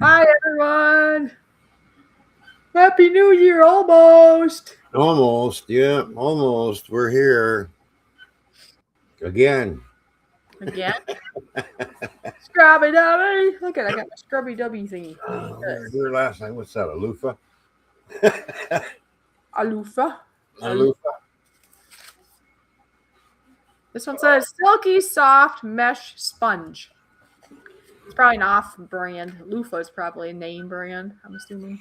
Hi, everyone. Happy New Year, almost. Almost, yeah, almost. We're here again. Again, Scrubby Dubby. Look at I got my Scrubby Dubby thingy. We were here last night. What's that? A loofah? Alufa. A Alu- loofah? This one says silky soft mesh sponge. It's probably an off brand. Loofah is probably a name brand, I'm assuming.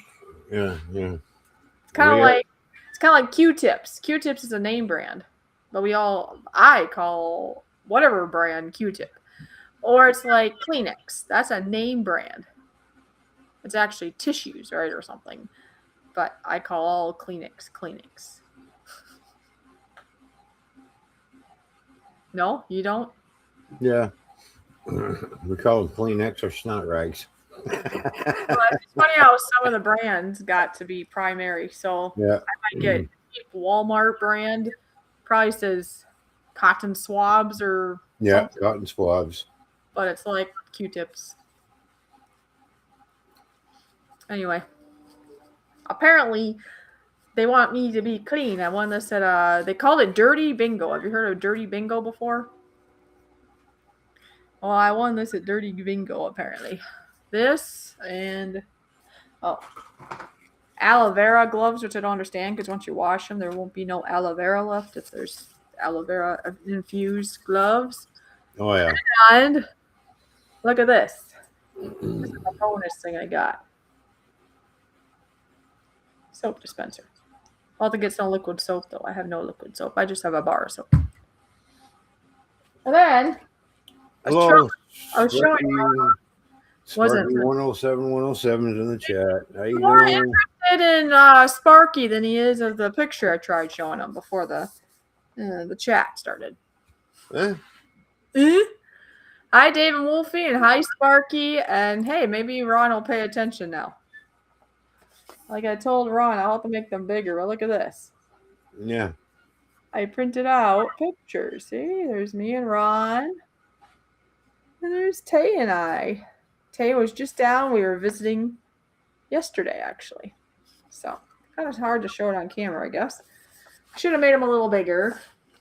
Yeah, yeah. It's kind of We got, like Q-tips. Q-tips is a name brand, but I call whatever brand Q-tip. Or it's like Kleenex. That's a name brand. It's actually tissues, right, or something. But I call all Kleenex. No, you don't? yeah. We call them Kleenex or snot rags. Well, it's funny how some of the brands got to be primary. So Yeah. I might get cheap Walmart brand, probably says cotton swabs or Yeah, something, cotton swabs. but it's like Q-tips. Anyway, apparently they want me to be clean. I won this at they called it Dirty Bingo. Have you heard of Dirty Bingo before? Well, I won this at Dirty Bingo apparently. This and oh, aloe vera gloves, which I don't understand because once you wash them, there won't be no aloe vera left if there's aloe vera infused gloves. Oh, yeah. And look at this. This is a bonus thing I got. Soap dispenser. I'll have to get some liquid soap though. I have no liquid soap. I just have a bar of soap. And then Hello, I was showing Sparky wasn't 107 107 is in the chat. How you more doing? interested in Sparky than he is of the picture I tried showing him before the chat started. Eh? Hi, Dave and Wolfie, and hi, Sparky. And hey, maybe Ron will pay attention now. Like I told Ron, I'll have to make them bigger. But look at this. Yeah. I printed out pictures. See, there's me and Ron. And there's Tay and I. Tay was just down. We were visiting yesterday, actually. So, kind of hard to show it on camera, I guess. Should have made them a little bigger.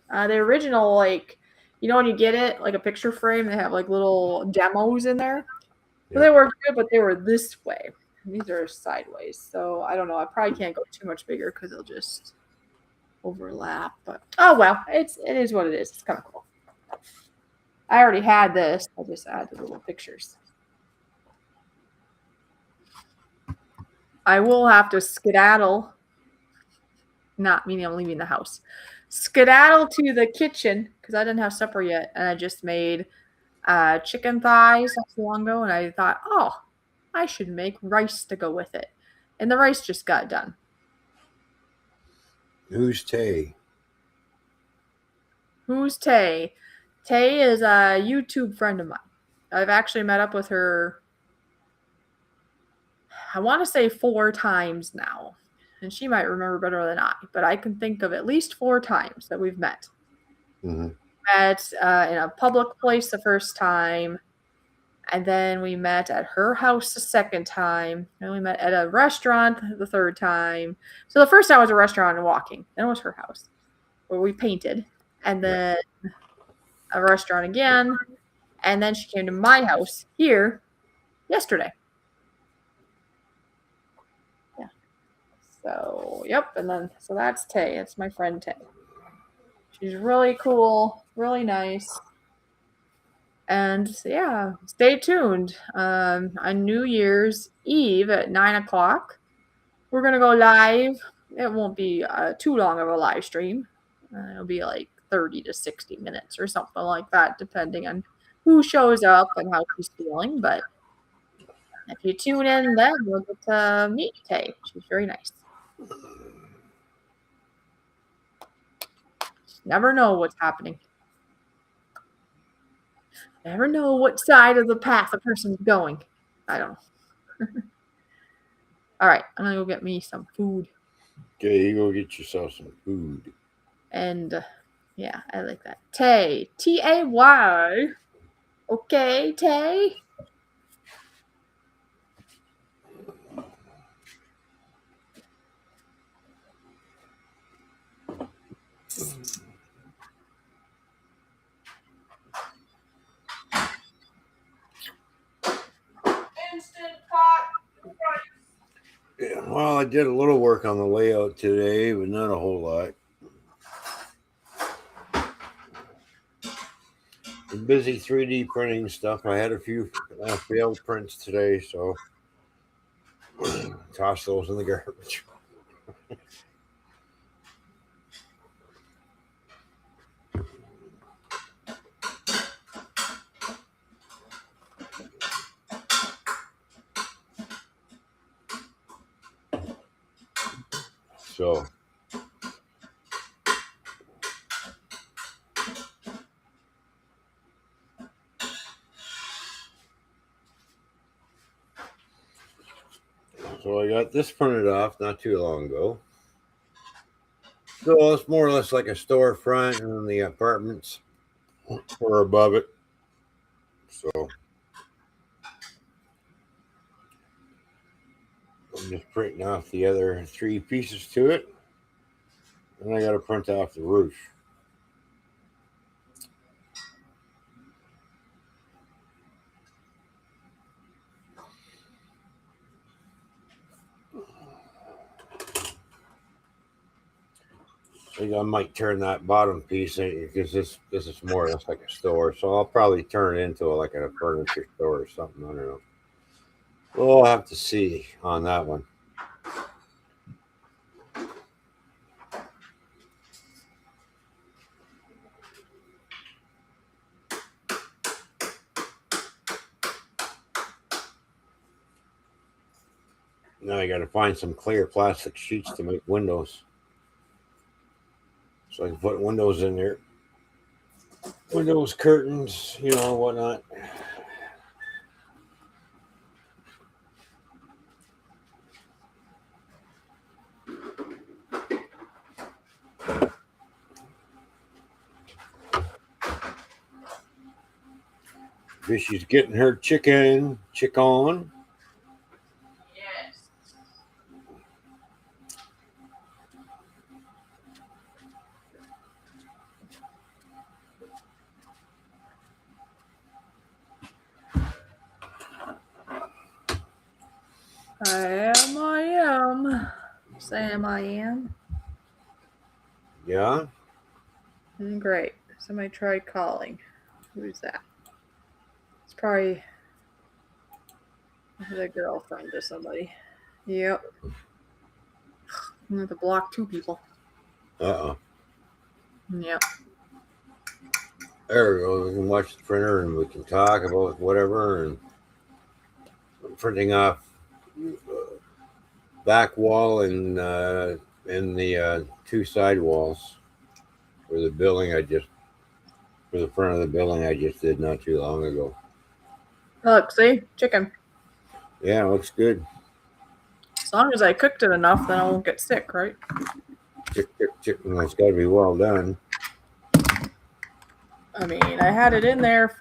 The original, like, you know, when you get it, like a picture frame, they have like little demos in there. So they worked good, but they were this way. And these are sideways. So I don't know. I probably can't go too much bigger because they'll just overlap. But oh well, it is what it is. It's kind of cool. I already had this. I just added little pictures. I will have to skedaddle. Not meaning I'm leaving the house. Skedaddle to the kitchen because I didn't have supper yet, and I just made chicken thighs not so long ago, and I thought, oh, I should make rice to go with it, and the rice just got done. Who's Tay? Who's Tay? Tay is a YouTube friend of mine. I've actually met up with her, I want to say 4 times now. And she might remember better than I, but I can think of at least 4 times that we've met. Mm-hmm. Met in a public place the first time, and then we met at her house the second time, and we met at a restaurant the third time. So the first time was a restaurant and walking, then it was her house where we painted, and then a restaurant again, and then she came to my house here yesterday. Yeah. So, yep, and then so that's Tay. It's my friend Tay. She's really cool, really nice. And yeah, stay tuned. On New Year's Eve at 9 o'clock, we're gonna go live. It won't be too long of a live stream. It'll be like 30 to 60 minutes or something like that, depending on who shows up and how she's feeling. But if you tune in, then you'll get to meet Tay. She's very nice. Never know what's happening. Never know what side of the path a person's going. I don't know. All right, I'm gonna go get me some food. Okay, you go get yourself some food. And yeah, I like that. Tay. Tay. Okay, Tay. Instant pot. Yeah, well, I did a little work on the layout today, but not a whole lot. I'm busy 3D printing stuff. I had a few failed prints today, so toss those in the garbage. So I got this printed off not too long ago. So it's more or less like a storefront, and then the apartments are above it. So I'm just printing off the other 3 pieces to it. And I got to print off the roof. I think I might turn that bottom piece in because this is more or less like a store. So I'll probably turn it into like a furniture store or something. I don't know. We'll have to see on that one. Now I got to find some clear plastic sheets to make windows. So I can put windows in there. Windows, curtains, whatnot. Fishy's getting her chick on. Yes. I am. Sam, I am. Yeah. Great. Somebody tried calling. Who's that? It's probably the girlfriend of somebody. Yep. I'm going to block 2 people. Yep. There we go. We can watch the printer and we can talk about whatever. And I'm printing off back wall and the 2 side walls for the building for the front of the building I just did not too long ago. Look, see? Chicken. Yeah, it looks good. As long as I cooked it enough, then I won't get sick, right? Chicken. It's got to be well done. I mean, I had it in there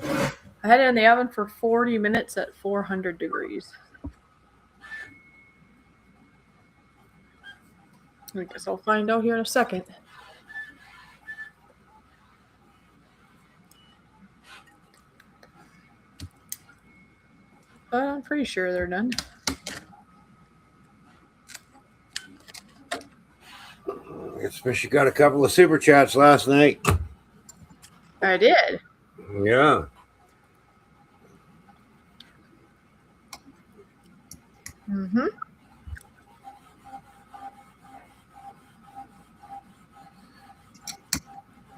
I had it in the oven for 40 minutes at 400 degrees. I guess I'll find out here in a second. But I'm pretty sure they're done. Especially got a couple of super chats last night. I did. Yeah. Mm-hmm.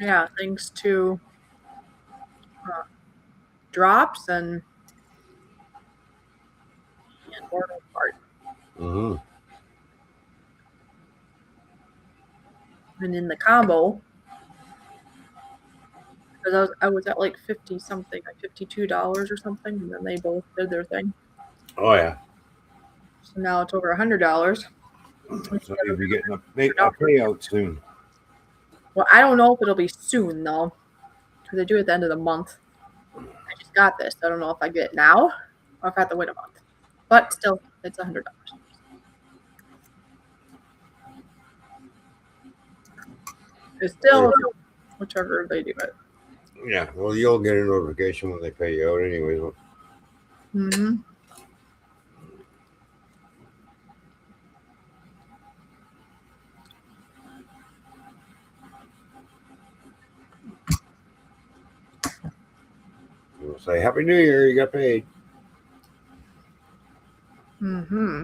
Yeah, thanks to drops and Border part. Mm-hmm. And in the combo, because I was at like 50 something, like $52 or something, and then they both did their thing. Oh yeah. So now it's over $100. So you'll be getting a payout soon. Well, I don't know if it'll be soon though, because they do it at the end of the month. I just got this. I don't know if I get it now or if I have to wait a month. But still, it's $100. It's still whichever they do it. Yeah, well, you'll get a notification when they pay you out, anyways. Mm-hmm. You'll say Happy New Year, you got paid. Mm-hmm.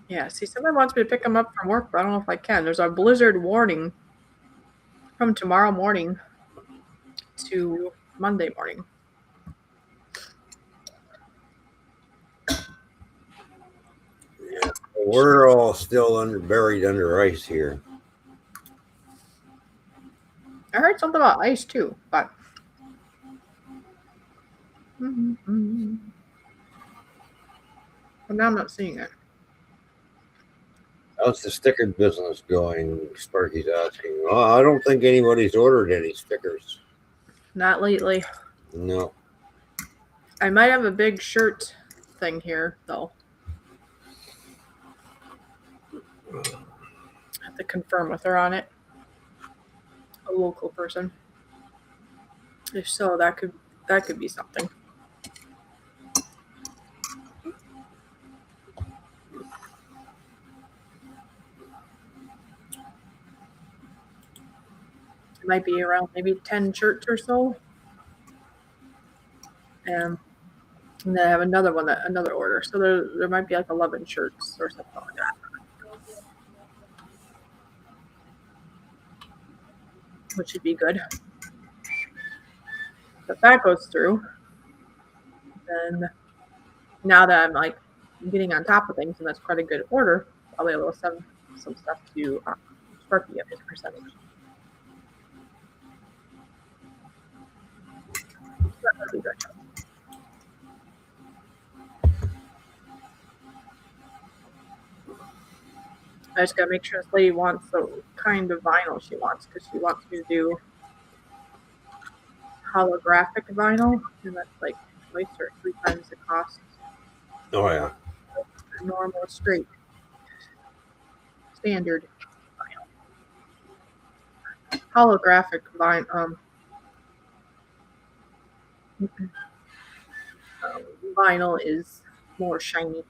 Yeah, see, somebody wants me to pick them up from work, but I don't know if I can. There's a blizzard warning from tomorrow morning to Monday morning. Yeah, we're all still buried under ice here. I heard something about ice too, but but now I'm not seeing it. How's the sticker business going? Sparky's asking. Oh, I don't think anybody's ordered any stickers. Not lately. No. I might have a big shirt thing here, though. I have to confirm with her on it. A local person. If so, that could be something. It might be around maybe 10 shirts or so. And then I have another order. So there might be like 11 shirts or something like that. Which should be good. If that goes through, then now that I'm like getting on top of things, and that's quite a good order, I'll be able to send some stuff to Sparky at his percentage. That would be good. I just gotta make sure this lady wants the kind of vinyl she wants, because she wants me to do holographic vinyl, and that's like twice or 3 times the cost. Oh yeah. Normal, straight, standard vinyl. Holographic vinyl is more shiny.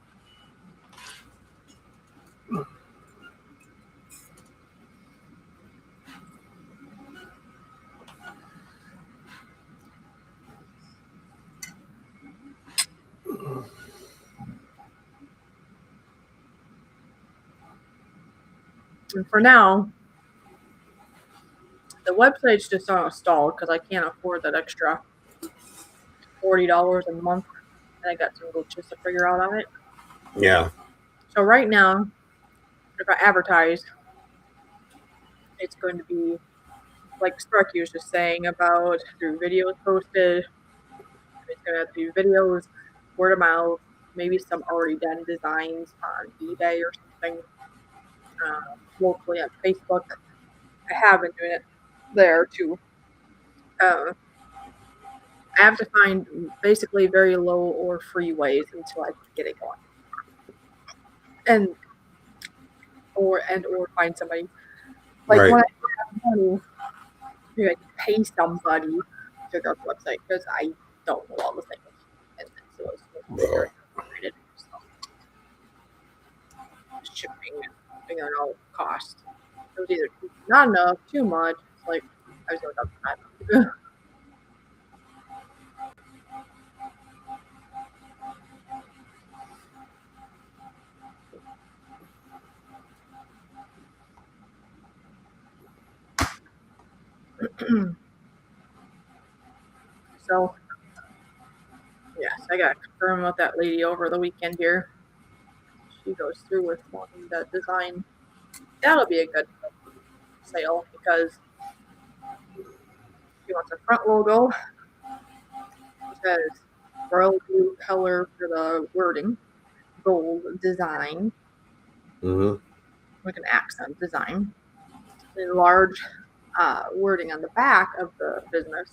And for now, the website's just on a stall because I can't afford that extra $40 a month, and I got some glitches to figure out on it. Yeah. So right now, if I advertise, it's going to be like Sparky was just saying about through videos posted. It's going to have to be videos, word of mouth, maybe some already done designs on eBay or something. Locally on Facebook. I have been doing it there too. I have to find basically very low or free ways until I can get it going, and or find somebody. Like Right. when I have money, maybe I can pay somebody to figure out the website because I don't know all the things, and so it's very complicated. So shipping and figuring out cost. It was either not enough, too much. It's like I was going up time. So, yes, I got to confirm with that lady over the weekend here. She goes through with wanting that design. That'll be a good sale because she wants a front logo. It says royal blue color for the wording, gold design, like an accent design, and large wording on the back of the business.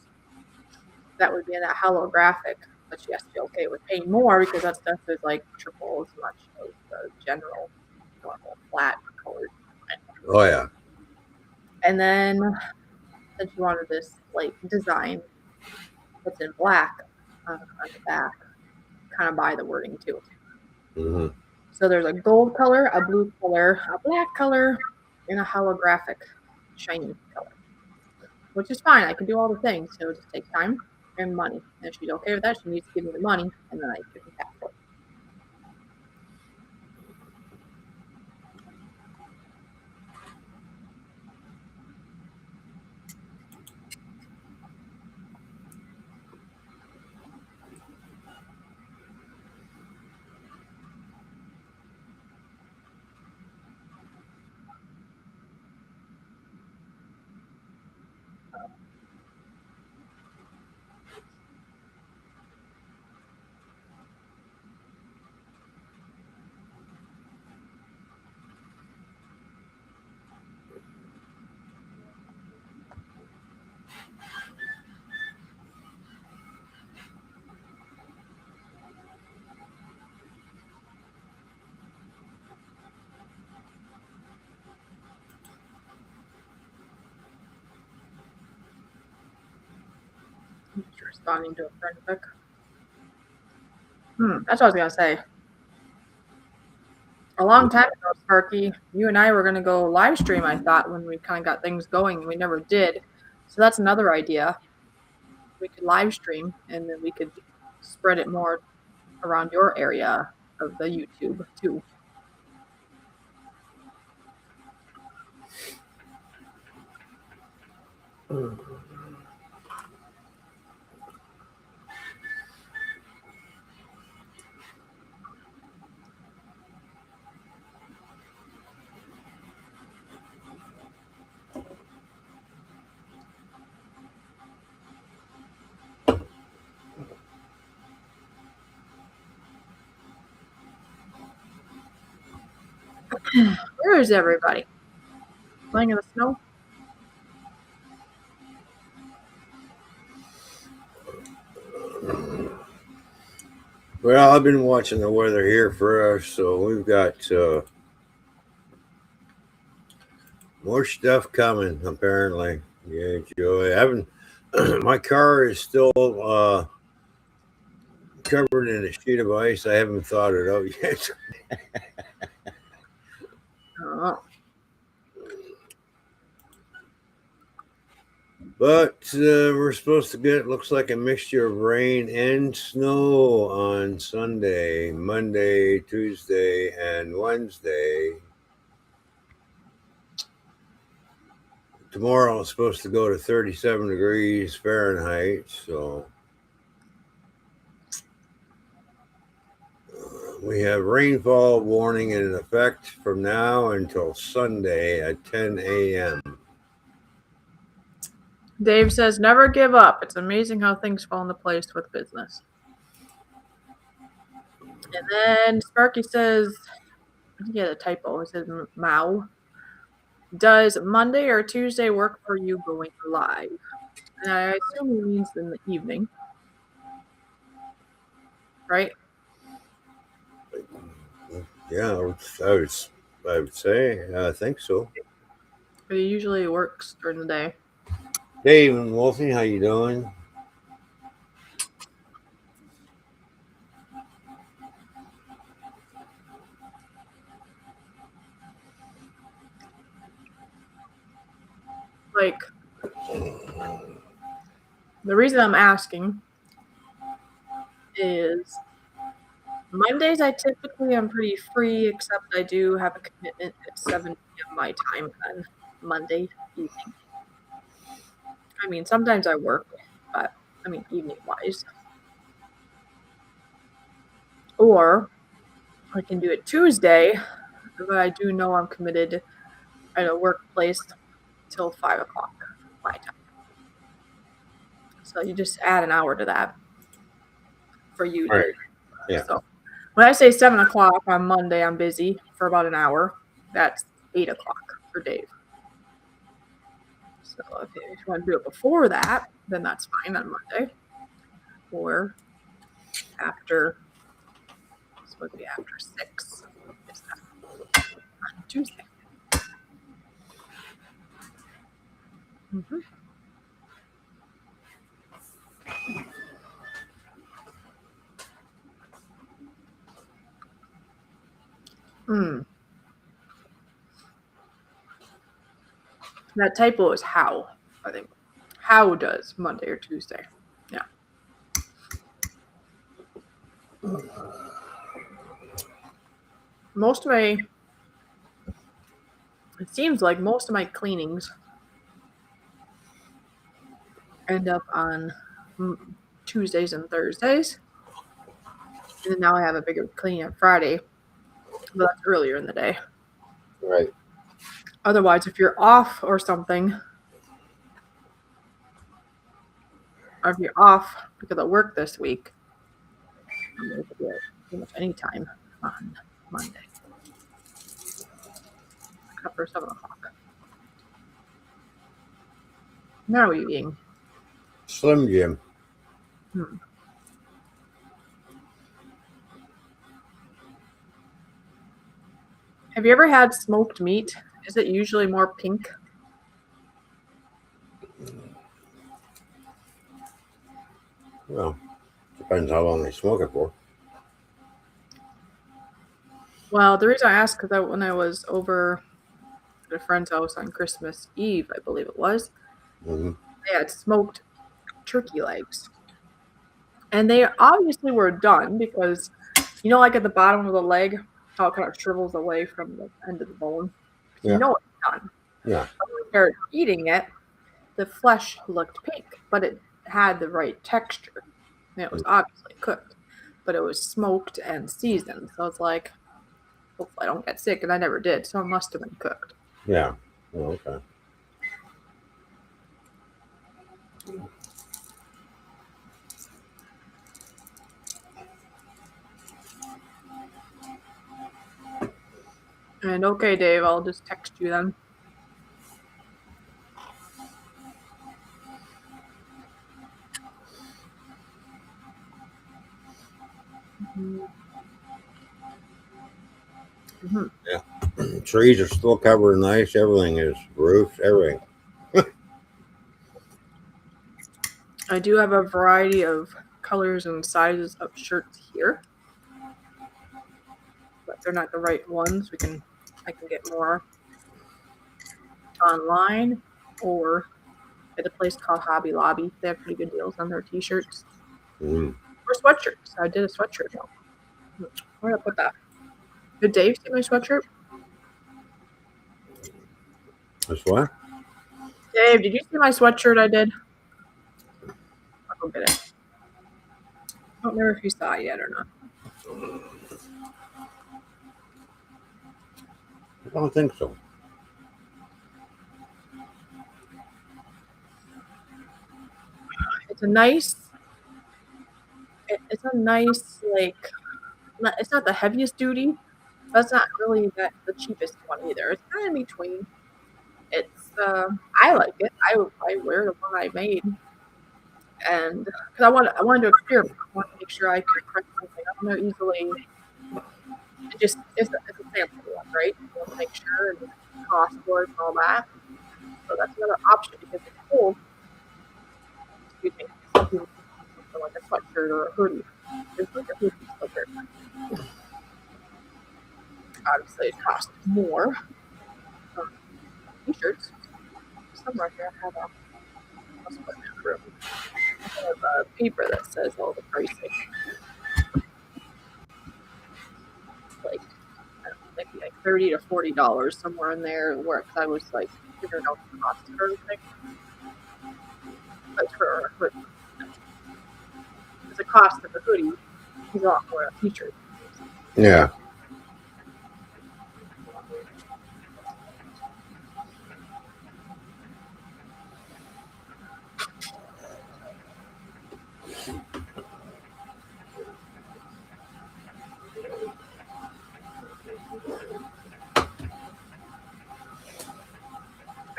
That would be in that holographic but she has to be okay with paying more because that stuff is like triple as much as the general normal flat colored. Oh yeah. And then she wanted this like design that's in black on the back, kind of by the wording too. Mm-hmm. So there's a gold color, a blue color, a black color, and a holographic shiny color, which is fine. I can do all the things. It'll just take time and money. And if she's okay with that, she needs to give me the money, and then I can pay for it. I'm just responding to a friend quick. That's what I was gonna say. A long time ago, Sparky, you and I were gonna go live stream. I thought when we kind of got things going, and we never did. So that's another idea. We could live stream, and then we could spread it more around your area of the YouTube too. Where is everybody? Playing in the snow? Well, I've been watching the weather here for us, so we've got more stuff coming. Apparently, yeah, Joey. I haven't. My car is still covered in a sheet of ice. I haven't thawed it out yet. Oh. But we're supposed to get, looks like a mixture of rain and snow on Sunday, Monday, Tuesday, and Wednesday. Tomorrow it's supposed to go to 37 degrees Fahrenheit. So we have rainfall warning in effect from now until Sunday at 10 a.m. Dave says, never give up. It's amazing how things fall into place with business. And then Sparky says, I think he had a typo. It says Mao. Does Monday or Tuesday work for you going live? And I assume he means in the evening. Right? Yeah, I would say, I think so. But he usually works during the day. Dave and Wolfie, how you doing? Like, the reason I'm asking is Mondays I typically am pretty free, except I do have a commitment at 7 p.m. my time on Monday evening. I mean, sometimes I work, but I mean, evening wise. Or I can do it Tuesday, but I do know I'm committed at a workplace till 5 o'clock my time. So you just add an hour to that for you. Right. Yeah. So when I say 7 o'clock on Monday, I'm busy for about an hour. That's 8 o'clock for Dave. So if you want to do it before that, then that's fine on Monday. Or after, it's supposed to be after 6 on Tuesday. Mm-hmm. That typo is how, I think. How does Monday or Tuesday. Yeah. It seems like most of my cleanings end up on Tuesdays and Thursdays. And then now I have a bigger cleaning on Friday, but that's earlier in the day. Right. Otherwise, if you're off or something, or if you're off because of work this week, I'm able to do it pretty much any time on Monday. Except for 7 o'clock. Now what are you eating? Slim Jim. Have you ever had smoked meat? Is it usually more pink? Well, depends how long they smoke it for. Well, the reason I asked because when I was over at a friend's house on Christmas Eve, I believe it was, Mm-hmm. they had smoked turkey legs. And they obviously were done because, you know, like at the bottom of the leg, how it kind of shrivels away from the end of the bone. Yeah. You know it's done. Yeah. When we started eating it, the flesh looked pink, but it had the right texture. And it was obviously cooked, but it was smoked and seasoned. So it's like, hopefully I don't get sick, and I never did. So it must have been cooked. Yeah. Oh, okay. And okay, Dave, I'll just text you then. Mm-hmm. Yeah. Trees are still covered in ice. Everything is roofed. Everything. I do have a variety of colors and sizes of shirts here, but they're not the right ones. I can get more online or at a place called Hobby Lobby. They have pretty good deals on their t-shirts Mm. or sweatshirts. I did a sweatshirt. Where did I put that? Did Dave see my sweatshirt? That's what? Dave, did you see my sweatshirt I did? I'll go get it. I don't remember if you saw it yet or not. I don't think so. It's a nice, like, it's not the heaviest duty, but it's not really the cheapest one either. It's kind of in between. It's, I like it. I wear the one I made. And because I wanted to experiment. I wanted to make sure I could print something. I don't know easily. It's a sample one, right? I want to make sure and cost for it and all that. So that's another option because it's cold. Excuse me. Something like a sweatshirt or a hoodie. It's like a hoodie sweatshirt. Obviously, it costs more. T-shirts. Somewhere here I have must put in that room. I have a paper that says all the pricing. Like, I don't know, maybe like $30 to $40 somewhere in there. Where I was like figuring out the cost of everything. But for a hoodie, because the cost of the hoodie is a lot more than a t-shirt. Yeah.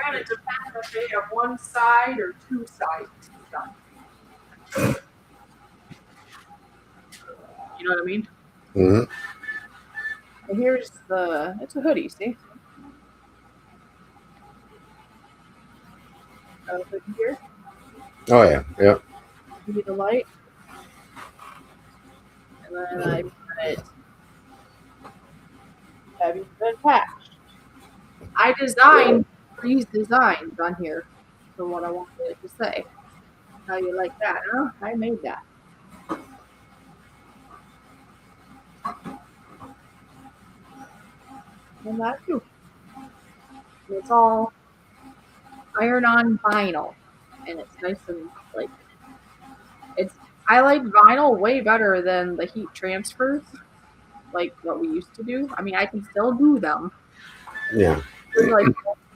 And it depends if they have one side or two sides done. You know what I mean? Mm-hmm. And here's it's a hoodie, see? Hoodie here. Oh yeah, yeah. Give me the light. And then I put it, have you been patched? I designed these designs on here for what I wanted it to say. How you like that, huh? I made that. And that too. And it's all iron-on vinyl. And it's nice and like I like vinyl way better than the heat transfers, like what we used to do. I mean, I can still do them. Yeah. It's like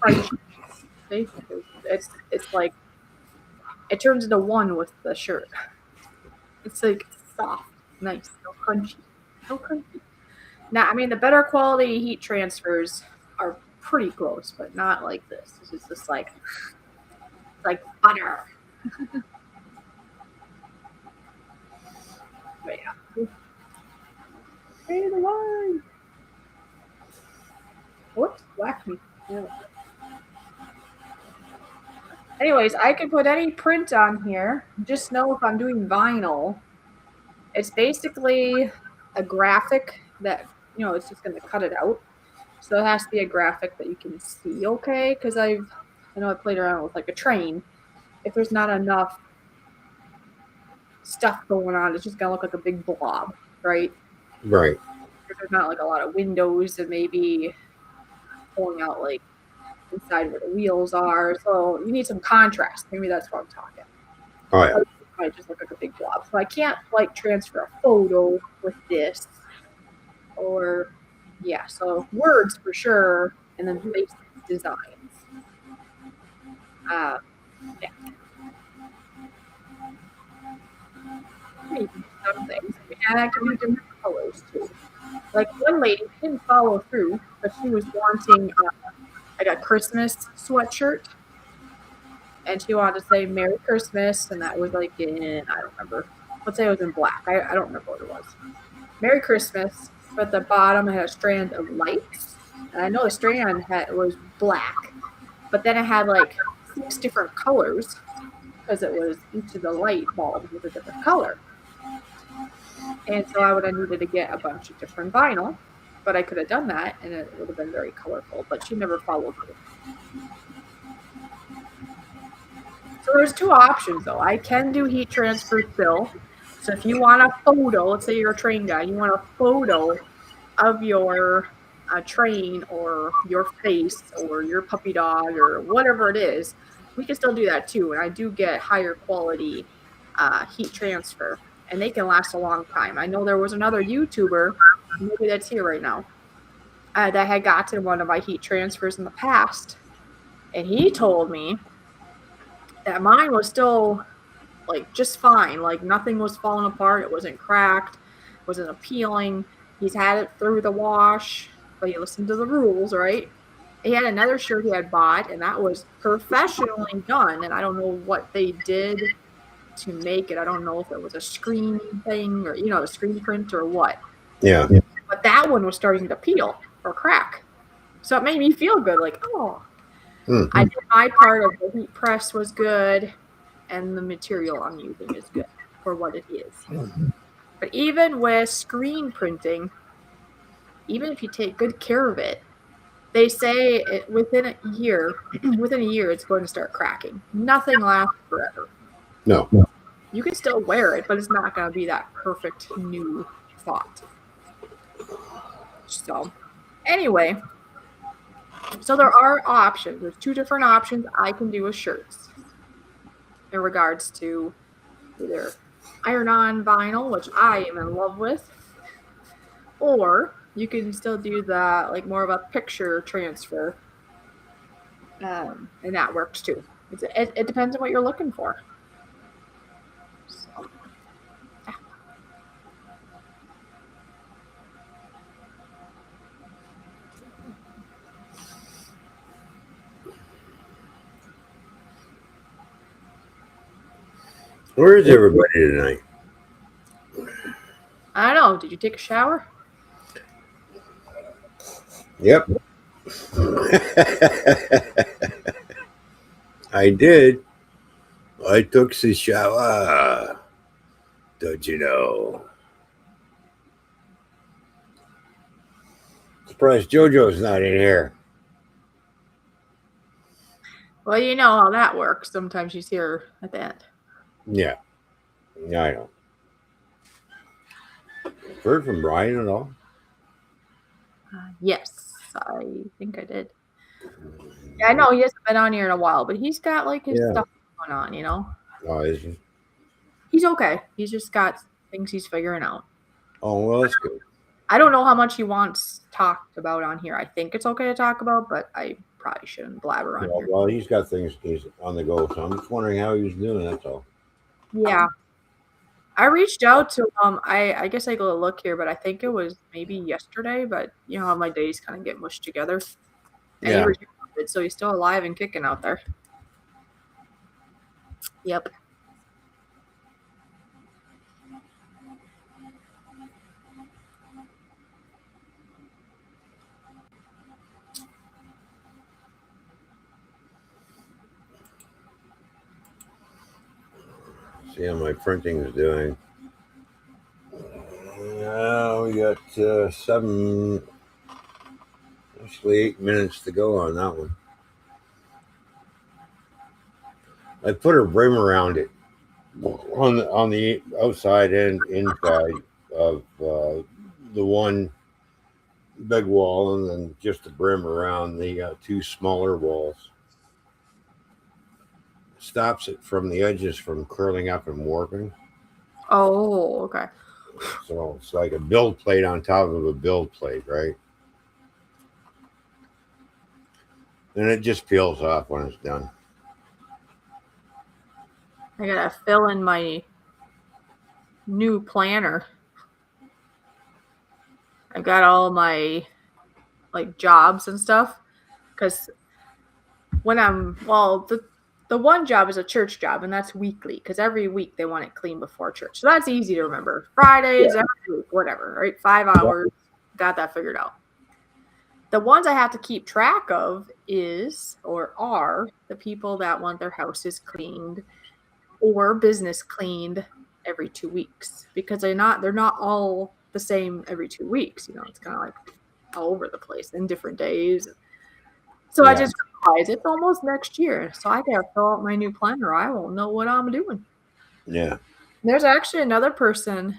crunchy. See? It's like it turns into one with the shirt. It's like soft, nice, so crunchy, so crunchy. Now, I mean, the better quality heat transfers are pretty close, but not like this. This is just like butter. But yeah. Hey, the wine. Whoops, whacked me. Yeah. Anyways, I can put any print on here. Just know if I'm doing vinyl, it's basically a graphic that, it's just going to cut it out. So it has to be a graphic that you can see, okay? Because I know I played around with like a train. If there's not enough stuff going on, it's just going to look like a big blob, right? Right. If there's not like a lot of windows and maybe pulling out like inside where the wheels are. So you need some contrast. Maybe that's what I'm talking. Oh yeah. It might just look like a big blob. So I can't like transfer a photo with this. Or yeah, so words for sure, and then basic designs. Yeah. Maybe some things. And I can do different colors too. Like one lady didn't follow through, but she was wanting like a Christmas sweatshirt. And she wanted to say Merry Christmas, and that was like in, I don't remember. Let's say it was in black. I don't remember what it was. Merry Christmas, but the bottom had a strand of lights. And I know the strand was black, but then it had like 6 different colors because it was each of the light bulbs with a different color. And so I would have needed to get a bunch of different vinyl, but I could have done that and it would have been very colorful, but she never followed through. So there's 2 options though. I can do heat transfer still. So if you want a photo, let's say you're a train guy, you want a photo of your train or your face or your puppy dog or whatever it is, we can still do that too. And I do get higher quality heat transfer, and they can last a long time. I know there was another YouTuber, maybe that's here right now, that had gotten one of my heat transfers in the past, and he told me that mine was still like just fine. Like nothing was falling apart. It wasn't cracked. It wasn't appealing. He's had it through the wash, but he listened to the rules, right? He had another shirt he had bought, and that was professionally done. And I don't know what they did to make it. I don't know if it was a screen thing or, the screen print or what. Yeah. But that one was starting to peel or crack. So it made me feel good. Like, oh, I did my part of the heat press was good, and the material I'm using is good for what it is. But even with screen printing, even if you take good care of it, they say within a year, it's going to start cracking. Nothing lasts forever. No. You can still wear it, but it's not going to be that perfect new thought. So, anyway, so there are options. There's 2 different options I can do with shirts in regards to either iron-on vinyl, which I am in love with, or you can still do the like more of a picture transfer, and that works too. It depends on what you're looking for. So, yeah. Where is everybody tonight? I don't know. Did you take a shower? Yep. I did. I took the shower. Don't you know? Surprised JoJo's not in here. Well, you know how that works. Sometimes she's here at the end. Yeah. Yeah, I know. Heard from Brian at all? Yes, I think I did. Yeah, I know he hasn't been on here in a while, but he's got like his stuff going on, you know? Oh, is he? He's okay. He's just got things he's figuring out. Oh, well, that's good. I don't know how much he wants talked about on here. I think it's okay to talk about, but I probably shouldn't blabber on here. Well, he's got things he's on the go, so I'm just wondering how he's doing, that's all. Yeah. I reached out to him. I guess I go to look here, but I think it was maybe yesterday, but you know how my days kind of get mushed together. And he responded, so he's still alive and kicking out there. Yep. See how my printing is doing. Now we got 8 minutes to go on that one. I put a brim around it on the outside and inside of the one big wall, and then just a brim around the two smaller walls. Stops it from the edges from curling up and warping. Oh, okay. So it's like a build plate on top of a build plate, right? And it just peels off when it's done. I gotta fill in my new planner. I got all my like jobs and stuff because when the one job is a church job, and that's weekly because every week they want it clean before church. So that's easy to remember. Fridays, every week, whatever, right? 5 hours, got that figured out. The ones I have to keep track of are the people that want their houses cleaned or business cleaned every 2 weeks because they're not all the same every 2 weeks. You know, it's kind of like all over the place in different days. So I just realized it's almost next year. So I gotta fill out my new planner. I won't know what I'm doing. Yeah. There's actually another person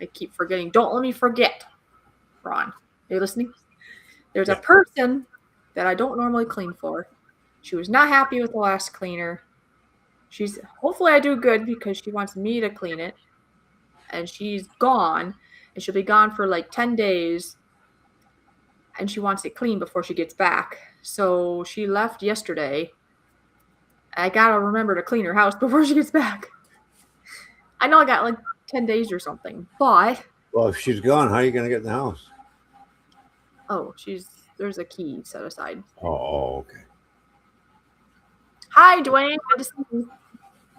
I keep forgetting. Don't let me forget, Ron. Are you listening? There's a person that I don't normally clean for. She was not happy with the last cleaner. Hopefully I do good because she wants me to clean it. And she's gone. And she'll be gone for like 10 days. And she wants it clean before she gets back. So she left yesterday. I gotta remember to clean her house before she gets back. I know I got like 10 days or something, but... Well, if she's gone, how are you going to get in the house? Oh, there's a key set aside. Oh, okay. Hi, Dwayne. Good to see you.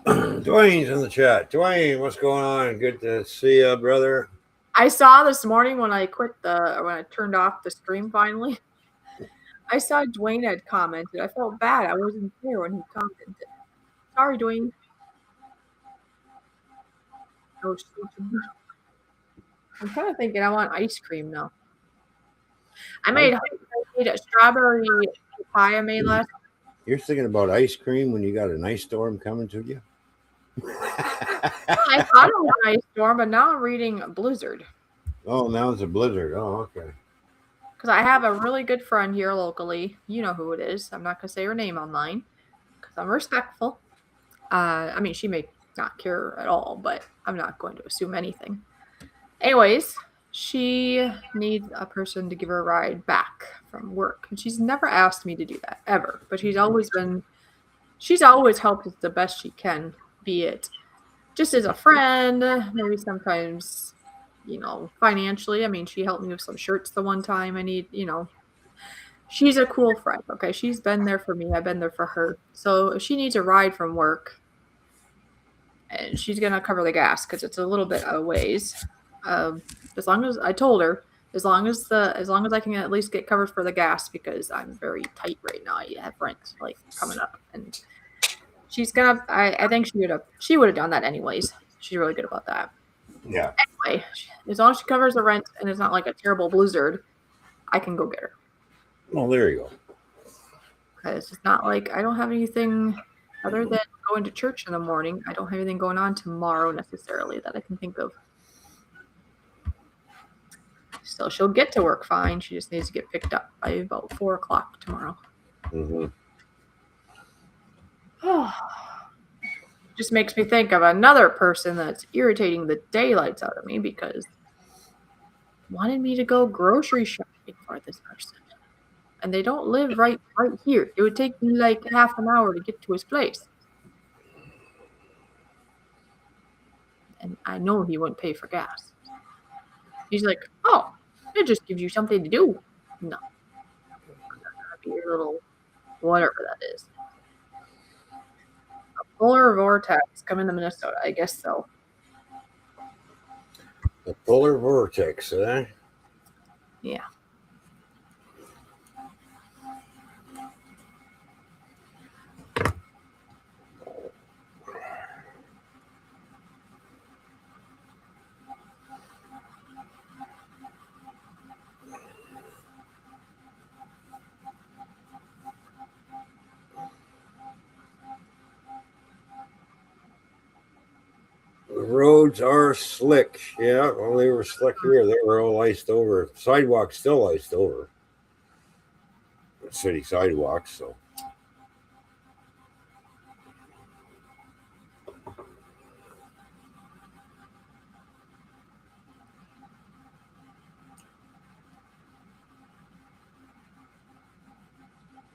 Dwayne's in the chat. Dwayne, what's going on? Good to see you, brother. I saw this morning when I turned off the stream finally. I saw Dwayne had commented. I felt bad. I wasn't there when he commented. Sorry, Dwayne. Oh, I'm kind of thinking I want ice cream now. I made a strawberry pie I made last. You're thinking about ice cream when you got an ice storm coming to you? I thought it was an ice storm, but now I'm reading blizzard. Oh, now it's a blizzard. Oh, okay. Because I have a really good friend here locally. You know who it is. I'm not going to say her name online because I'm respectful. I mean, she may not care at all, but I'm not going to assume anything. Anyways, she needs a person to give her a ride back from work. And she's never asked me to do that, ever. But she's always helped as the best she can, be it just as a friend, maybe sometimes, you know, financially. I mean, she helped me with some shirts the one time I need, you know. She's a cool friend, okay? She's been there for me. I've been there for her. So if she needs a ride from work, and she's going to cover the gas because it's a little bit of ways. As long as I told her, as long as I can at least get covered for the gas, because I'm very tight right now. I have rent like coming up, and she's gonna. I think she would have done that anyways. She's really good about that. Yeah. Anyway, as long as she covers the rent and it's not like a terrible blizzard, I can go get her. Well, there you go. Because it's not like I don't have anything other than going to church in the morning. I don't have anything going on tomorrow necessarily that I can think of. So she'll get to work fine. She just needs to get picked up by about 4:00 tomorrow. Mm-hmm. Just makes me think of another person that's irritating the daylights out of me because wanted me to go grocery shopping for this person. And they don't live right here. It would take me like half an hour to get to his place. And I know he wouldn't pay for gas. He's like, oh, it just gives you something to do. No. That'd be your little whatever that is. A polar vortex coming to Minnesota. I guess so. The polar vortex, eh? Yeah. The roads are slick. Yeah, well, they were slick here. They were all iced over. Sidewalks still iced over. City sidewalks, so.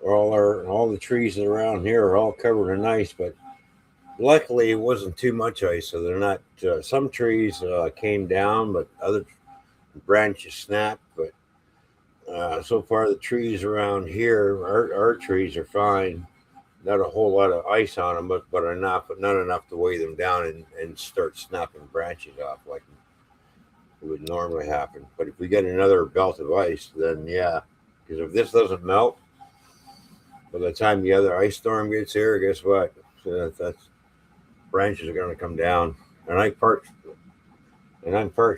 All the trees around here are all covered in ice, but luckily it wasn't too much ice, so they're not. Some trees came down, but other branches snapped. But so far, the trees around here, our trees are fine. Not a whole lot of ice on them, but enough, but not enough to weigh them down and start snapping branches off like it would normally happen. But if we get another belt of ice, then yeah, because if this doesn't melt, by the time the other ice storm gets here, guess what? That's branches are going to come down. And I'm parked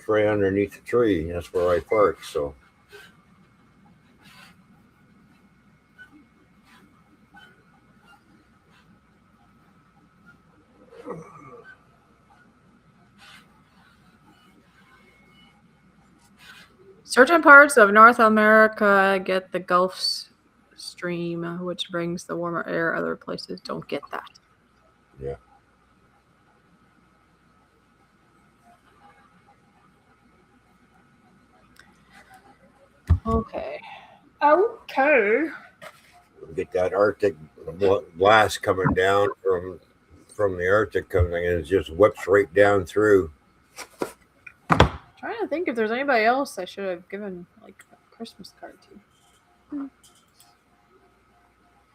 right underneath the tree. That's where I park. So. Certain parts of North America get the Gulf Stream, which brings the warmer air. Other places don't get that. Yeah. Okay. Get that Arctic blast coming down from the Arctic coming and it just whips right down through. Trying to think if there's anybody else I should have given like a Christmas card to.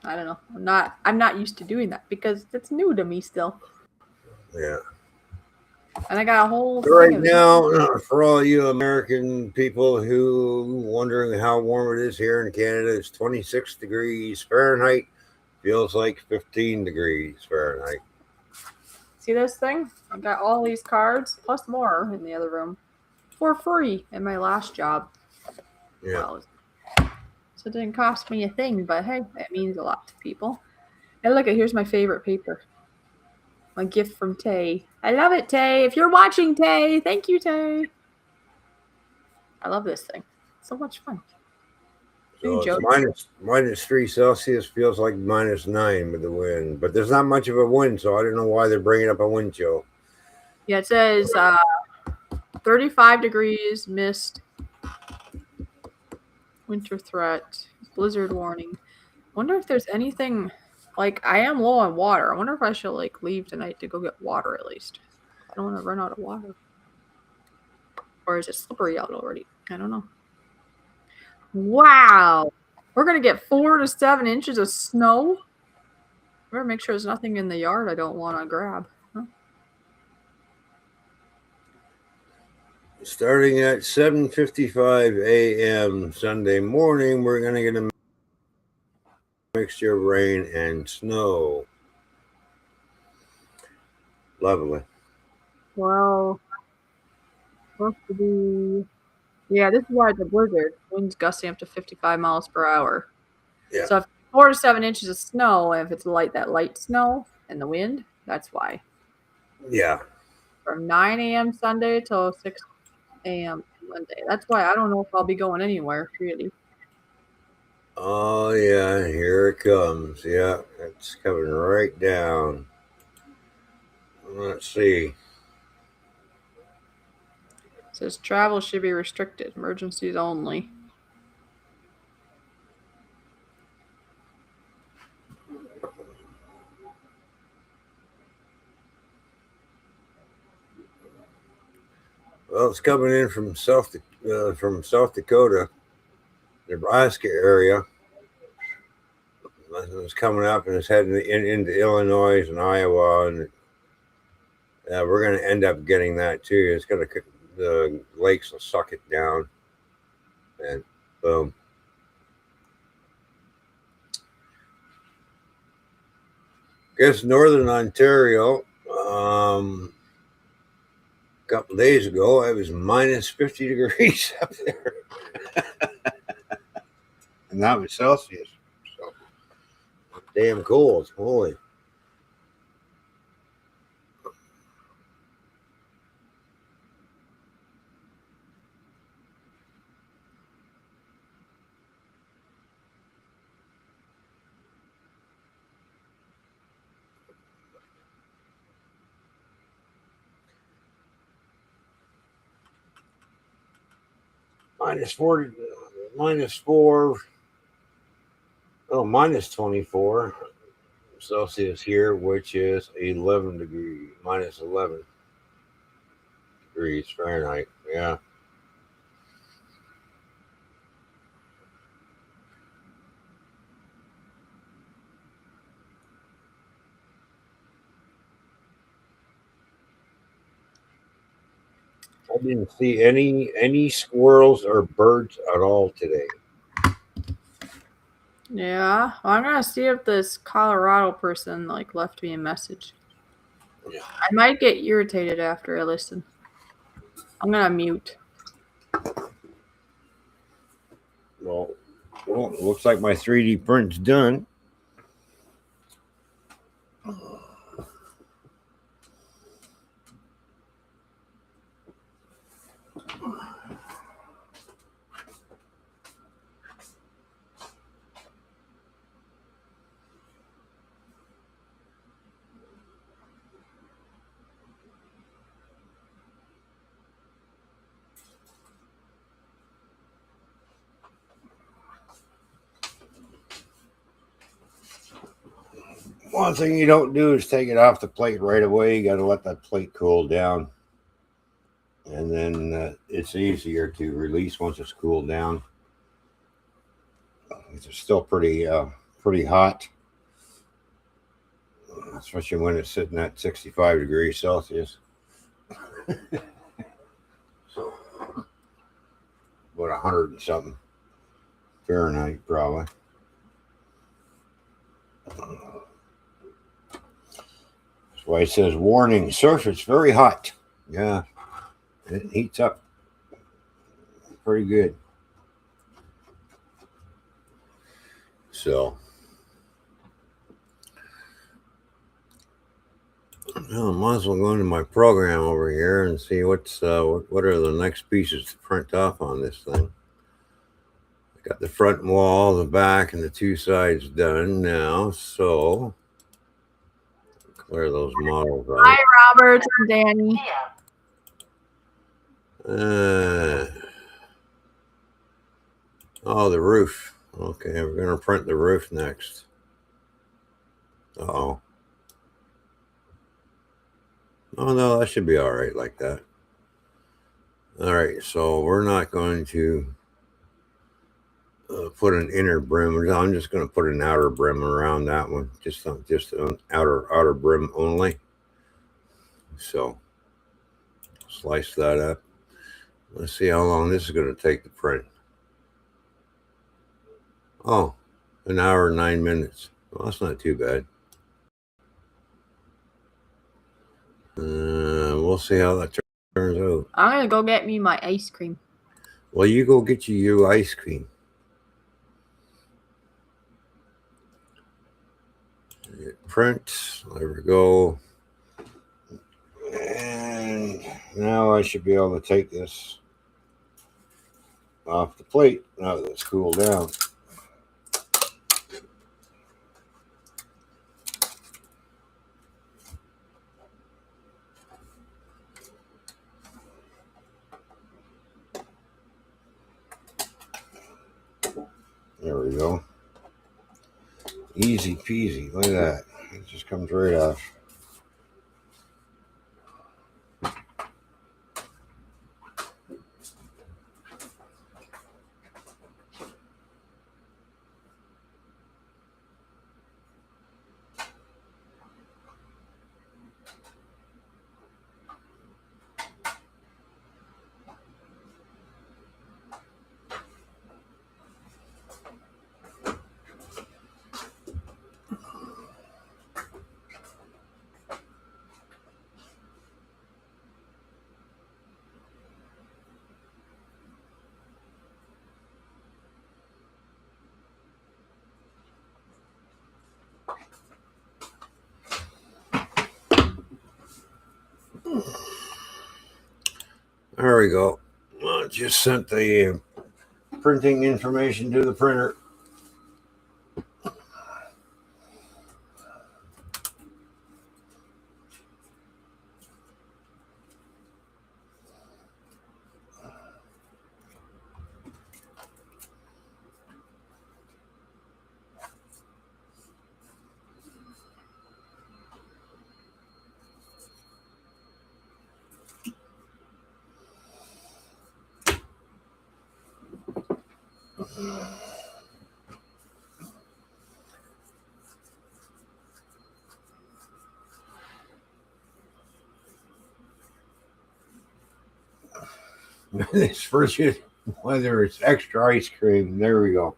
I don't know. I'm not used to doing that because it's new to me still. Yeah. And I got a whole right now, for all you American people who wondering how warm it is here in Canada, it's 26 degrees Fahrenheit. Feels like 15 degrees Fahrenheit. See this thing? I got all these cards plus more in the other room for free in my last job. Yeah. Well, so it didn't cost me a thing, but hey, it means a lot to people. And look, here's my favorite paper. My gift from Tay. I love it, Tay. If you're watching, Tay, thank you, Tay. I love this thing. It's so much fun. So it's -3 Celsius, feels like -9 with the wind. But there's not much of a wind, so I don't know why they're bringing up a wind chill. Yeah, it says 35 degrees, mist, winter threat, blizzard warning. Wonder if there's anything... Like, I am low on water. I wonder if I should, like, leave tonight to go get water at least. I don't want to run out of water. Or is it slippery out already? I don't know. Wow! We're going to get 4 to 7 inches of snow? I better make sure there's nothing in the yard I don't want to grab. Huh? Starting at 7:55 a.m. Sunday morning, we're going to get a mixture of rain and snow. Lovely. Well, supposed to be. Yeah, this is why it's a blizzard. Winds gusting up to 55 miles per hour. Yeah. So if 4 to 7 inches of snow, if it's that light snow and the wind, that's why. Yeah. From 9 a.m. Sunday till 6 a.m. Monday. That's why I don't know if I'll be going anywhere, really. Oh, yeah, here it comes. Yeah, it's coming right down. Let's see. It says travel should be restricted, emergencies only. Well, it's coming in from South Dakota, Nebraska area. It's coming up and it's heading into Illinois and Iowa, and we're going to end up getting that too. It's going to the lakes will suck it down, and boom. Guess Northern Ontario. A couple days ago, it was minus 50 degrees up there, and that was Celsius. So damn cold. Holy. Minus 40, minus 4, oh, minus 24 Celsius here, which is 11 degrees, minus 11 degrees Fahrenheit. Yeah. I didn't see any squirrels or birds at all today. Yeah, well, I'm gonna see if this Colorado person left me a message. Yeah. I might get irritated after I listen. I'm gonna mute. Well, it looks like my 3D print's done. One thing you don't do is take it off the plate right away. You got to let that plate cool down, and then it's easier to release once it's cooled down. It's still pretty hot, especially when it's sitting at 65 degrees Celsius. So about 100 and something Fahrenheit, probably. That's why it says warning, surface very hot. Yeah, it heats up pretty good. So, well, I might as well go into my program over here and see what are the next pieces to print off on this thing. I got the front wall, the back, and the two sides done now. So, clear those models out. Hi, Robert and Danny. Oh, the roof. Okay, we're going to print the roof next. Uh-oh. Oh, no, that should be all right like that. All right, so we're not going to put an inner brim. I'm just going to put an outer brim around that one. Just an outer brim only. So, slice that up. Let's see how long this is going to take to print. Oh, an hour and 9 minutes. Well, that's not too bad. We'll see how that turns out. I'm gonna go get me my ice cream. Well, you go get you ice cream. Print. There we go. And now I should be able to take this off the plate now that it's cooled down. There we go. Easy peasy. Look at that. It just comes right off. There we go. Well, just sent the printing information to the printer. This first, whether it's extra ice cream. There we go.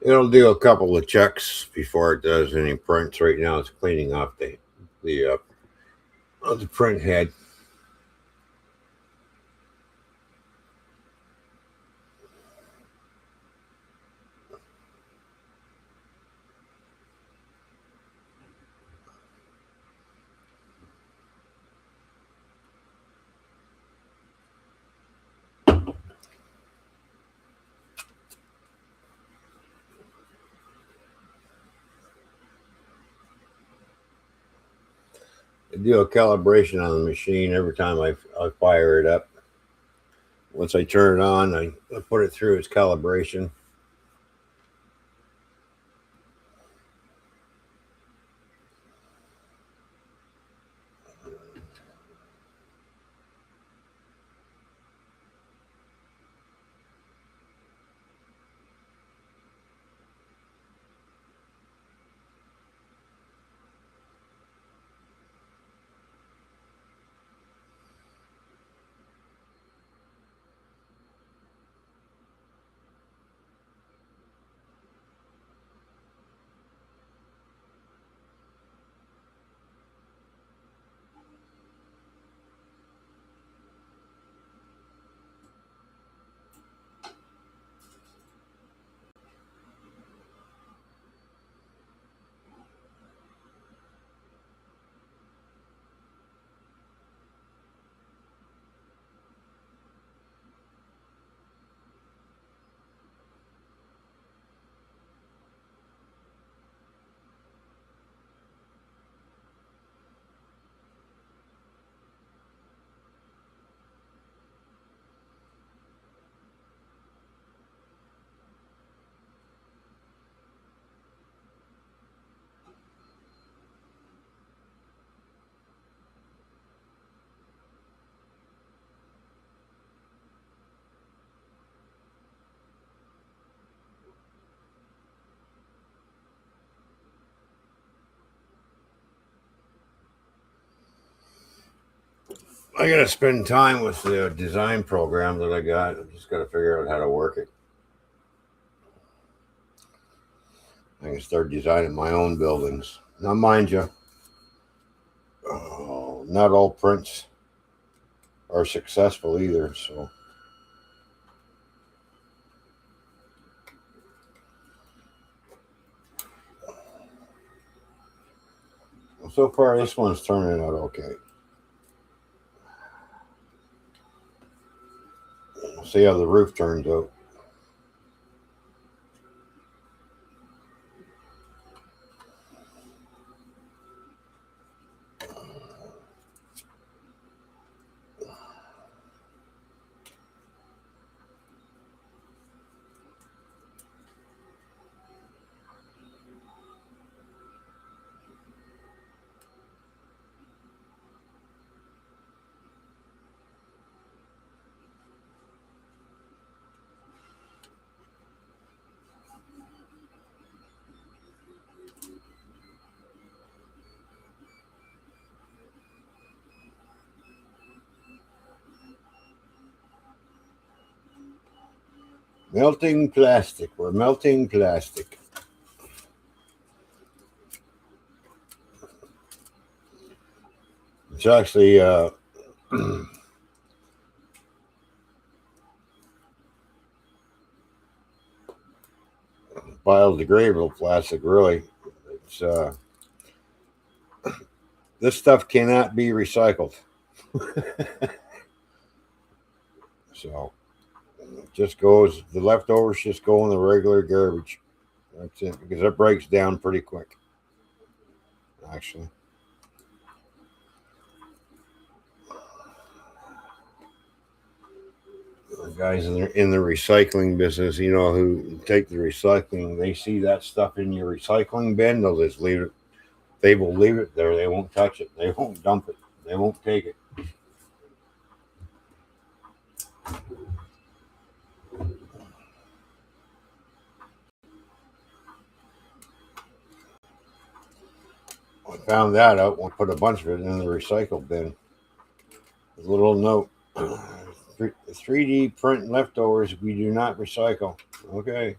It'll do a couple of checks before it does any prints. Right now, it's cleaning off the print head. I do a calibration on the machine every time I fire it up. Once I turn it on, I put it through its calibration. I gotta spend time with the design program that I got. I just gotta figure out how to work it. I can start designing my own buildings. Now, mind you, not all prints are successful either. So far, this one's turning out okay. We'll see how the roof turns out. Melting plastic. We're melting plastic. It's actually biodegradable plastic. Really, it's this stuff cannot be recycled. So it just goes. The leftovers just go in the regular garbage. That's it, because it breaks down pretty quick. Actually. Guys in the recycling business, who take the recycling, they see that stuff in your recycling bin, they'll just leave it. They will leave it there. They won't touch it. They won't dump it. They won't take it. I found that out when I put a bunch of it in the recycle bin. A little note. 3D print leftovers we do not recycle. Okay.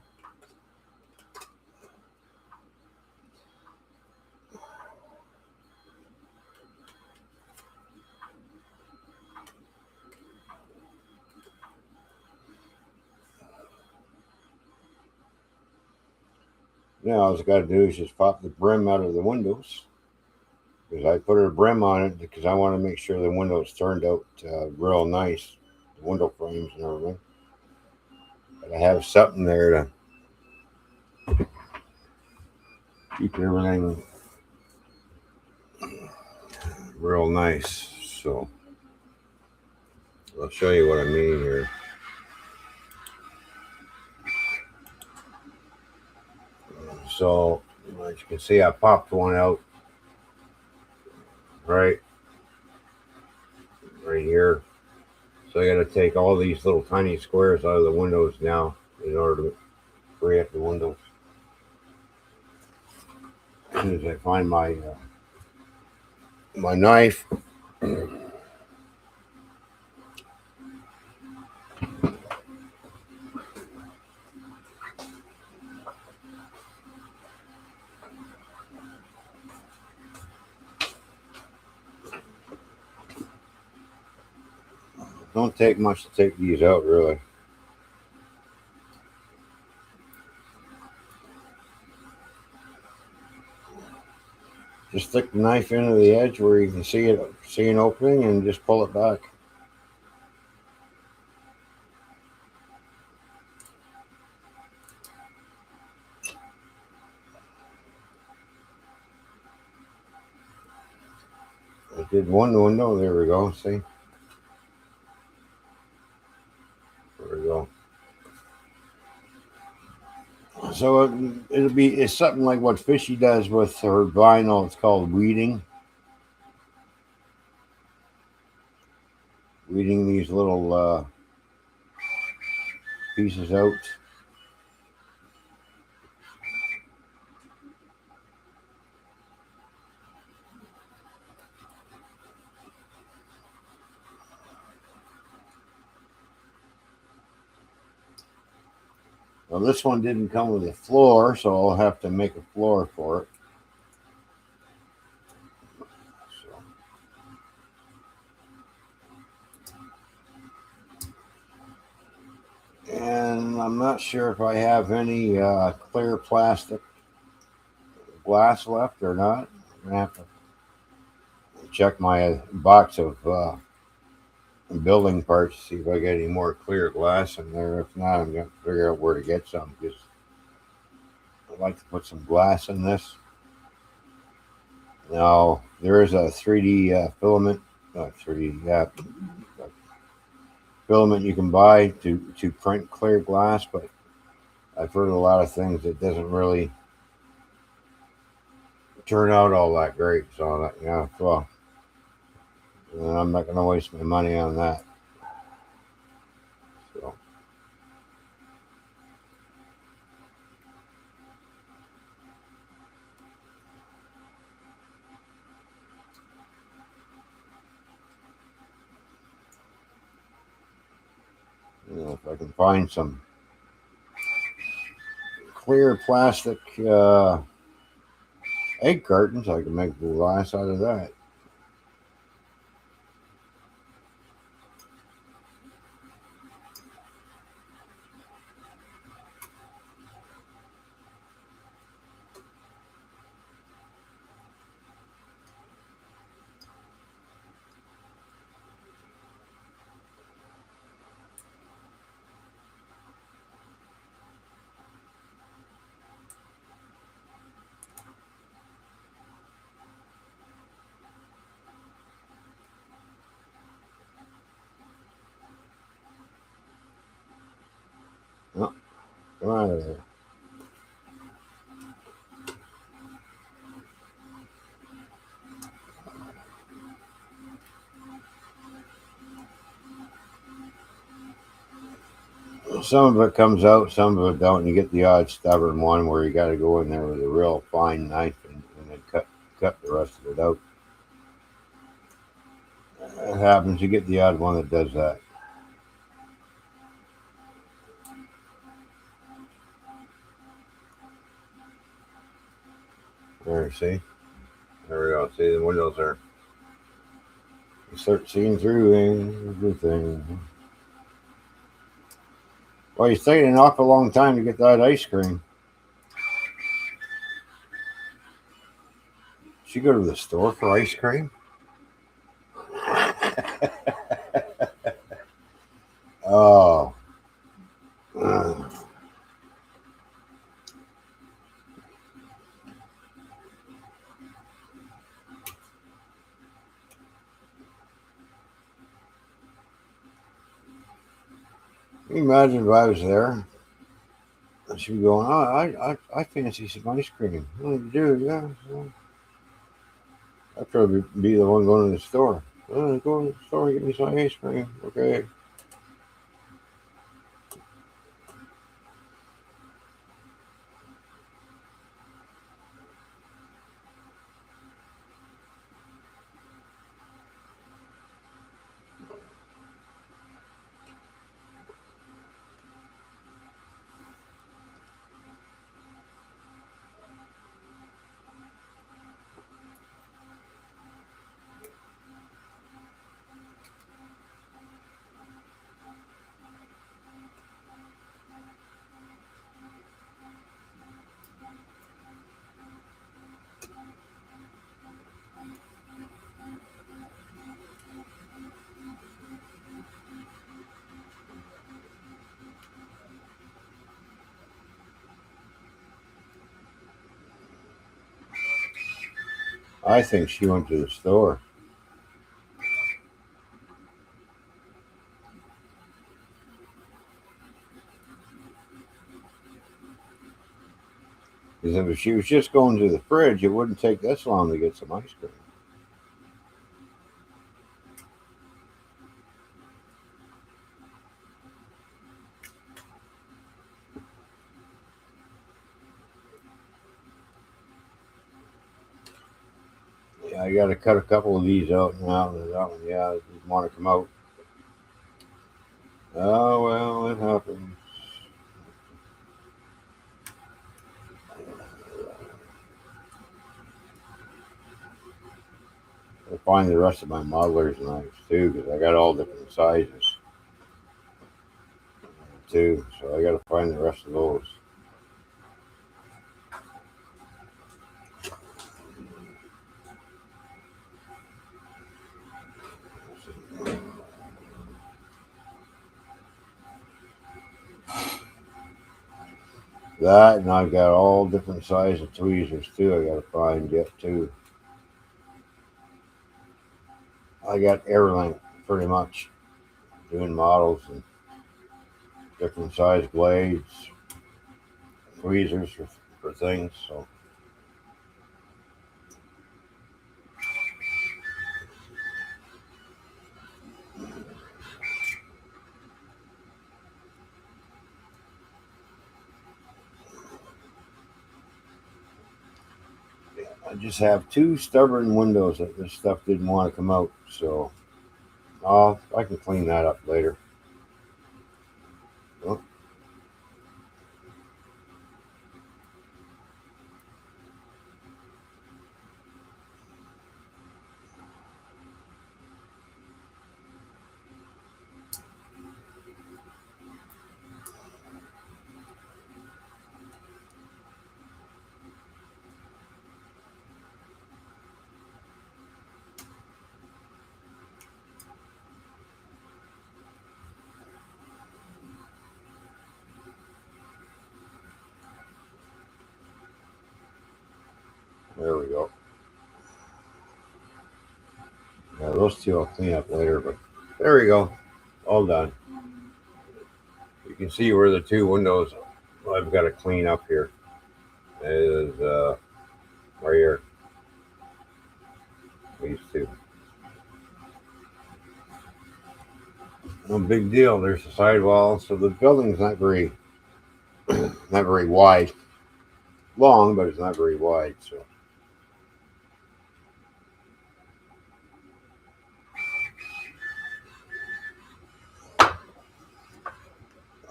Now all I got to do is just pop the brim out of the windows. Because I put a brim on it because I want to make sure the windows turned out real nice. The window frames and everything. But I have something there to keep everything real nice. So I'll show you what I mean here. So as you can see, I popped one out right here. So I got to take all these little tiny squares out of the windows now in order to free up the windows. As soon as I find my knife. Don't take much to take these out, really. Just stick the knife into the edge where you can see an opening, and just pull it back. I did one window. There we go. See? There we go. So it's something like what Fishy does with her vinyl. It's called weeding. Weeding these little pieces out. Well, this one didn't come with a floor, so I'll have to make a floor for it. And I'm not sure if I have any clear plastic glass left or not. I'm gonna have to check my box of building parts to see if I get any more clear glass in there. If not, I'm gonna figure out where to get some because I'd like to put some glass in this. Now there is a 3D filament, 3D filament you can buy to print clear glass, but I've heard a lot of things that doesn't really turn out all that great. So yeah, well, I'm not going to waste my money on that. So. If I can find some clear plastic egg cartons, I can make glass out of that. Oh, come out of there. Some of it comes out, some of it don't. And you get the odd stubborn one where you got to go in there with a real fine knife and then cut the rest of it out. It happens. You get the odd one that does that. There, see? There we go. See, the windows are. You start seeing through everything. Well, it's taking an awful long time to get that ice cream. Did you go to the store for ice cream? Oh. Can you imagine if I was there? And she'd be going, oh, I fancy some ice cream. Oh, you do? Yeah. Well, I'd probably be the one going to the store. Oh, go to the store and get me some ice cream. Okay. I think she went to the store. Because if she was just going to the fridge, it wouldn't take this long to get some ice cream. Yeah, I got to cut a couple of these out now. That one, yeah, I didn't want to come out. Oh, well, it happens. find the rest of my modelers knives too, because I got all different sizes too. So I got to find the rest of those. That, and I've got all different sizes of tweezers too. I got to find yet too. I got everything pretty much, doing models and different size blades, tweezers for things. So I just have two stubborn windows that this stuff didn't want to come out. So I can clean that up later. Oh, there we go. Yeah, those two I'll clean up later, but there we go. All done. You can see where the two windows I've got to clean up here is right here. These two. No big deal. There's the sidewall, so the building's not very not very wide. Long, but it's not very wide. So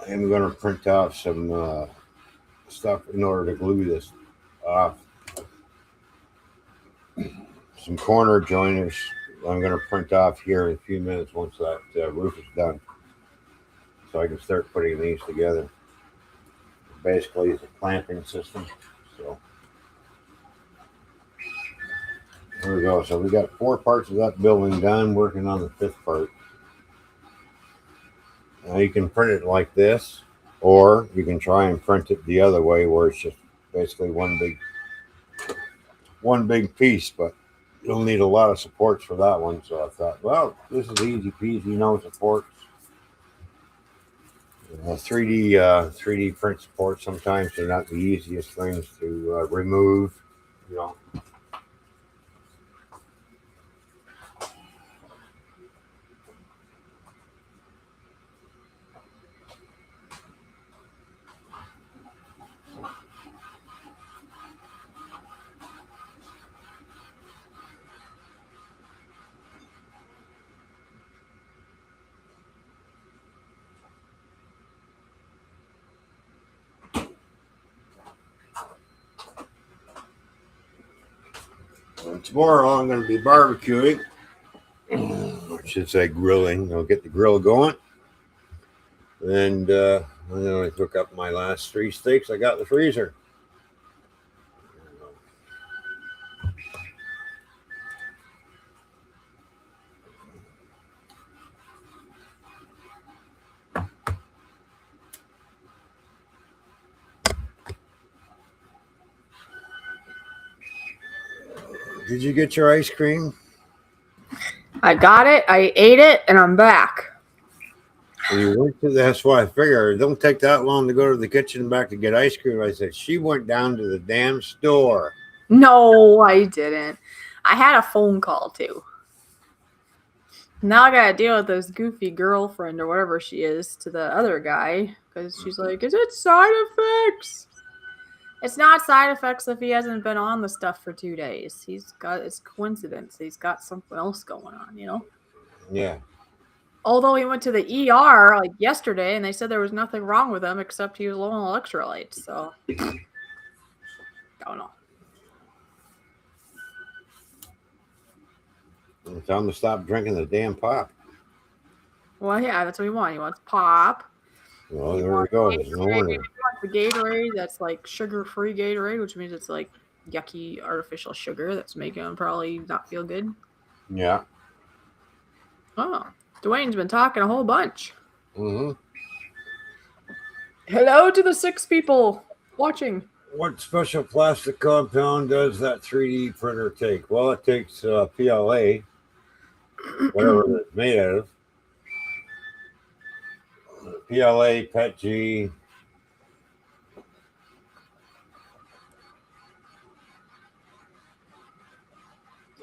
I am going to print off some stuff in order to glue this off. Some corner joiners I'm going to print off here in a few minutes once that roof is done, so I can start putting these together. Basically, it's a clamping system. So there we go. So we got 4 parts of that building done. Working on the 5th part. Now you can print it like this, or you can try and print it the other way, where it's just basically one big piece. But you'll need a lot of supports for that one. So I thought, well, this is easy peasy, no supports. 3D print supports sometimes they're not the easiest things to remove, you know. And tomorrow I'm going to be barbecuing. I should say grilling. I'll get the grill going. And then I cook up my last 3 steaks I got in the freezer. Did you get your ice cream? I got it, I ate it, and I'm back. That's why I figured it don't take that long to go to the kitchen and back to get ice cream. I said, she went down to the damn store. No, I didn't. I had a phone call too. Now I gotta deal with this goofy girlfriend or whatever she is to the other guy, because she's like, is it side effects? It's not side effects if he hasn't been on the stuff for 2 days. It's coincidence. He's got something else going on, you know? Yeah. Although he went to the ER like yesterday and they said there was nothing wrong with him except he was low on electrolytes. So, don't know. Tell him to stop drinking the damn pop. Well, yeah, that's what he wants. He wants pop. Well, He there we wants go. Gatorade. No He wonder. wants the Gatorade that's like sugar-free Gatorade, which means it's like yucky artificial sugar that's making him probably not feel good. Yeah. Oh, Dwayne's been talking a whole bunch. Mm-hmm. Hello to the 6 people watching. What special plastic compound does that 3D printer take? Well, it takes PLA, whatever it's made out of. PLA, PETG.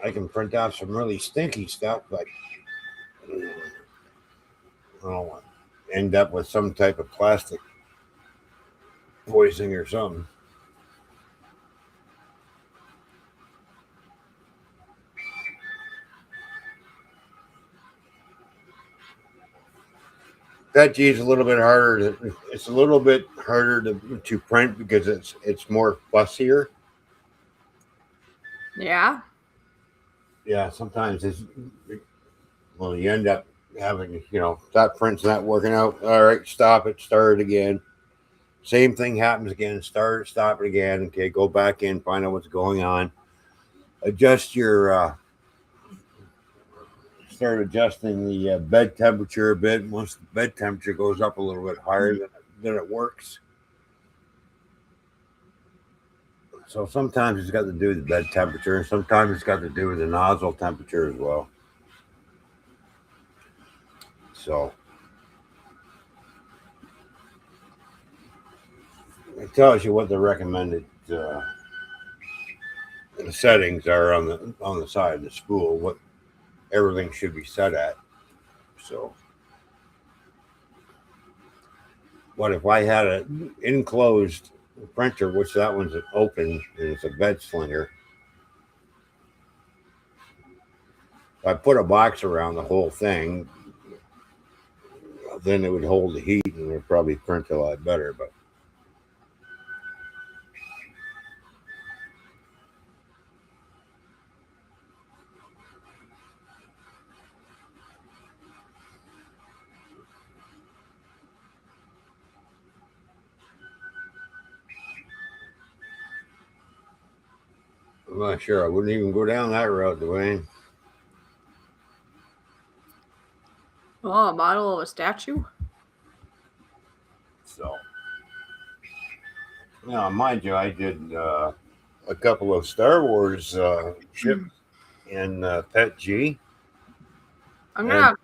I can print out some really stinky stuff, but I don't want to end up with some type of plastic poisoning or something. PETG is a little bit harder. It's a little bit harder to print because it's more fussier. Yeah. Yeah, sometimes it's well, you end up having that print's not working out. All right, stop it, start it again. Same thing happens again. Start, stop it again. Okay, go back in, find out what's going on. Adjust your start adjusting the bed temperature a bit. Once the bed temperature goes up a little bit higher, then it works. So sometimes it's got to do with the bed temperature, and sometimes it's got to do with the nozzle temperature as well. So it tells you what the recommended settings are on the side of the spool, what everything should be set at. So, what if I had an enclosed printer, which that one's open and it's a bed slinger? If I put a box around the whole thing, then it would hold the heat and it would probably print a lot better. But I'm not sure. I wouldn't even go down that road, Dwayne. Oh, a model of a statue? So, now, mind you, I did a couple of Star Wars ships in PETG. I'm gonna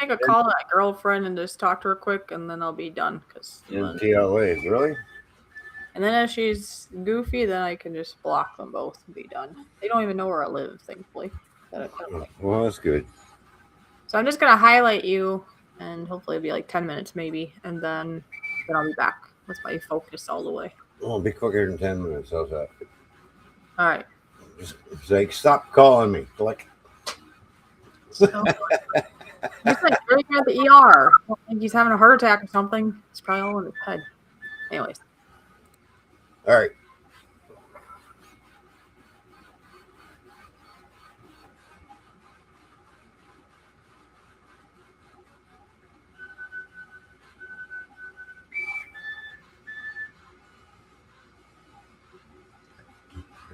make a call to that girlfriend and just talk to her quick, and then I'll be done. In PLAs, really? And then if she's goofy, then I can just block them both and be done. They don't even know where I live, thankfully. Well, that's good. So I'm just gonna highlight you, and hopefully it'll be like 10 minutes maybe, and then I'll be back with my focus all the way. It'll be quicker than 10 minutes. How's that? All right. Just say, stop calling me. Click. He's like really at the ER. I think he's having a heart attack or something. It's probably all in his head. Anyways. All right.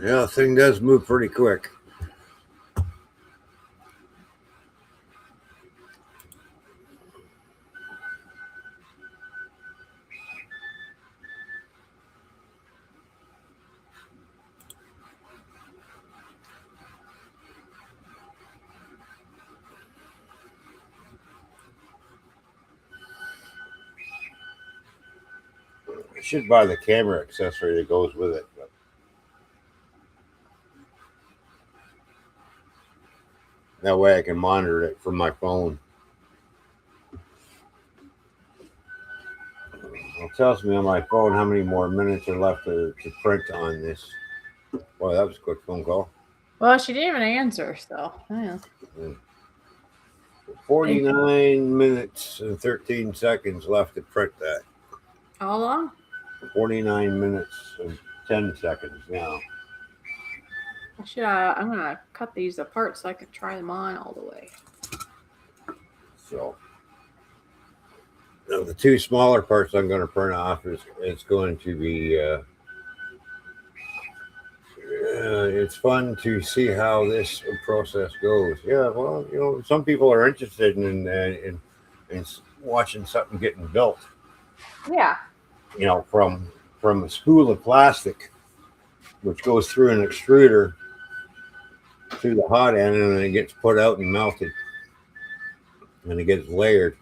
Yeah, the thing does move pretty quick. I should buy the camera accessory that goes with it. But that way I can monitor it from my phone. It tells me on my phone how many more minutes are left to print on this. Boy, that was a quick phone call. Well, she didn't even answer, so yeah. 49 minutes and 13 seconds left to print that. How long? 49 minutes and 10 seconds now. I'm gonna cut these apart so I can try them on all the way. So now the two smaller parts I'm going to print off is going to be. It's fun to see how this process goes. Yeah, well, some people are interested in watching something getting built. Yeah. From a spool of plastic, which goes through an extruder through the hot end, and then it gets put out and melted, and it gets layered.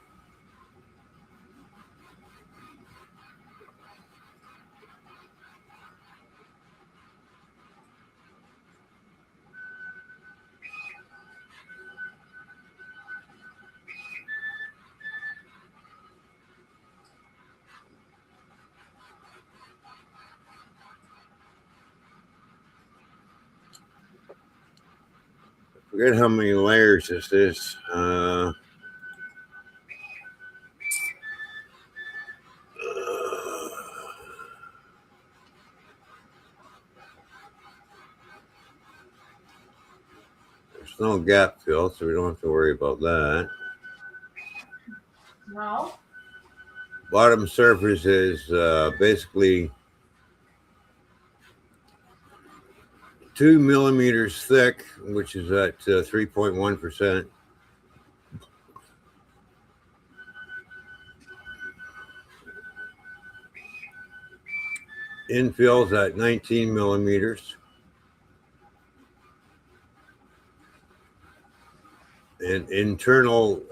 Forget how many layers this is. There's no gap fill, so we don't have to worry about that. No. Bottom surface is basically 2 millimeters thick, which is at 3.1%. Infills at 19 millimeters. And internal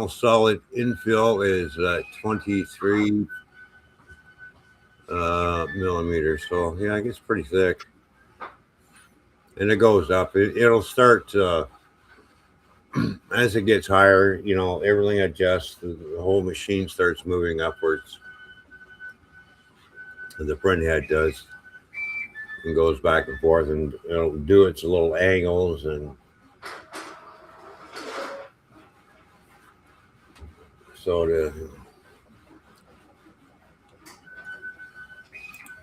solid infill is 23 millimeters. So yeah, I guess pretty thick. And it goes up. It'll start as it gets higher. Everything adjusts. The whole machine starts moving upwards. And the print head does, and goes back and forth, and it'll do its little angles and. So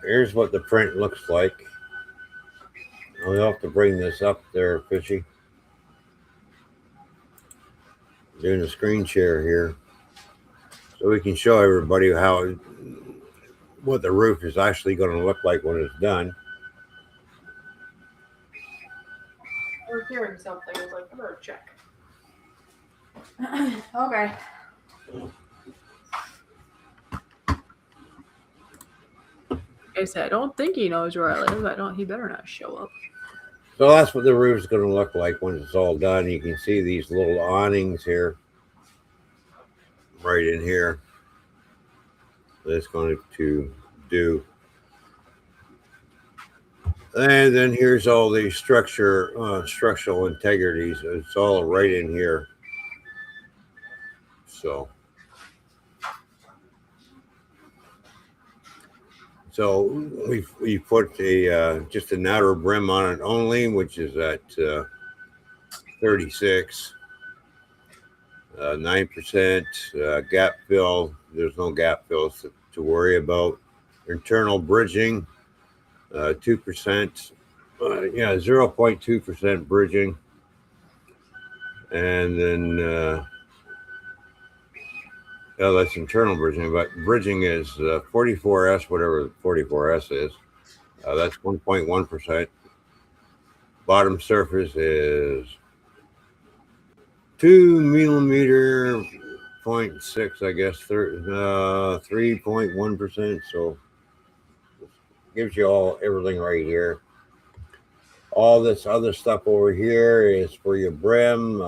here's what the print looks like. I'll have to bring this up there, Fishy. Doing a screen share here, so we can show everybody what the roof is actually going to look like when it's done. I was hearing something. I was like, I better check. Okay. I said, I don't think he knows where I live. He better not show up. So that's what the roof is going to look like when it's all done. You can see these little awnings here, right in here. That's going to do. And then here's all the structural integrities. It's all right in here. So we put just an outer brim on it only, which is at 36, 9% gap fill. There's no gap fills to worry about. Internal bridging, 2%. 0.2% bridging. And then that's internal bridging, but bridging is 44S, whatever 44S is. That's 1.1%. Bottom surface is 2 millimeter 0.6, I guess, 3.1%. So gives you everything right here. All this other stuff over here is for your brim,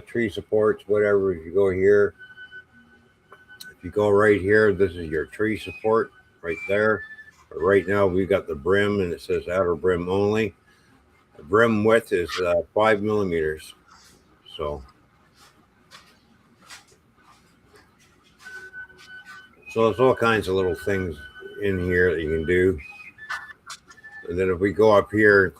tree supports, whatever. If you go here, if you go right here, this is your tree support right there. But right now we've got the brim, and it says outer brim only. The brim width is 5 millimeters. So there's all kinds of little things in here that you can do. And then if we go up here,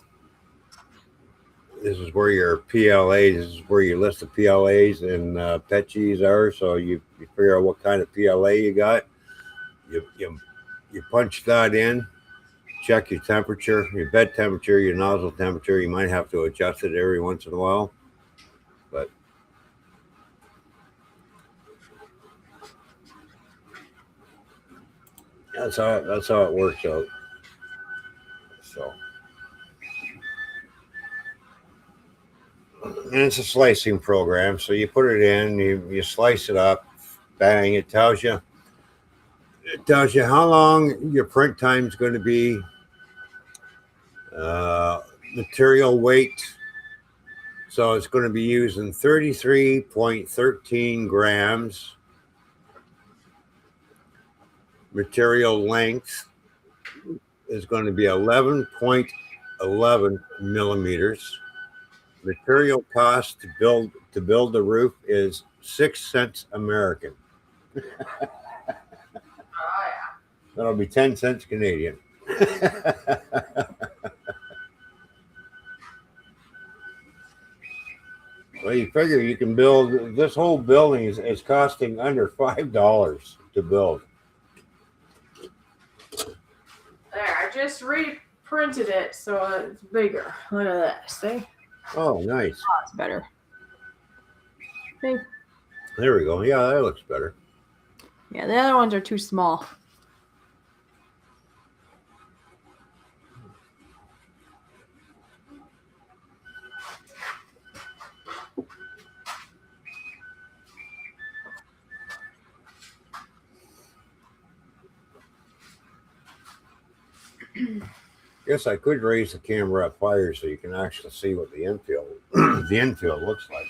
this is where your PLAs, this is where your list of PLAs and PETGs are. So you figure out what kind of PLA you got. You punch that in, check your temperature, your bed temperature, your nozzle temperature. You might have to adjust it every once in a while, but that's how it works out. So, and it's a slicing program. So you put it in, you slice it up, bang. It tells you how long your print time is going to be, material weight. So it's going to be using 33.13 grams. Material length is going to be 11.11 millimeters. Material cost to build the roof is 6 cents American. Oh, yeah. That'll be 10 cents Canadian. Well, you figure you can build this whole building is costing under $5 to build. There, I just reprinted it so it's bigger. Look at that. See? Oh, nice. Oh, it's better. See? There we go. Yeah, that looks better. Yeah, the other ones are too small. Guess I could raise the camera up higher so you can actually see what the infield looks like.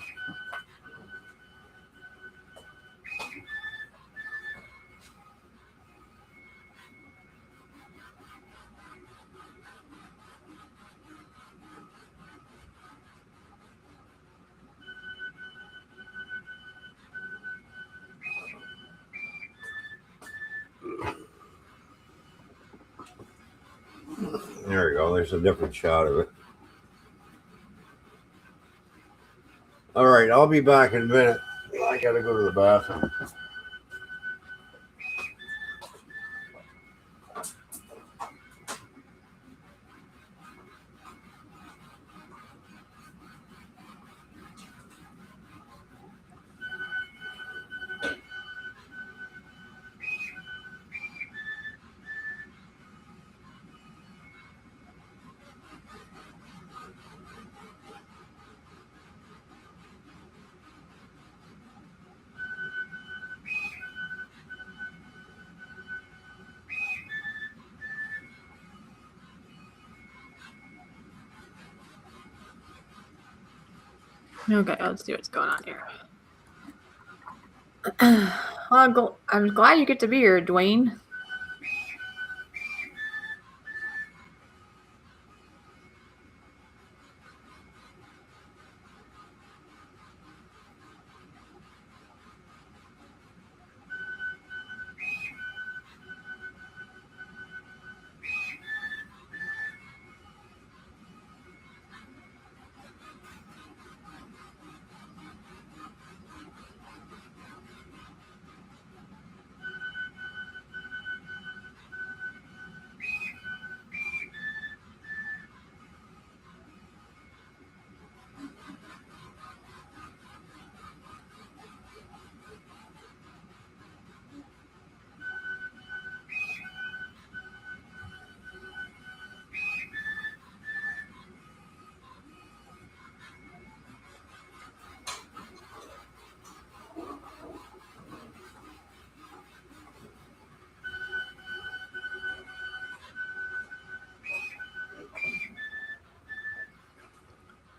There we go. There's a different shot of it. All right, I'll be back in a minute. I gotta go to the bathroom. Okay, let's see what's going on here. Well, I'm glad you get to be here, Dwayne.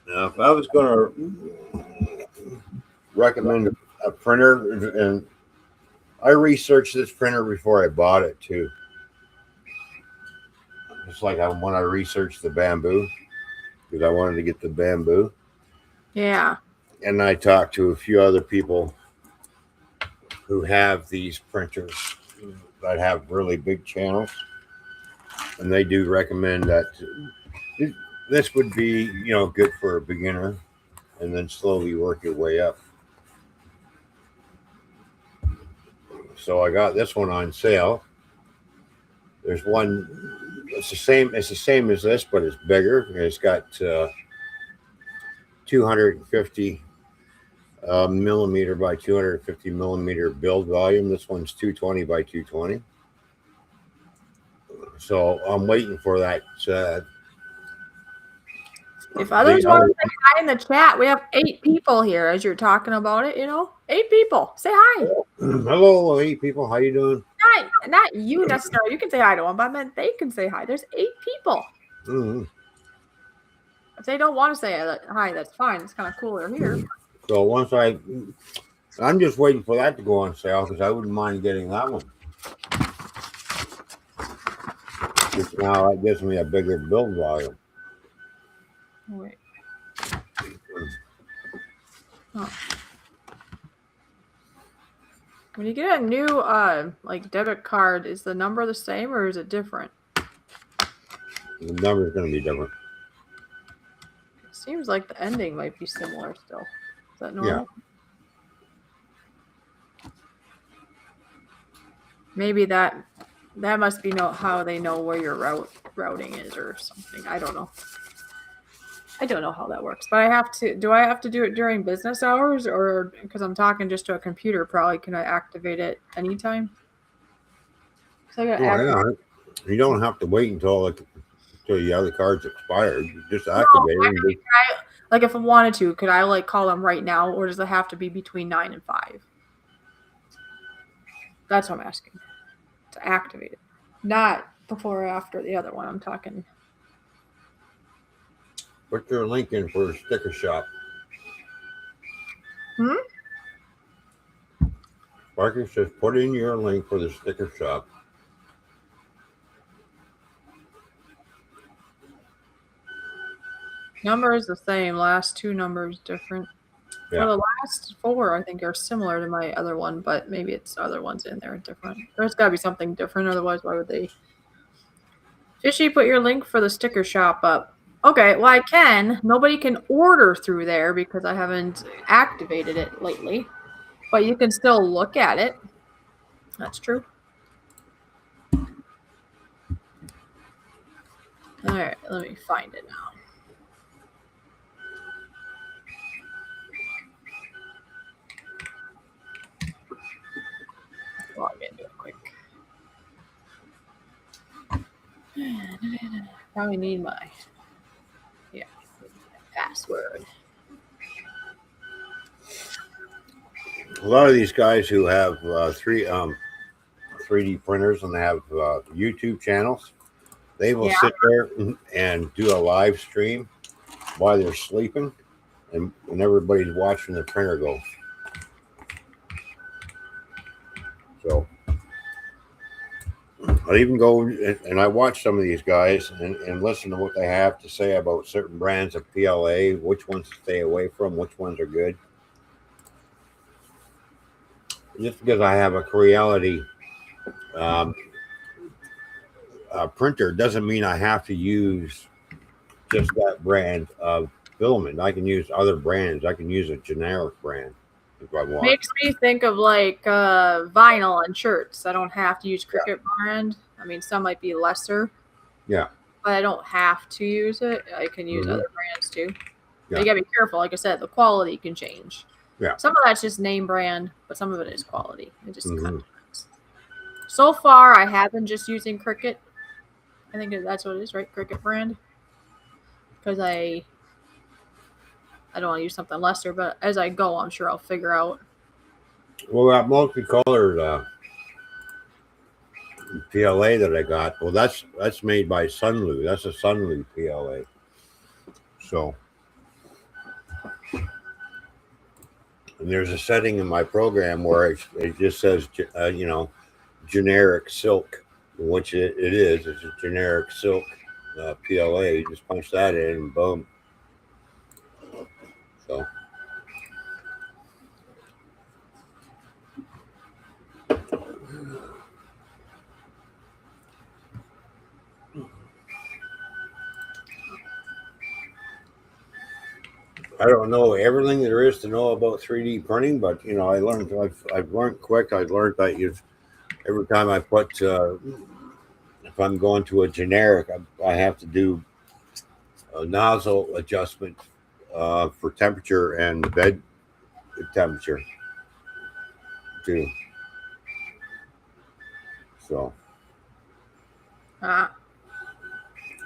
Now, if I was going to recommend a printer, and I researched this printer before I bought it too. Just like when I researched the bamboo, because I wanted to get the bamboo. Yeah. And I talked to a few other people who have these printers that have really big channels, and they do recommend that this would be, good for a beginner, and then slowly work your way up. So I got this one on sale. There's one it's the same. It's the same as this, but it's bigger. And it's got 250 millimeter by 250 millimeter build volume. This one's 220 by 220. So I'm waiting for that. If others want to say hi in the chat, we have 8 people here as you're talking about it, 8 people. Say hi. Hello, 8 people. How you doing? Not you necessarily. You can say hi to them, but I meant they can say hi. There's 8 people. Mm-hmm. If they don't want to say hi, that's fine. It's kind of cooler here. So once I'm just waiting for that to go on sale because I wouldn't mind getting that one. Just now that gives me a bigger build volume. Wait. Oh. When you get a new like debit card, is the number the same or is it different? The number's going to be different. It seems like the ending might be similar still. Is that normal? Yeah. Maybe that must be how they know where your routing is or something. I don't know. I don't know how that works, but do I have to do it during business hours or because I'm talking just to a computer, probably can I activate it anytime? Yeah. You don't have to wait until the other card's expired. You just activate it. Like if I wanted to, could I like call them right now or does it have to be between 9 and 5? That's what I'm asking. To activate it. Not before or after the other one. I'm talking. Put your link in for the sticker shop. Parker says put in your link for the sticker shop. Number is the same. Last 2 numbers different. Yeah. Well, the last 4 I think are similar to my other one, but maybe it's other ones in there different. There's got to be something different. Otherwise, why would they? Fishy, put your link for the sticker shop up. Okay, well, I can. Nobody can order through there because I haven't activated it lately. But you can still look at it. That's true. All right, let me find it now. Log into it quick. Probably need my password. A lot of these guys who have 3D printers and they have YouTube channels, they will sit there and do a live stream while they're sleeping, and everybody's watching the printer go. So I even go and I watch some of these guys and listen to what they have to say about certain brands of PLA, which ones to stay away from, which ones are good. Just because I have a Creality printer doesn't mean I have to use just that brand of filament. I can use other brands. I can use a generic brand if I want. Makes me think of like vinyl and shirts. I don't have to use Cricut brand. I mean, some might be lesser. Yeah. But I don't have to use it. I can use other brands too. Yeah. You gotta be careful. Like I said, the quality can change. Yeah. Some of that's just name brand, but some of it is quality. It just kind of depends. So far, I have been just using Cricut. I think that's what it is, right? Cricut brand. Because I don't want to use something lesser, but as I go, I'm sure I'll figure out. Well, that multicolored PLA that I got, well, that's made by Sunlu. That's a Sunlu PLA. So, and there's a setting in my program where it just says, generic silk, which it is. It's a generic silk PLA. You just punch that in and boom. So. I don't know everything there is to know about 3D printing, but I learned. I've learned quick. I learned that every time I put if I'm going to a generic, I have to do a nozzle adjustment for temperature and bed temperature too. So, Ah,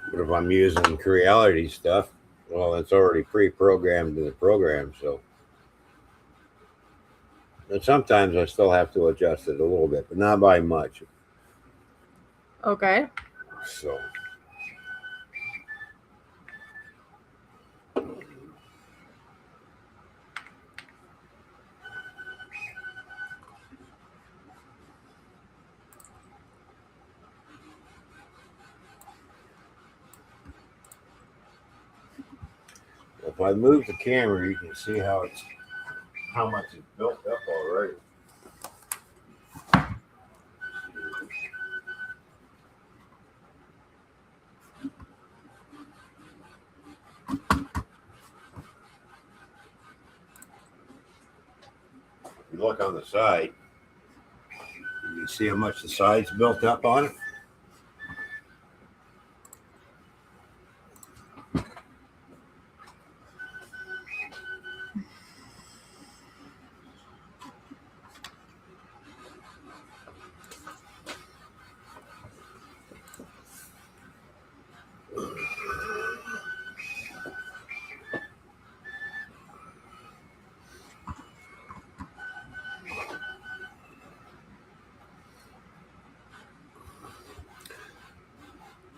but if I'm using Creality stuff, well, it's already pre-programmed in the program. So, and sometimes I still have to adjust it a little bit, but not by much. okay. So, if I move the camera, you can see how much it's built up already. If you look on the side, you can see how much the side's built up on it.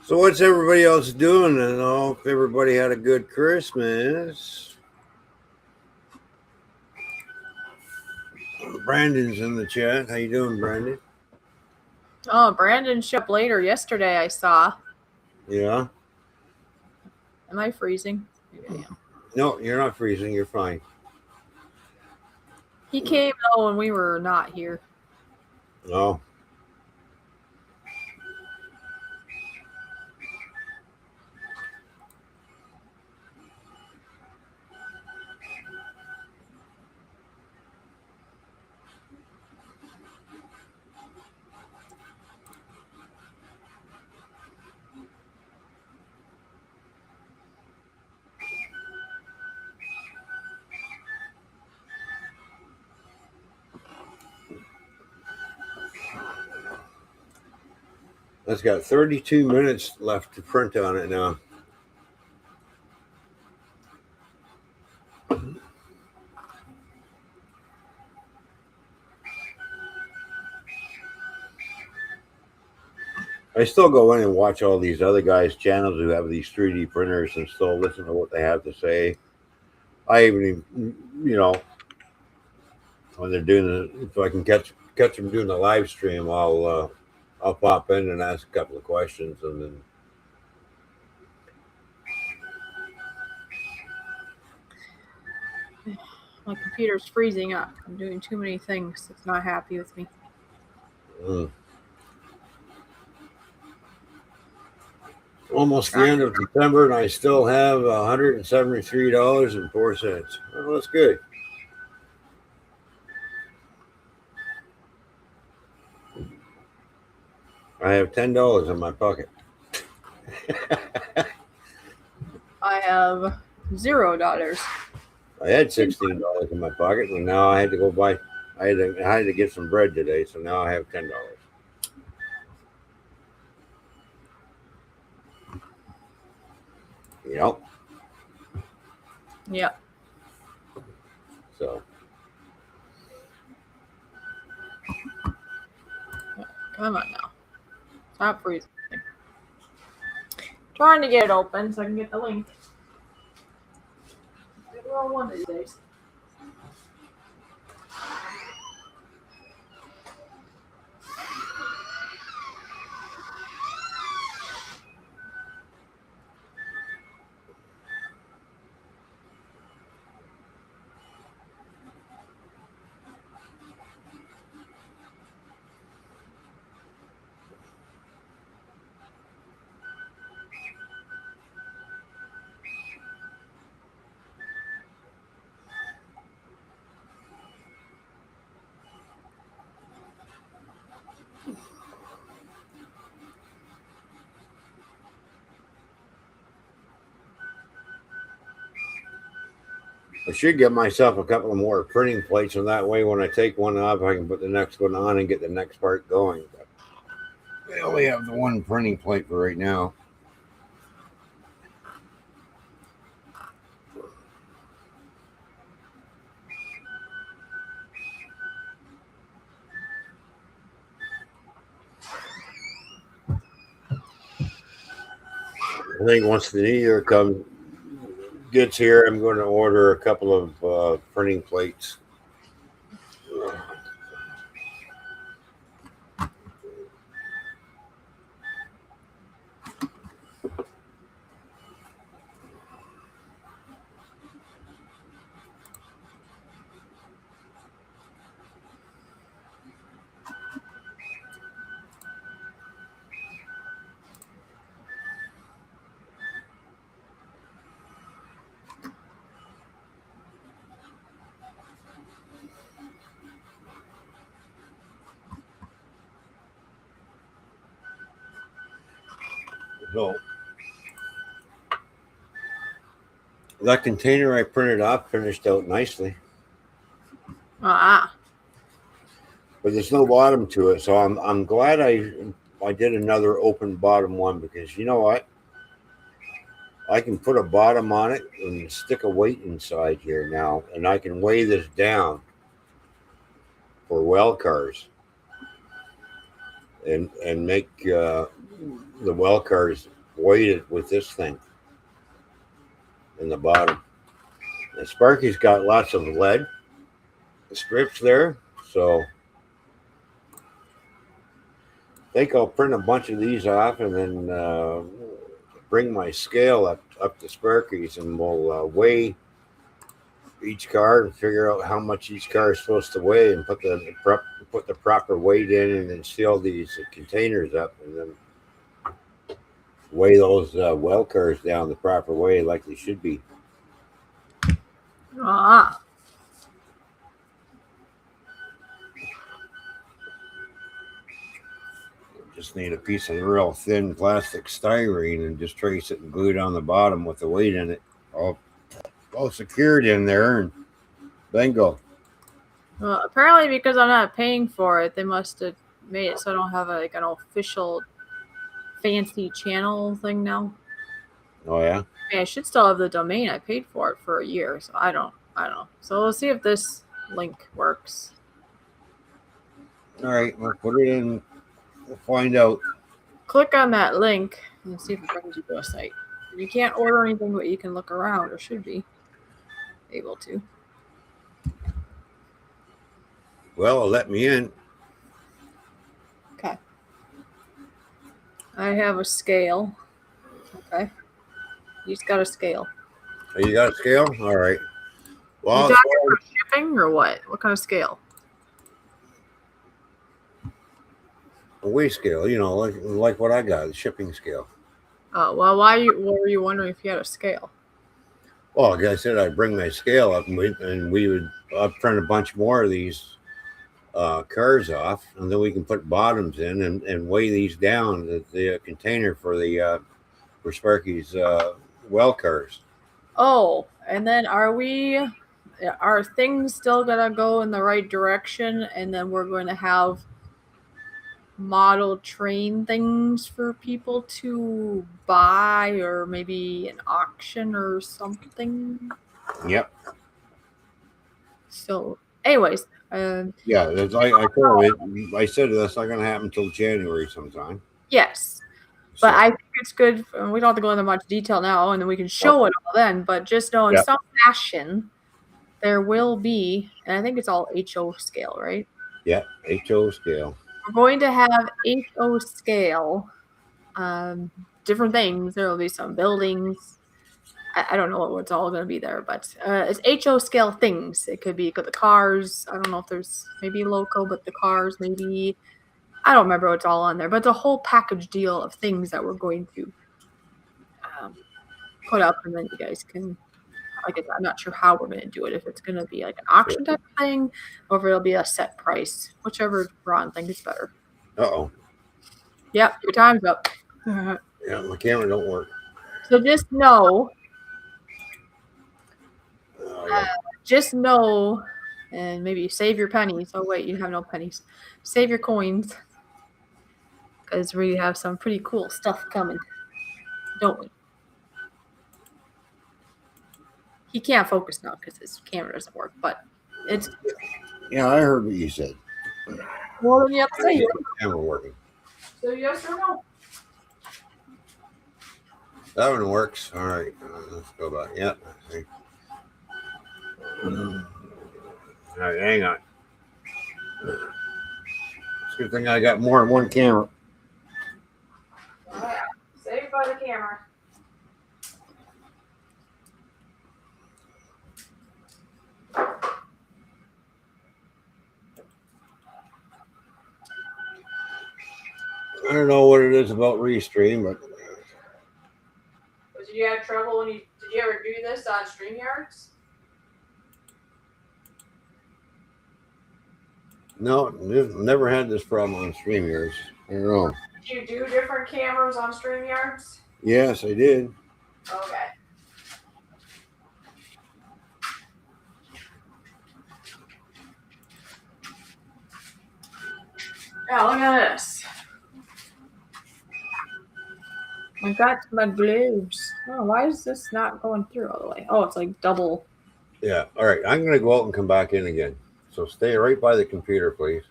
So what's everybody else doing? And I hope everybody had a good Christmas. Brandon's in the chat. How you doing, Brandon? Oh, Brandon showed up later yesterday, I saw. Yeah. Am I freezing? Maybe I am. No, you're not freezing. You're fine. He came though when we were not here. No. It's got 32 minutes left to print on it now. I still go in and watch all these other guys' channels who have these 3D printers and still listen to what they have to say. I even, when they're doing if I can catch them doing the live stream, I'll pop in and ask a couple of questions, and then My computer's freezing up. I'm doing too many things. It's not happy with me. Almost the end of December, and I still have $173.04. Well, that's good. I have $10 in my pocket. I have $0. I had $16 in my pocket, and now I had to go buy. I had to get some bread today, so now I have $10. Yep. Yep. So Come on now. Stop freezing. Trying to get it open so I can get the link. Maybe we'll one of these days. I should get myself a couple of more printing plates, and that way when I take one off, I can put the next one on and get the next part going. But we only have the one printing plate for right now. I think once the new year gets here, I'm going to order a couple of printing plates. So that container I printed off finished out nicely, Ah. but there's no bottom to it. So I'm glad I did another open bottom one, because you know what? I can put a bottom on it and stick a weight inside here now, and I can weigh this down for well cars and make the well cars weighted with this thing in the bottom. And Sparky's got lots of lead strips there, so I think I'll print a bunch of these off and then bring my scale up to Sparky's, and we'll weigh each car and figure out how much each car is supposed to weigh, and put the proper weight in, and then seal these containers up, and then weigh those well cars down the proper way like they should be. Ah. Just need a piece of real thin plastic styrene and just trace it and glue it on the bottom with the weight in it, all secured in there, and bingo. Well, apparently because I'm not paying for it, they must have made it so I don't have an official fancy channel thing now. Oh yeah. I mean, I should still have the domain. I paid for it for a year, so I don't know. So we'll see if this link works. All right, we'll put it in. We'll find out. Click on that link and see if it brings you to a site. You can't order anything, but you can look around, or should be able to. Well, let me in. Okay. I have a scale. Okay. You just got a scale. Oh, you got a scale? All right. Well, you talking for shipping or what? What kind of scale? a weight scale, like what I got, the shipping scale. Oh, well, what were you wondering if you had a scale? Well, like I said, I'd bring my scale up, and we would print a bunch more of these cars off, and then we can put bottoms in and weigh these down, the container for Sparky's well cars. Oh, and then are things still gonna go in the right direction, and then we're going to have model train things for people to buy, or maybe an auction or something? Yep. So anyways, yeah, I said that's not going to happen until January sometime. Yes, but I think it's good. We don't have to go into much detail now, and then we can show it all then. But just know in some fashion, there will be, and I think it's all HO scale, right? Yeah, HO scale. We're going to have HO scale, different things. There will be some buildings. I don't know what's all going to be there, but it's HO scale things. It could be the cars. I don't know if there's maybe local, but the cars maybe. I don't remember what's all on there, but it's a whole package deal of things that we're going to put up, and then you guys can. I'm not sure how we're going to do it. If it's going to be like an auction type of thing, or if it'll be a set price, whichever Ron thinks is better. Uh-oh. Yep, your time's up. Yeah, my camera don't work. So just know Just know, and maybe save your pennies. Oh wait, you have no pennies. Save your coins, because we have some pretty cool stuff coming, don't we? He can't focus now because his camera doesn't work, but it's. Yeah, I heard what you said. Well, then you have to say yes. Camera working. So yes or no. That one works. All right, let's go back. Yep. All right, hang on. It's a good thing I got more than one camera. Alright, save by the camera. I don't know what it is about Restream, but Did you have trouble when did you ever do this on StreamYards? no, never had this problem on StreamYards. I don't know. Did you do different cameras on StreamYards? Yes, I did. Okay. Now look at this. I got my globes. Oh, why is this not going through all the way? Oh, it's like double. Yeah. All right. I'm going to go out and come back in again. So stay right by the computer, please.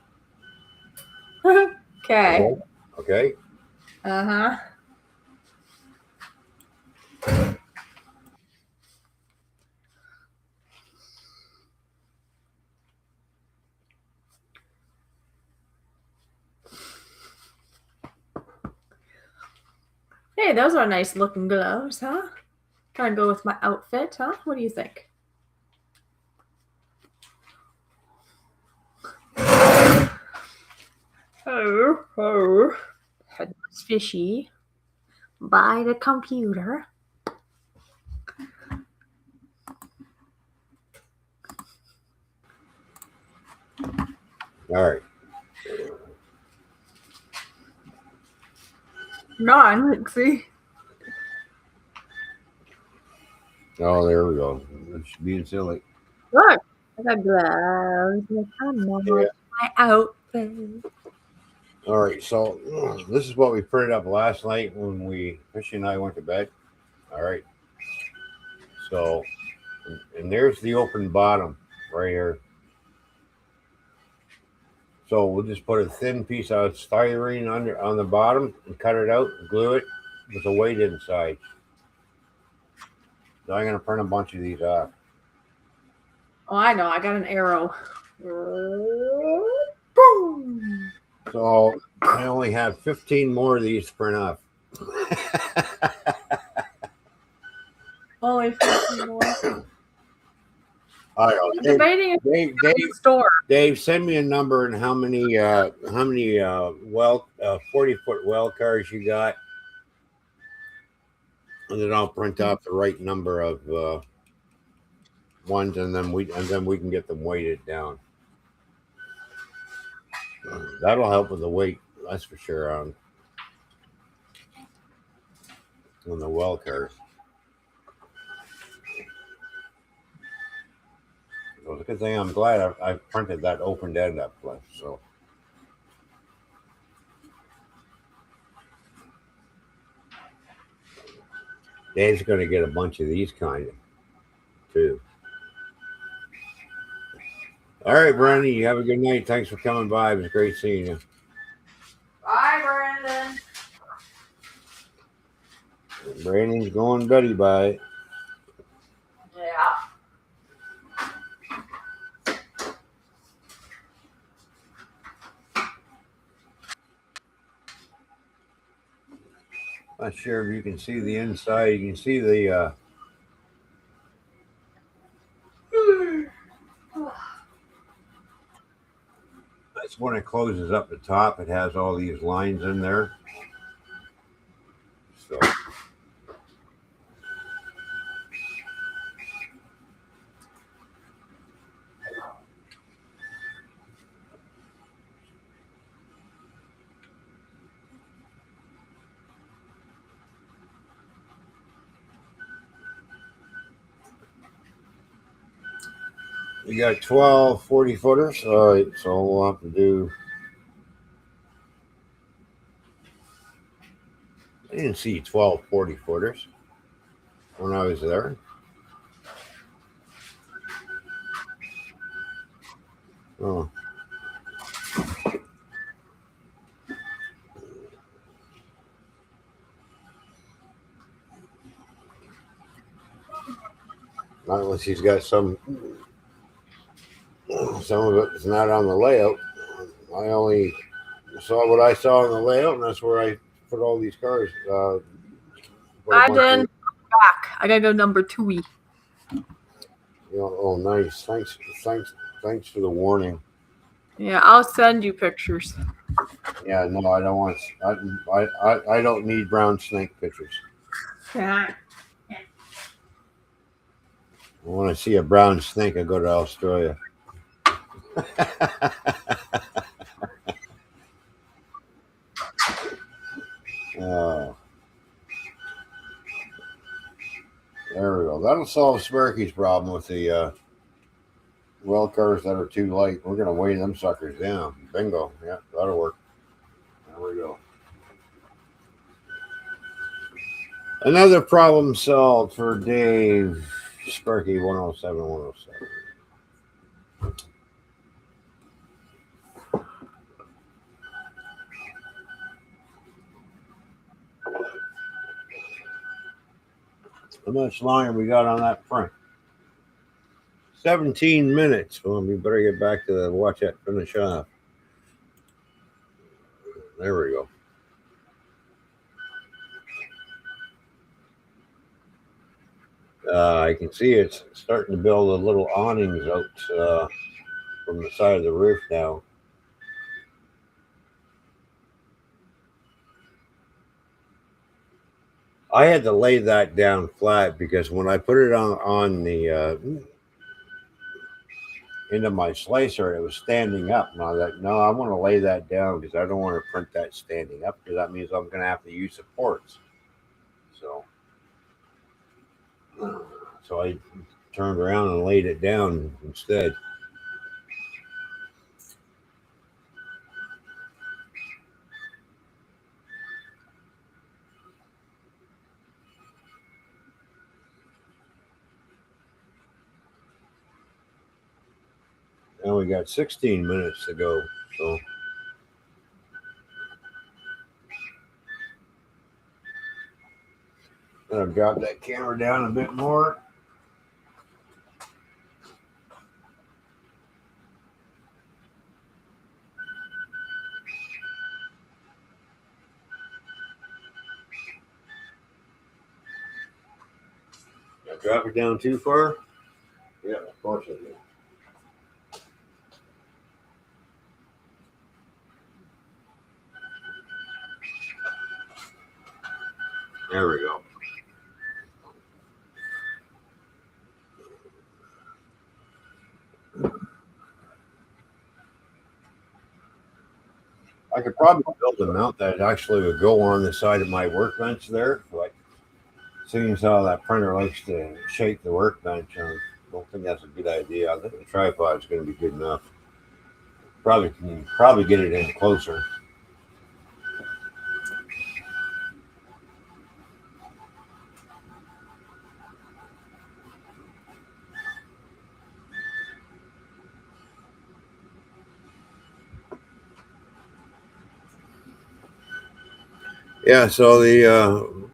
Okay. Okay. Uh-huh. Hey, those are nice looking gloves, huh? Kind of go with my outfit, huh? What do you think? Oh. Headless fishy. By the computer. All right. None, see? Oh, there we go. It's being silly. Look, I got gloves. Yeah. My outfit. All right. So this is what we printed up last night when Fishy and I went to bed. All right. So, and there's the open bottom right here. So we'll just put a thin piece of styrene on the bottom and cut it out and glue it with a weight inside. So I'm going to print a bunch of these off. Oh, I know. I got an arrow. Boom! So I only have 15 more of these to print off. Only 15 more. All right, I'm debating Dave, send me a number and how many 40-foot well cars you got, and then I'll print off the right number of ones, and then we can get them weighted down. That'll help with the weight, that's for sure, on the well cars. So it's a good thing. I'm glad I printed that opened end up. So Dave's going to get a bunch of these kind of too. All right, Brandon, you have a good night. Thanks for coming by. It was great seeing you. Bye, Brandon. Brandon's going Betty by. Yeah. Not sure if you can see the inside. You can see the that's when it closes up the top. It has all these lines in there. So You got 12 40 footers. All right, so we'll have to do. I didn't see 12 40 footers when I was there. Oh, not unless he's got some. Some of it's not on the layout. I only saw what I saw on the layout, and that's where I put all these cars. Put a I bunch of, didn't back. I gotta go number 2. oh, nice. Thanks for the warning. Yeah, I'll send you pictures. Yeah, no, I don't want. I don't need brown snake pictures. Yeah. When I see a brown snake, I go to Australia. uh, there we go. That'll solve Sparky's problem with the well cars that are too light. We're gonna weigh them suckers down. Bingo. Yeah, that'll work. There we go. Another problem solved for Dave Sparky 107 107. How much longer we got on that print? 17 minutes. Well, we better get back to the watch that finish off. There we go. I can see it's starting to build a little awnings out from the side of the roof now. I had to lay that down flat because when I put it on the into my slicer, it was standing up. And I was like, no, I want to lay that down because I don't want to print that standing up because that means I'm going to have to use supports. So I turned around and laid it down instead. Now we got 16 minutes to go. So I'll drop that camera down a bit more. I'll drop it down too far. Yeah, of course I do. There we go. I could probably build a mount that actually would go on the side of my workbench there. Like, seeing as how that printer likes to shake the workbench, I don't think that's a good idea. I think the tripod is going to be good enough. Probably get it in closer. Yeah, so the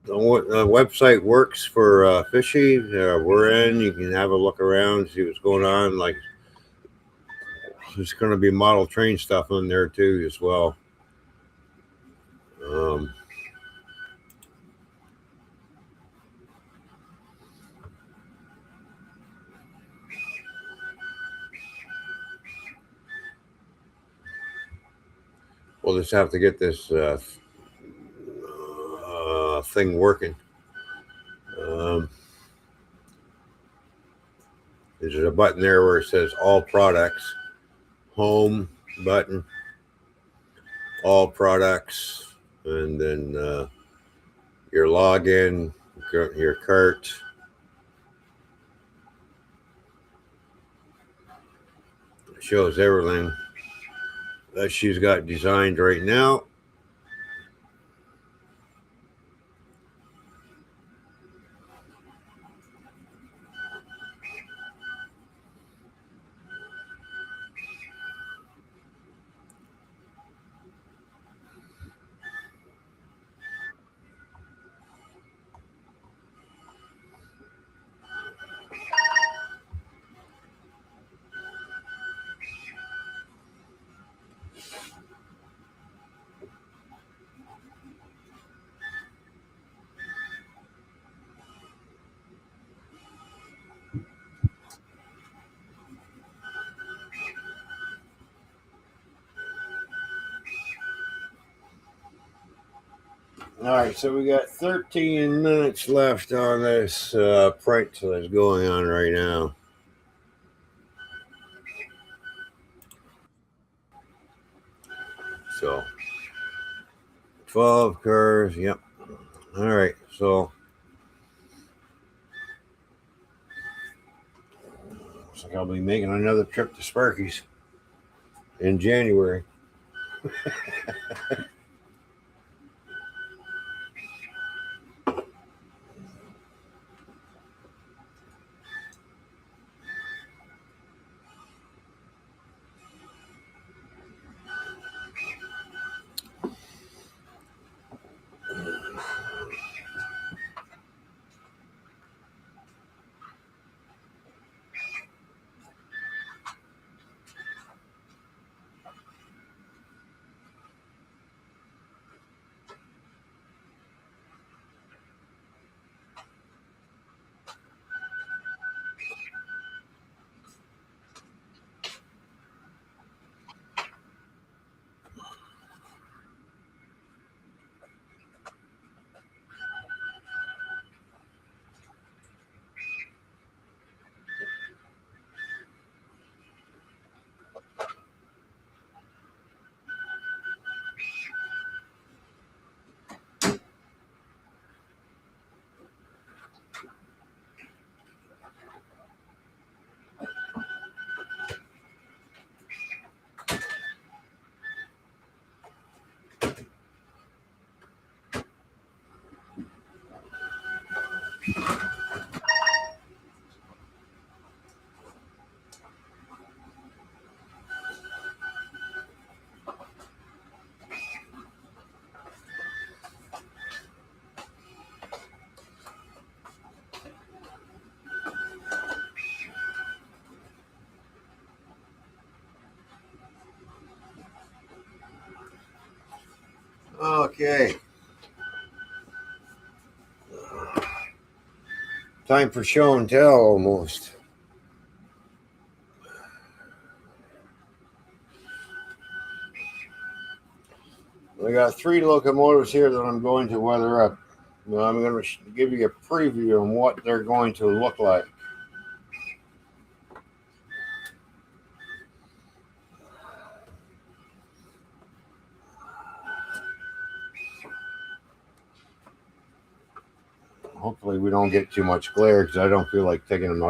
website works for Fishy. We're in. You can have a look around, see what's going on. Like, there's going to be model train stuff on there too, as well. We'll just have to get this thing working. There's a button there where it says all products, home button, all products, and then your login, your cart. Shows everything that she's got designed right now. All right, so we got 13 minutes left on this print that's going on right now. So 12 curves, yep. All right, so looks like I'll be making another trip to Sparky's in January. Okay. Time for show and tell almost. I got 3 locomotives here that I'm going to weather up. I'm going to give you a preview on what they're going to look like. Hopefully we don't get too much glare because I don't feel like taking it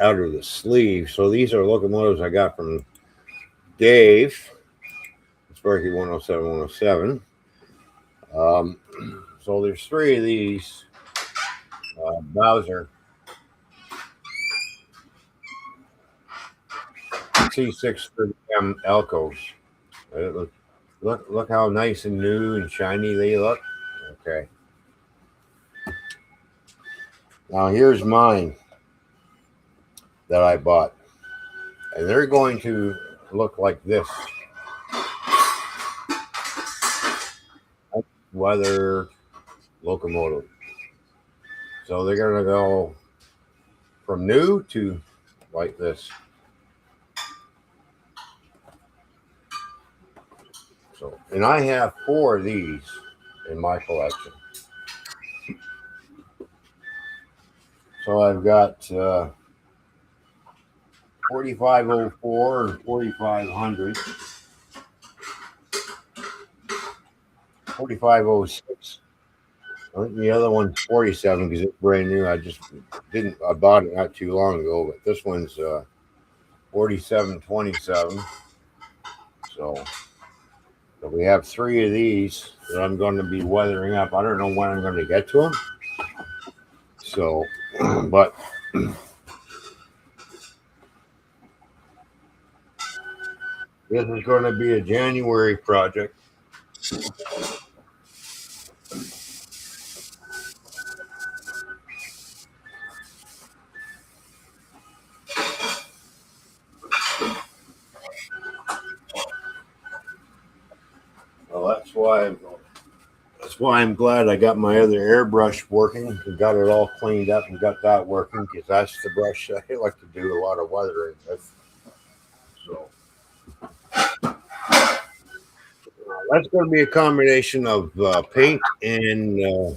out of the sleeve. So these are locomotives I got from Dave, Sparky 107, 107. So there's 3 of these Bowser C630M Elcos. Look how nice and new and shiny they look. Okay. Now here's mine that I bought. And they're going to look like this. Weather locomotive. So they're going to go from new to like this. So, and I have 4 of these in my collection. So I've got 4504 and 4500. 4506. I think the other one's 47 because it's brand new. I bought it not too long ago, but this one's 4727. So we have 3 of these that I'm going to be weathering up. I don't know when I'm going to get to them. So, but this is going to be a January project. Well, that's why I'm glad I got my other airbrush working and got it all cleaned up and got that working, because that's the brush I like to do a lot of weathering with. So that's going to be a combination of paint and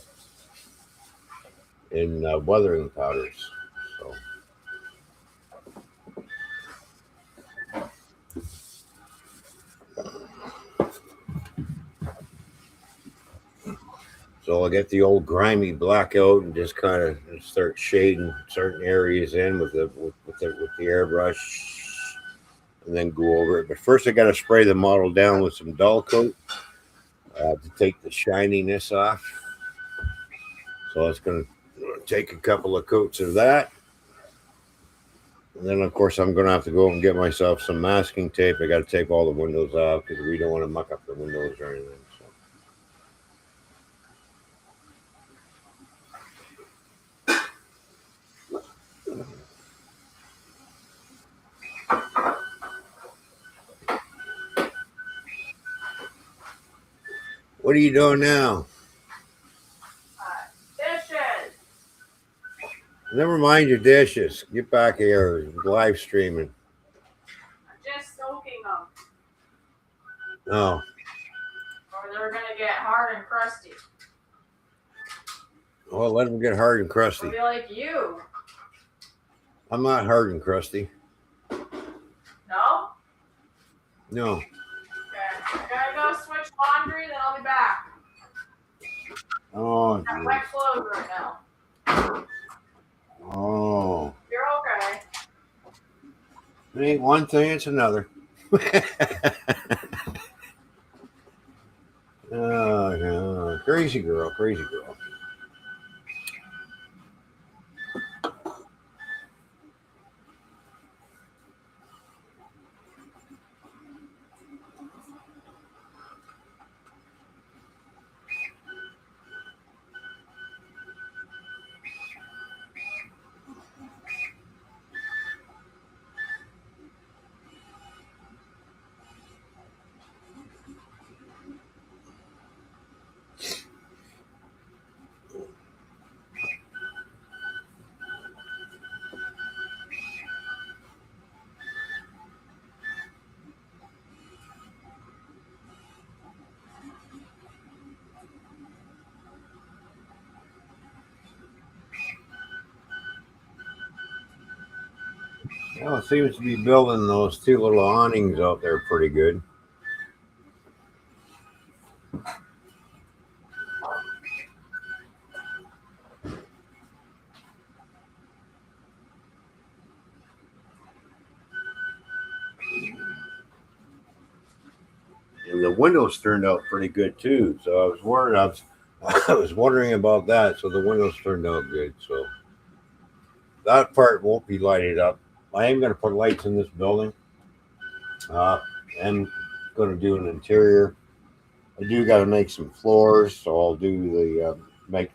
weathering powders. So. So I'll get the old grimy blackout and just kind of start shading certain areas in with the airbrush, and then go over it. But first, I got to spray the model down with some dull coat to take the shininess off. So it's going to take a couple of coats of that. And then, of course, I'm going to have to go and get myself some masking tape. I got to tape all the windows off because we don't want to muck up the windows or anything. What are you doing now? Dishes. Never mind your dishes. Get back here. Live streaming. I'm just soaking them. Oh. Or they're going to get hard and crusty. Well, let them get hard and crusty. I'll be like you. I'm not hard and crusty. No? No. Okay. I gotta go switch laundry, then I'll be back. Oh. I got wet clothes right now. Oh. You're okay. It ain't one thing, it's another. Oh, no. Crazy girl, crazy girl. Well, it seems to be building those 2 little awnings out there pretty good. And the windows turned out pretty good too. So I was wondering about that. So the windows turned out good. So that part won't be lighted up. I am going to put lights in this building. I'm going to do an interior. I do got to make some floors, so I'll do the make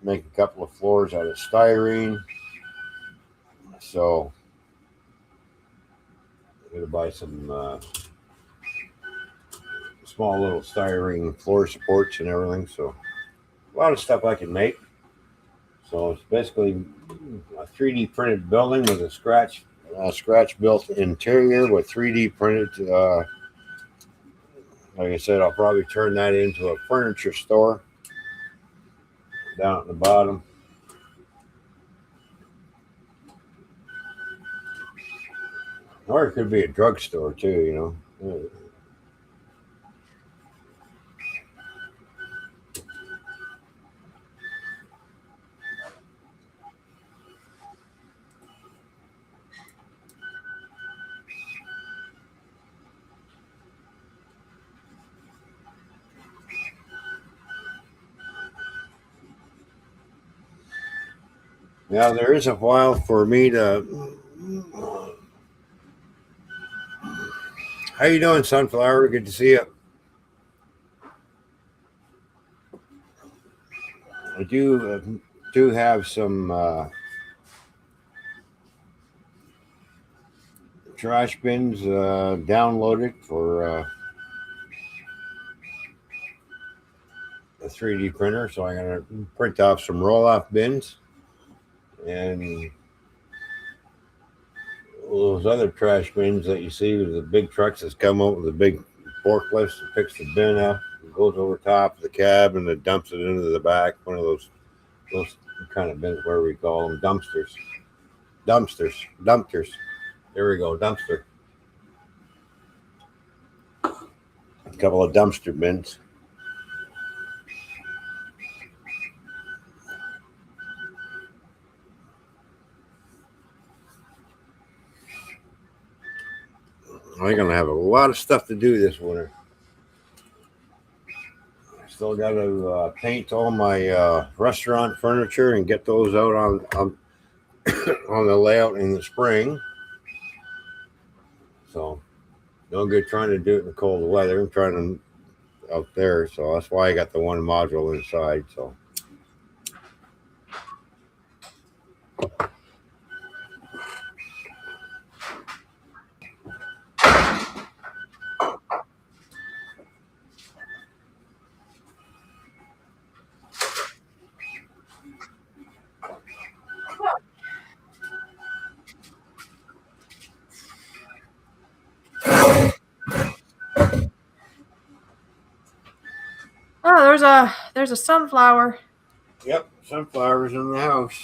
a couple of floors out of styrene. So I'm going to buy some small little styrene floor supports and everything. So a lot of stuff I can make. So it's basically a 3D printed building with a scratch built interior with 3D printed. Like I said, I'll probably turn that into a furniture store down at the bottom. Or it could be a drugstore too, you know. Now there is a file for me to. How you doing, Sunflower? Good to see you. I do have some trash bins downloaded for a 3D printer, so I'm gonna print off some roll-off bins and those other trash bins that you see with the big trucks that come out with the big forklifts and picks the bin up, and goes over top of the cab and then dumps it into the back. One of those kind of bins, where we call them dumpsters. Dumpsters. There we go, dumpster. A couple of dumpster bins. I'm gonna have a lot of stuff to do this winter. I still got to paint all my restaurant furniture and get those out on on the layout in the spring. So no good trying to do it in the cold weather. I'm trying to out there, so that's why I got the one module inside. So Oh, there's a sunflower. yep, sunflowers in the house.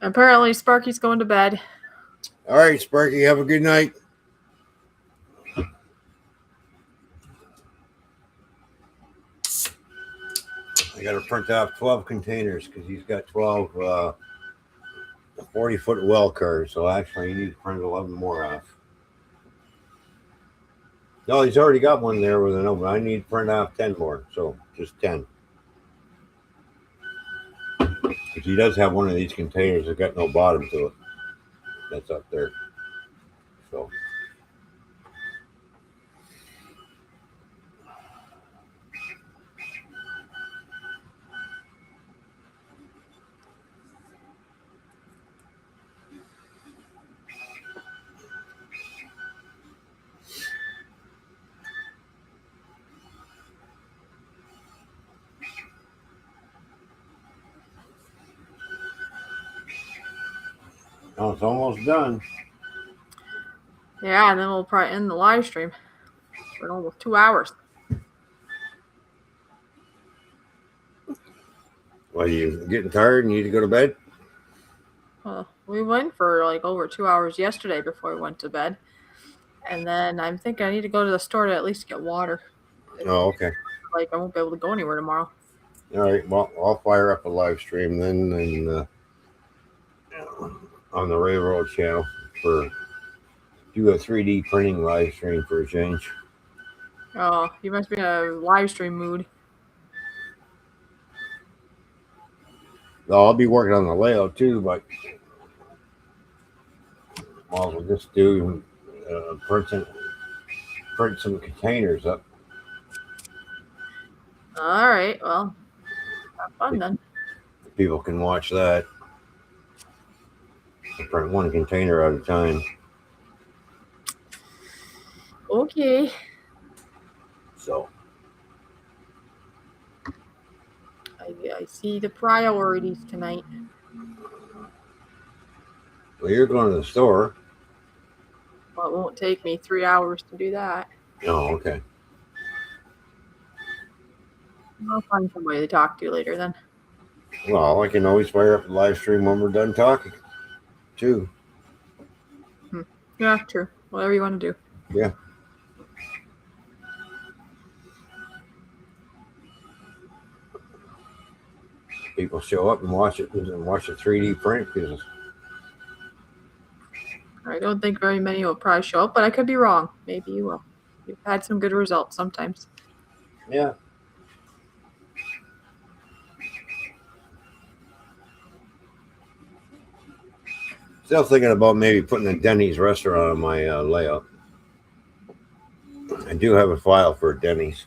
Apparently, Sparky's going to bed. All right, Sparky, have a good night. I got to print out 12 containers because he's got 12 40-foot well cars. So actually, you need to print 11 more off. No, he's already got one there with an open. I need to print off 10 more. So just 10. Because he does have one of these containers that got no bottom to it. That's up there. So. Oh, it's almost done. Yeah, and then we'll probably end the live stream for almost 2 hours. Well, you getting tired and you need to go to bed? We went for like over 2 hours yesterday before we went to bed. And then I'm thinking I need to go to the store to at least get water. Oh, okay. Like, I won't be able to go anywhere tomorrow. All right. Well, I'll fire up a live stream then and on the Railroad channel for do a 3D printing live stream for a change. Oh, you must be in a live stream mood. Well, I'll be working on the layout too, but I'll just do print some containers up. All right, well, have fun then. People can watch that. I print one container at a time. Okay. So I see the priorities tonight. well, you're going to the store. Well, it won't take me 3 hours to do that. Oh, okay. I'll find somebody to talk to later then. Well, I can always fire up the live stream when we're done talking, too. Yeah, true. Whatever you want to do. Yeah. People show up and watch it and watch the 3D print because All I don't think very many will probably show up, but I could be wrong. Maybe you will. You've had some good results sometimes. Yeah. Still thinking about maybe putting a Denny's restaurant on my layout. I do have a file for Denny's.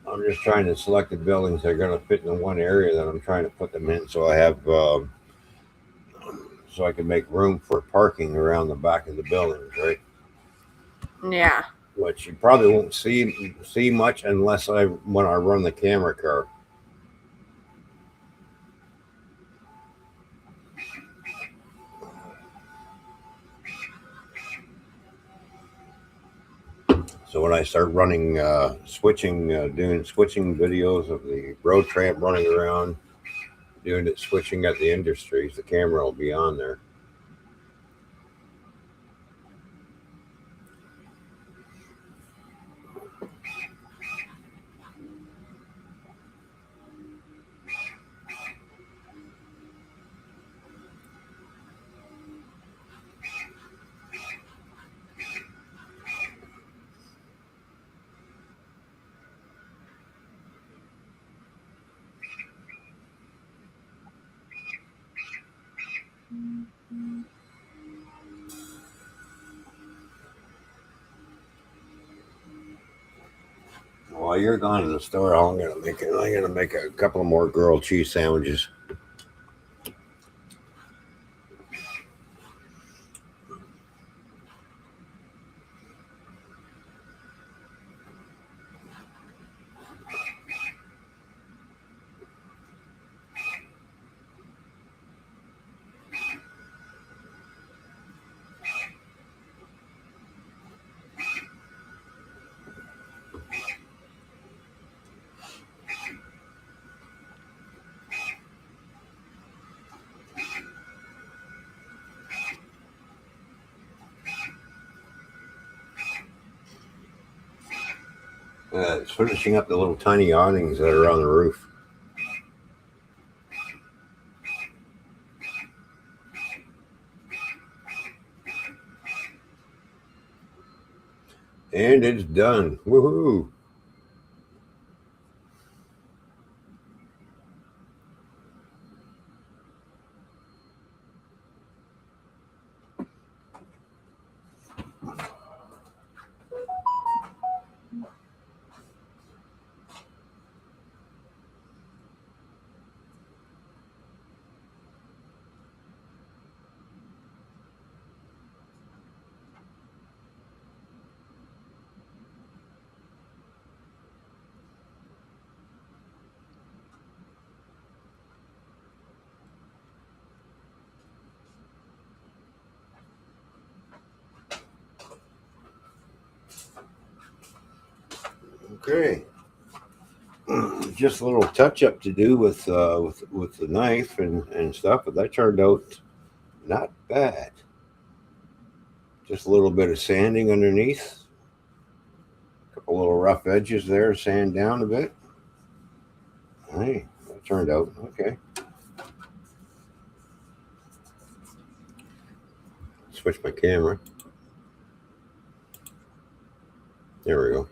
I'm just trying to select the buildings that are going to fit in one area that I'm trying to put them in, so I have so I can make room for parking around the back of the buildings, right? Yeah. Which you probably won't see much unless when I run the camera car. So when I start running, doing switching videos of the road tramp running around, doing it switching at the industries, the camera will be on there. While you're gone to the store, I'm gonna make a couple more grilled cheese sandwiches. It's finishing up the little tiny awnings that are on the roof. And it's done. Woohoo! Okay. Just a little touch up to do with the knife and stuff, but that turned out not bad. Just a little bit of sanding underneath, a couple little rough edges there, sand down a bit. Hey, that turned out okay. Switch my camera. There we go.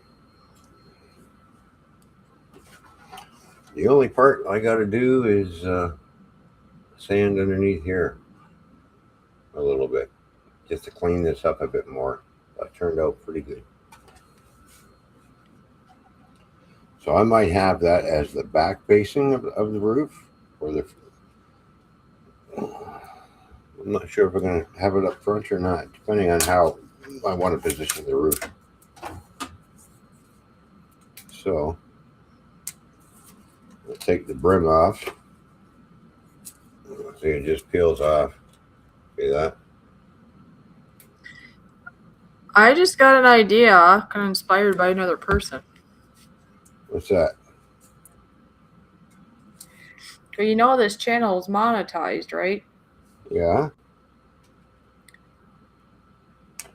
The only part I got to do is sand underneath here a little bit, just to clean this up a bit more. That turned out pretty good. So I might have that as the back facing of the roof, or I'm not sure if we're going to have it up front or not, depending on how I want to position the roof. So I'll take the brim off. See, it just peels off. See that? I just got an idea, kind of inspired by another person. What's that? Well, you know this channel is monetized, right? Yeah.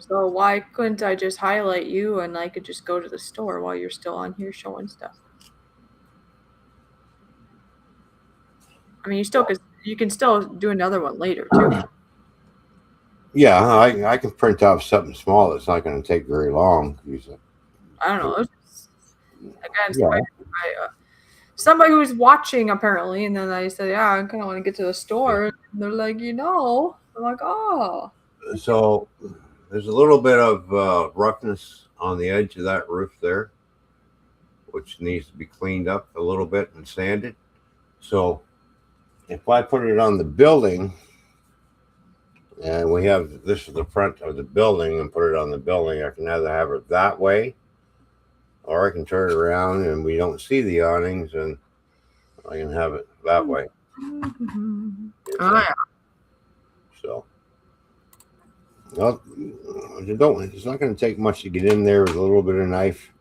So why couldn't I just highlight you and I could just go to the store while you're still on here showing stuff? I mean, you can still do another one later too. Yeah, I can print off something small that's not going to take very long. I don't know. Again, Yeah. somebody who's watching apparently, and then I said, "Yeah, I kind of want to get to the store." And they're like, I'm like, "Oh, So there's a little bit of roughness on the edge of that roof there, which needs to be cleaned up a little bit and sanded. So if I put it on the building, and we have this is the front of the building, and put it on the building, I can either have it that way, or I can turn it around and we don't see the awnings, and I can have it that way. oh yeah." So, well, it's not going to take much to get in there with a little bit of knife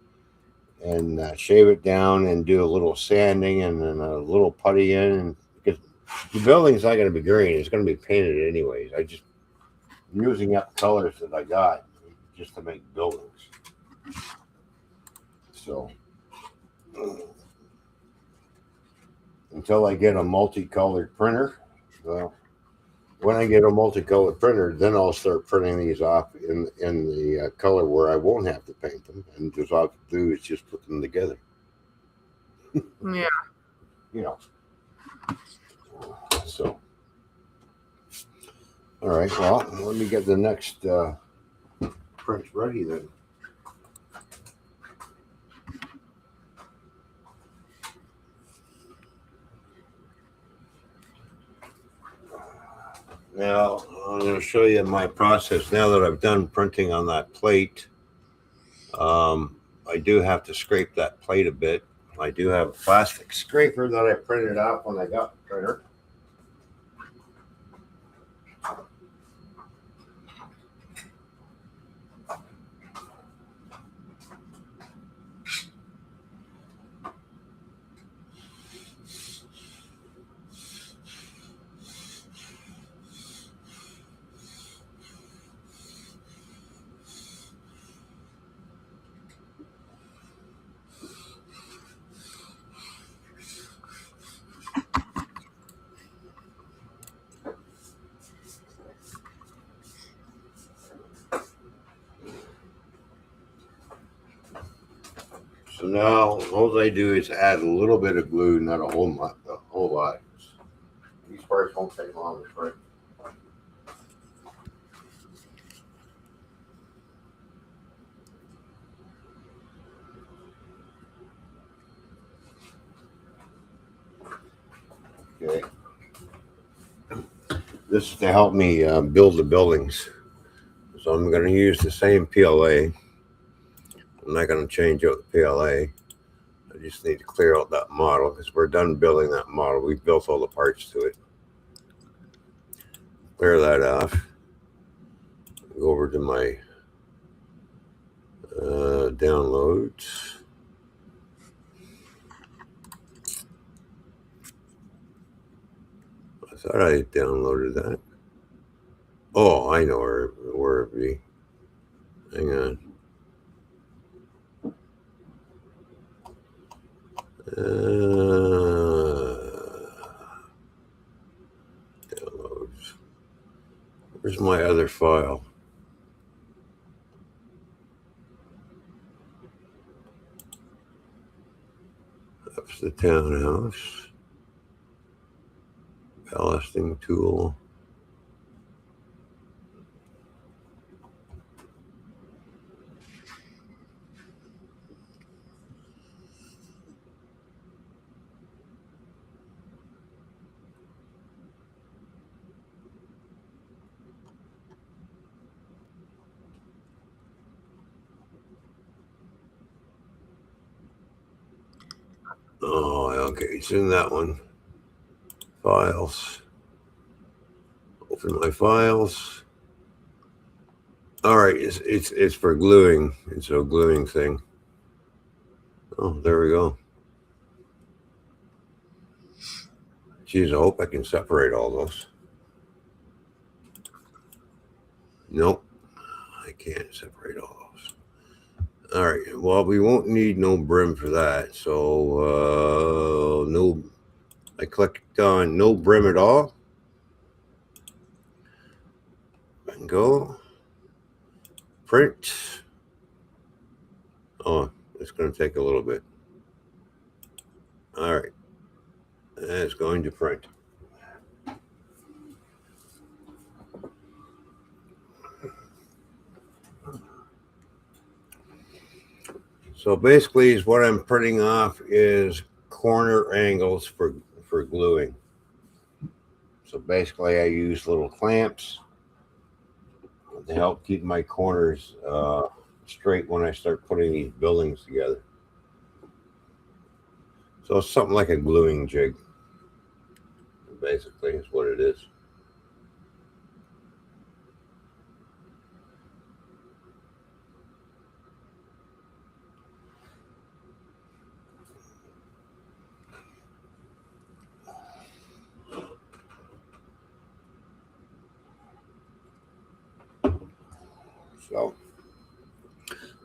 and shave it down and do a little sanding and then a little putty in. And because the building's not going to be green, it's going to be painted anyways. I'm using up colors that I got just to make buildings. So, until I get a multicolored printer, well, when I get a multicolored printer, then I'll start printing these off in the color where I won't have to paint them, and just all I have to do is just put them together. Yeah. You know. So, all right. Well, let me get the next print ready then. Now, I'm going to show you my process. Now that I've done printing on that plate, I do have to scrape that plate a bit. I do have a plastic scraper that I printed out when I got the printer. So now all I do is add a little bit of glue, not a whole lot. These parts won't take long to print. Okay. This is to help me build the buildings. So I'm going to use the same PLA. I'm not going to change out the PLA. I just need to clear out that model because we're done building that model. We've built all the parts to it. Clear that off. Go over to my downloads. I thought I downloaded that. Oh, I know where it be. Hang on. Downloads. Where's my other file? That's the townhouse. Ballasting tool. Oh, okay. It's in that one. Files. Open my files. All right, it's for gluing. It's a gluing thing. Oh, there we go. Geez, I hope I can separate all those. Nope, I I can't separate all those. All right. Well, we won't need no brim for that. So no. I clicked on no brim at all. And go print. Oh, it's going to take a little bit. All right. And it's going to print. So basically, is what I'm printing off is corner angles for gluing. So basically, I use little clamps to help keep my corners straight when I start putting these buildings together. So it's something like a gluing jig, basically, is what it is. So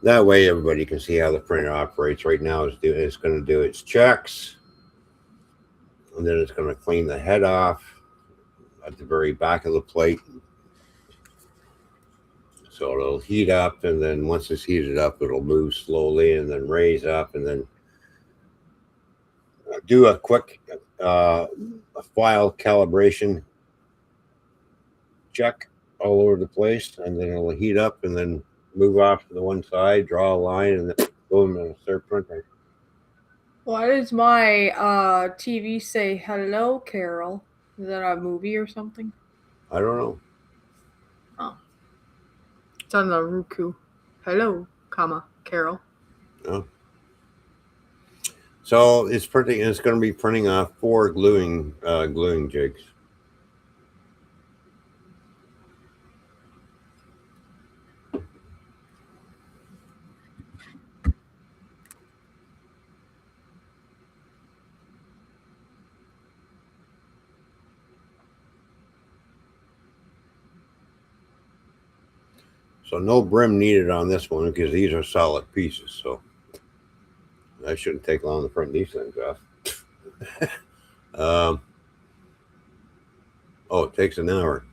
that way everybody can see how the printer operates. Right now it's going to do its checks, and then it's going to clean the head off at the very back of the plate. So it'll heat up, and then once it's heated up, it'll move slowly and then raise up, and then do a quick file calibration check all over the place, and then it'll heat up and then move off to the one side, draw a line, and then boom, and start printing. Why does my TV say "Hello, Carol"? Is that a movie or something? I don't know. Oh, it's on the Roku. Hello, comma Carol. Oh. So it's printing. It's going to be printing off 4 gluing jigs. So no brim needed on this one because these are solid pieces. So that shouldn't take long to print these things off. Oh, it takes an hour.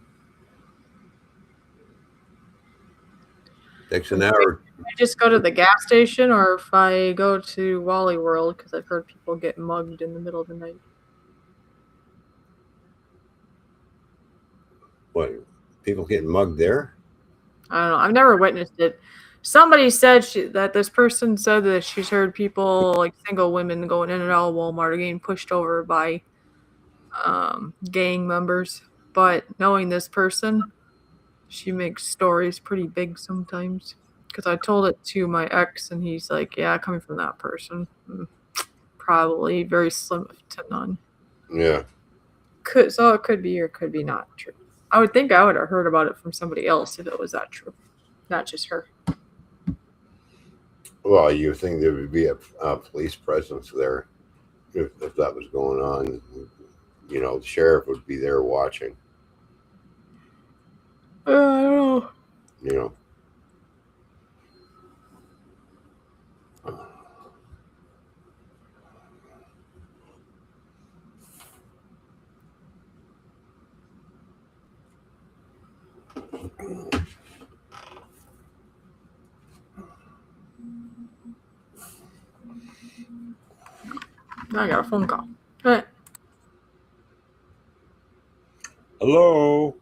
Takes an hour. I just go to the gas station, or if I go to Wally World, because I've heard people get mugged in the middle of the night. What? People getting mugged there? I don't know. I've never witnessed it. Somebody said that this person said that she's heard people, like single women, going in and out of Walmart getting pushed over by gang members. But knowing this person, she makes stories pretty big sometimes. Because I told it to my ex, and he's like, "Yeah, coming from that person, probably very slim to none." Yeah. So it could be or could be not true. I would think I would have heard about it from somebody else if it was that true, not just her. Well, you think there would be a police presence there if that was going on. You know, the sheriff would be there watching. I don't know. You know. I got a phone call. All right. Hello.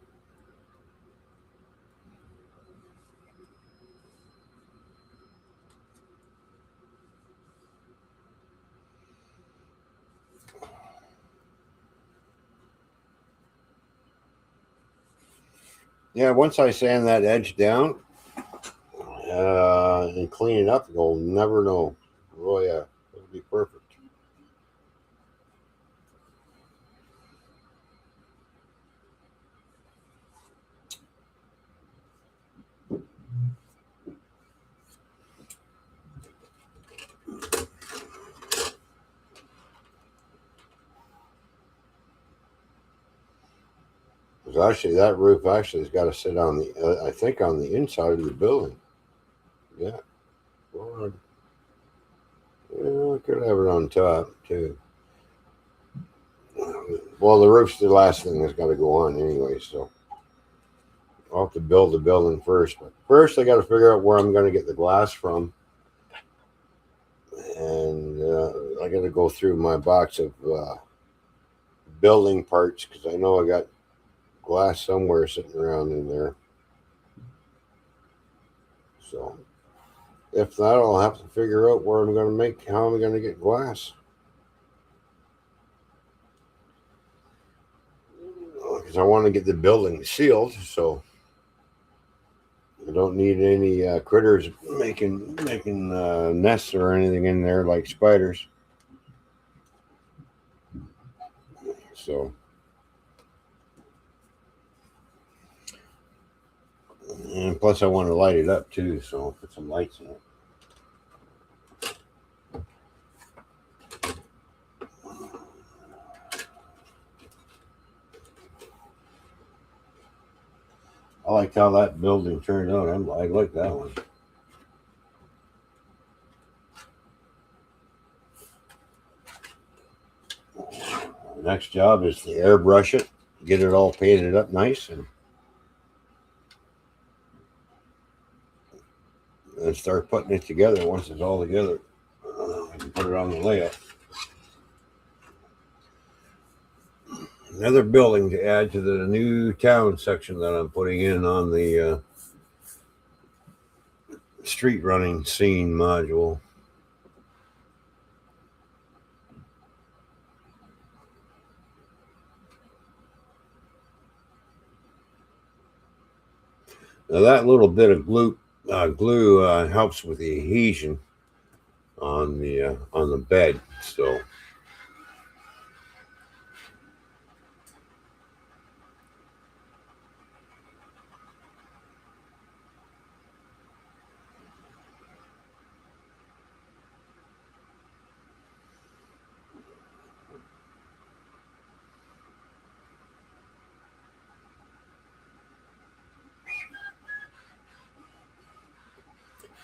Yeah, once I sand that edge down and clean it up, you'll never know. Oh yeah, it'll be perfect. Because actually, that roof actually has got to sit on the, I think, on the inside of the building. Yeah. Well, I could have it on top too. Well, the roof's the last thing that's got to go on anyway, so I'll have to build the building first. But first, I got to figure out where I'm going to get the glass from, and I got to go through my box of building parts because I know I got glass somewhere sitting around in there. So if not, I'll have to figure out where I'm going to make, how I'm going to get glass. Because I want to get the building sealed, so I don't need any critters making nests or anything in there like spiders. So, and plus I want to light it up too, so I'll put some lights in it. I like how that building turned out. I like that one. Next job is to airbrush it, get it all painted up nice, and start putting it together. Once it's all together, I can put it on the layout. Another building to add to the new town section that I'm putting in on the street running scene module. Now that little bit of glue helps with the adhesion on the bed. So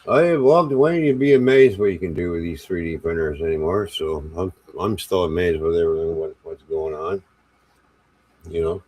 I love the way you'd be amazed what you can do with these 3D printers anymore. So I'm still amazed with everything what's going on. You know.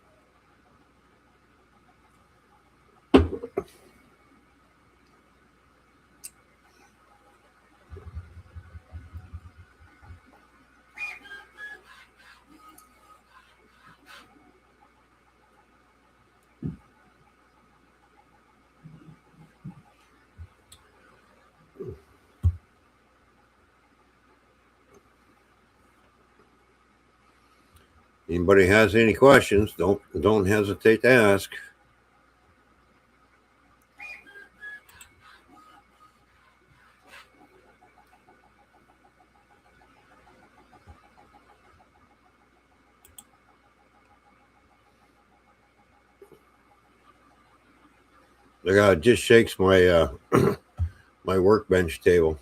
Anybody has any questions, don't hesitate to ask. The guy just shakes my my workbench table.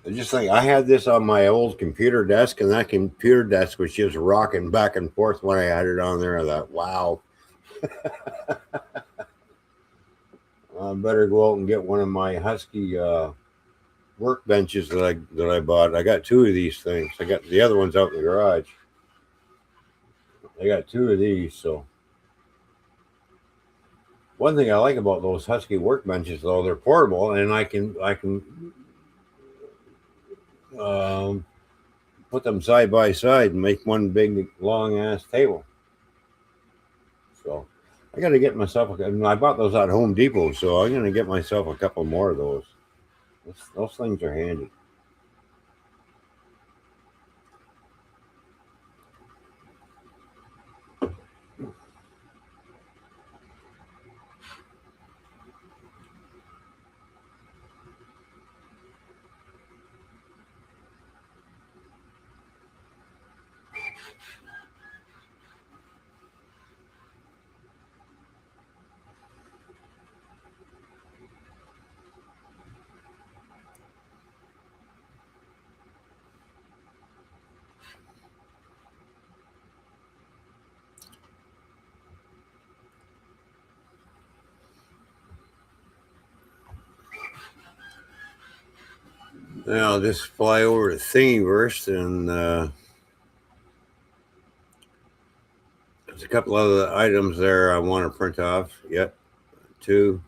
I just think I had this on my old computer desk, and that computer desk was just rocking back and forth when I had it on there. I thought, wow. I better go out and get one of my Husky workbenches that I bought. I got two of these things. I got the other ones out in the garage. I got two of these. So one thing I like about those Husky workbenches, though, they're portable, and I can put them side by side and make one big long ass table. So I got to get myself. I bought those at Home Depot, so I'm going to get myself a couple more of those. Those things are handy. I'll just fly over to Thingiverse and there's a couple other items there I want to print off. Yep, 2.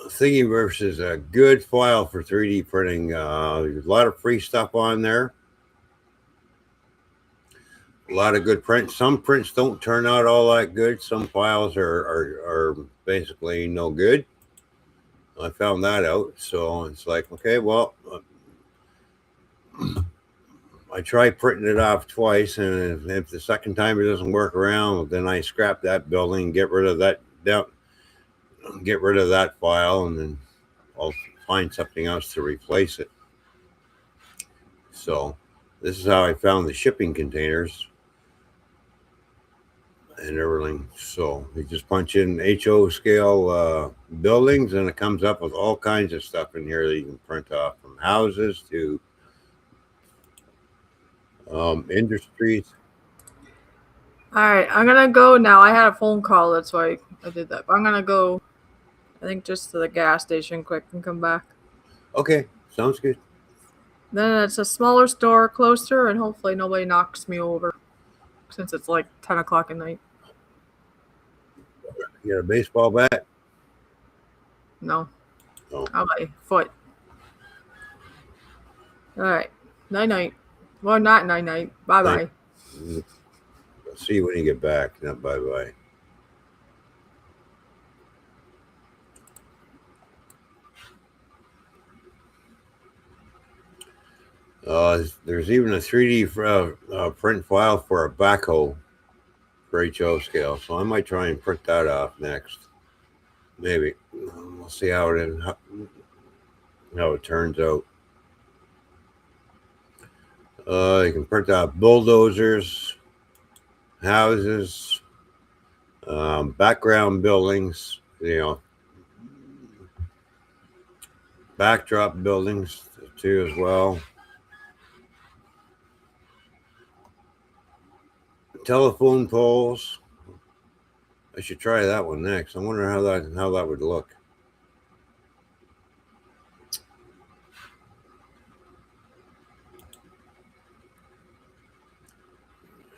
Thingiverse is a good file for 3D printing. There's a lot of free stuff on there. A lot of good prints. Some prints don't turn out all that good. Some files are basically no good. I found that out. So it's like, okay, well, I tried printing it off twice, and if the second time it doesn't work around, then I scrap that building, get rid of that file, and then I'll find something else to replace it. So this is how I found the shipping containers and everything. So you just punch in HO scale buildings, and it comes up with all kinds of stuff in here that you can print off, from houses to industries. All right, I'm gonna go now. I had a phone call, that's why I did that. But I'm gonna go, I think, just to the gas station quick and come back. Okay, sounds good. Then it's a smaller store closer, and hopefully nobody knocks me over since it's like 10 o'clock at night. You got a baseball bat? No. Oh. How about your foot? All right. Night night. Well, not night night. Bye bye. I'll see you when you get back. Not bye bye. There's even a 3D print file for a backhoe for HO scale, so I might try and print that off next. Maybe we'll see how it turns out. You can print out bulldozers, houses, background buildings, backdrop buildings too as well. Telephone poles. I should try that one next. I wonder how that would look.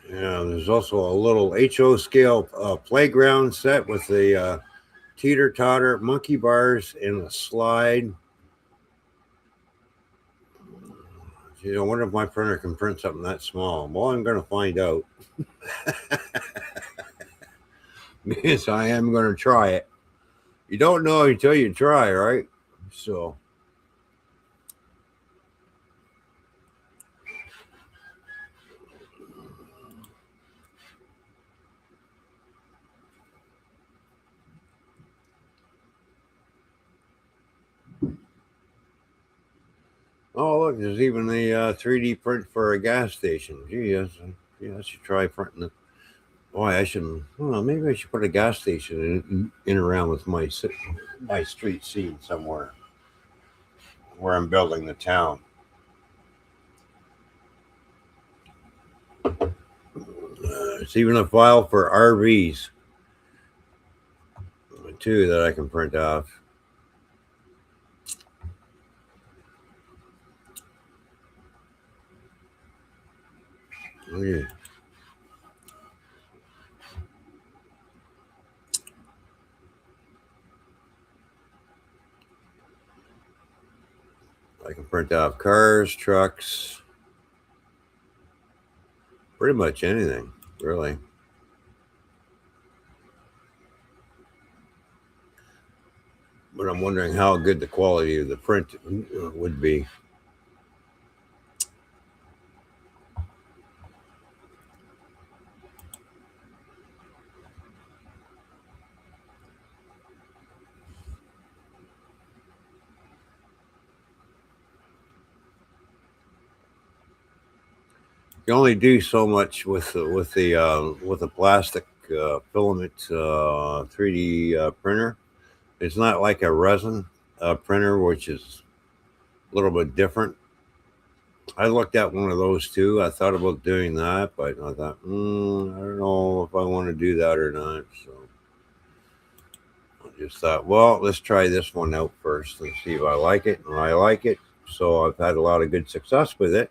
Yeah, there's also a little HO scale playground set with the teeter-totter, monkey bars, and a slide. I wonder if my printer can print something that small. Well, I'm going to find out. Yes, I am going to try it. You don't know until you try, right? So. Oh, look, there's even the 3D print for a gas station. Gee, I should try printing it. Boy, I should. Well, maybe I should put a gas station in around with my street scene somewhere where I'm building the town. It's even a file for RVs too that I can print off. Oh, yeah. I can print off cars, trucks, pretty much anything, really. But I'm wondering how good the quality of the print would be. You only do so much with the plastic filament 3D printer. It's not like a resin printer, which is a little bit different. I looked at one of those too. I thought about doing that, but I thought, I don't know if I want to do that or not. So just thought, well, let's try this one out first and see if I like it. And I like it. So I've had a lot of good success with it.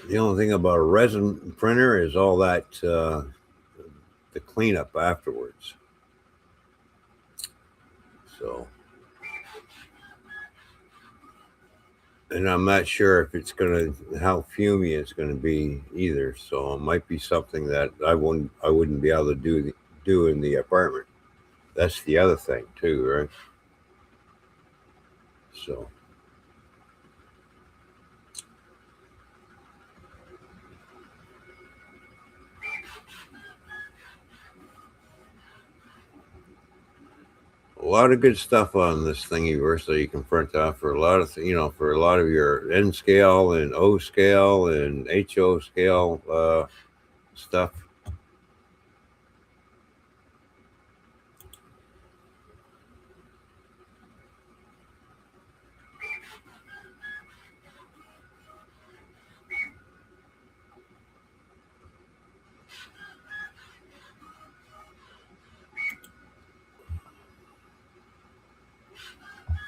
The only thing about a resin printer is all that the cleanup afterwards. So, and I'm not sure if it's how fumey it's gonna be either. So it might be something that I wouldn't be able to do in the apartment. That's the other thing too, right? So a lot of good stuff on this thingiverse that you can print off for a lot of for a lot of your N scale and O scale and HO scale stuff.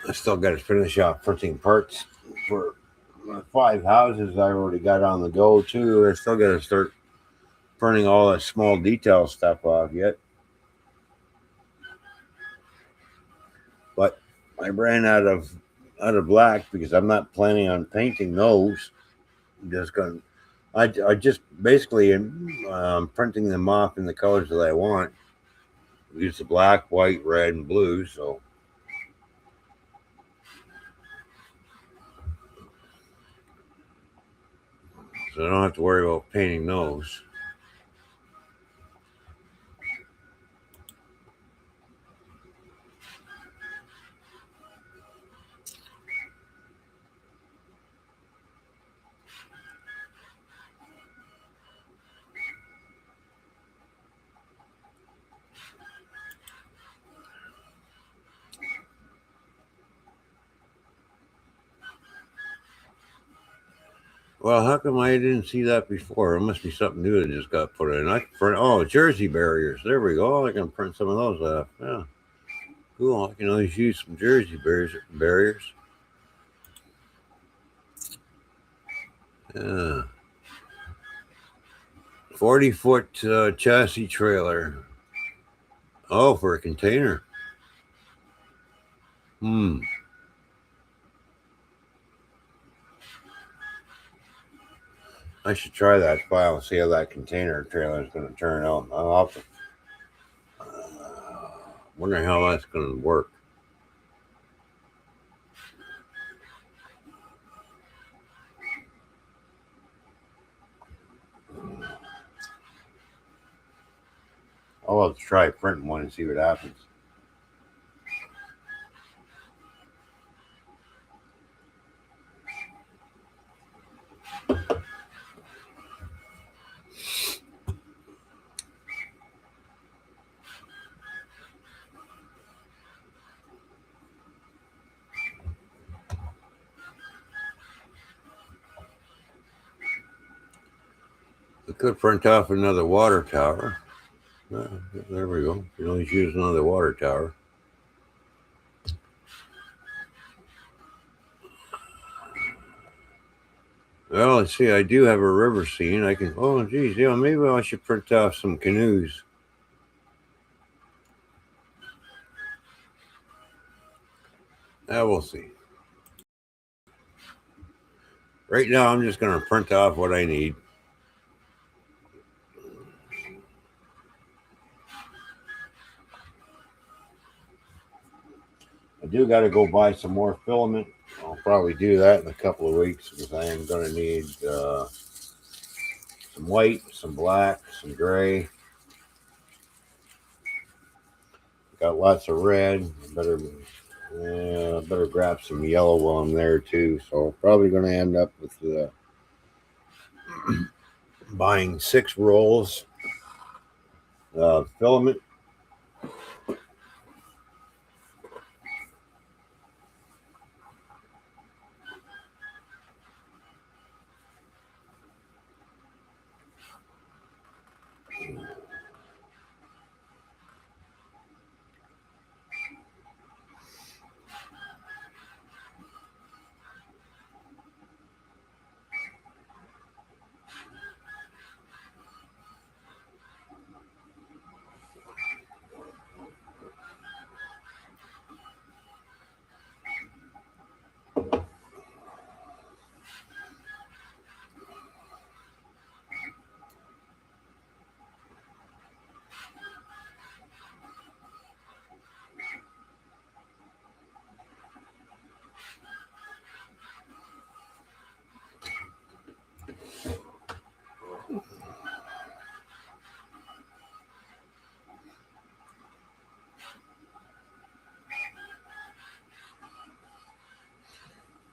I still got to finish off printing parts for my 5 houses I already got on the go too. I still got to start printing all that small detail stuff off yet. But I ran out of black because I'm not planning on painting those. I'm just going. I just basically am printing them off in the colors that I want. Use the black, white, red, and blue. So I don't have to worry about painting those. Well, how come I didn't see that before? It must be something new that just got put in. I can print jersey barriers. There we go. I can print some of those off. Yeah, cool. I can always use some jersey barriers. Yeah, 40-foot chassis trailer. Oh, for a container. Hmm. I should try that file and see how that container trailer is going to turn out. I'll have to. Wonder how that's going to work. I'll have to try printing one and see what happens. We could print off another water tower. There we go. You can always use another water tower. Well, let's see. I do have a river scene. I can. Oh, geez, yeah. Maybe I should print off some canoes. We'll see. Right now, I'm just going to print off what I need. I do got to go buy some more filament. I'll probably do that in a couple of weeks because I am going to need some white, some black, some gray. Got lots of red. Better grab some yellow while I'm there too. So probably going to end up with buying 6 rolls of filament.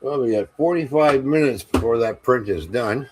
Well, we got 45 minutes before that print is done.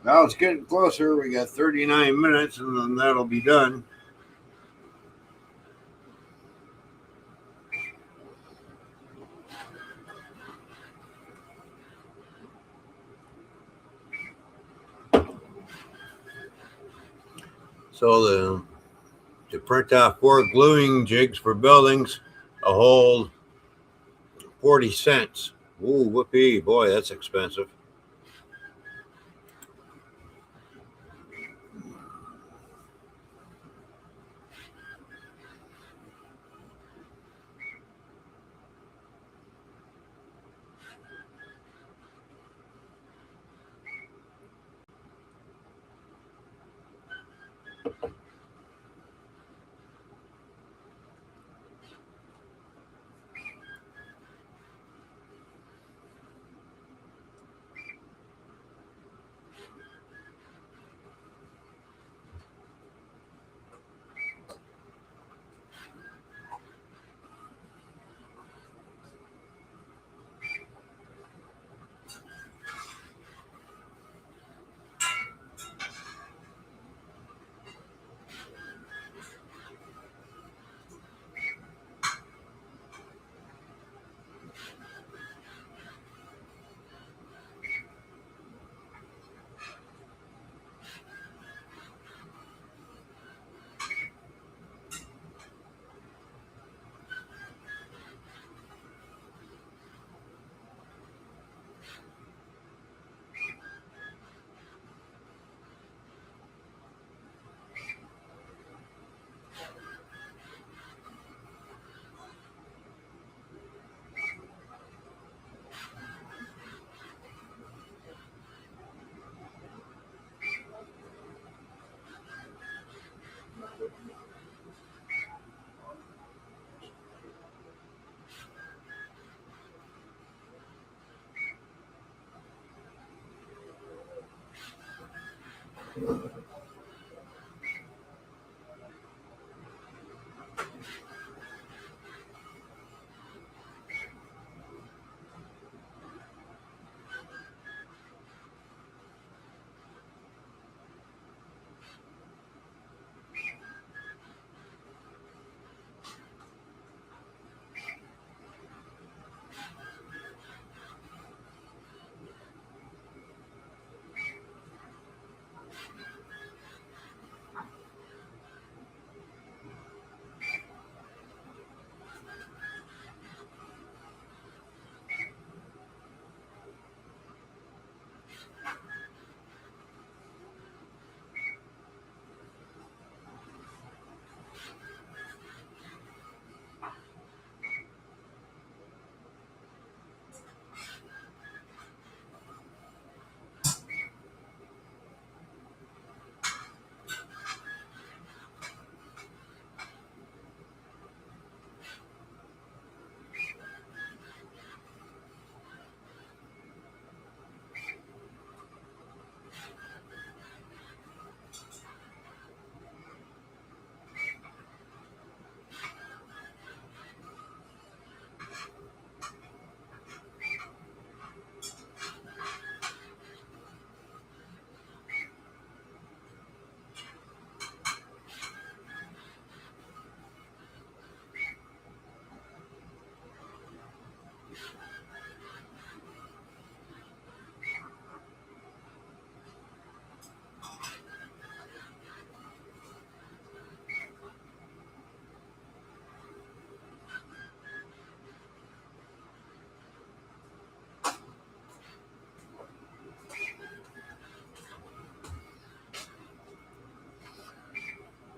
Now it's getting closer. We got 39 minutes and then that'll be done. So to print out 4 gluing jigs for buildings, a whole 40 cents. Ooh, whoopee. Boy, that's expensive.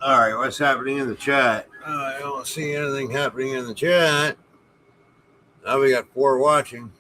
All right, what's happening in the chat? I don't see anything happening in the chat. Now we got 4 watching.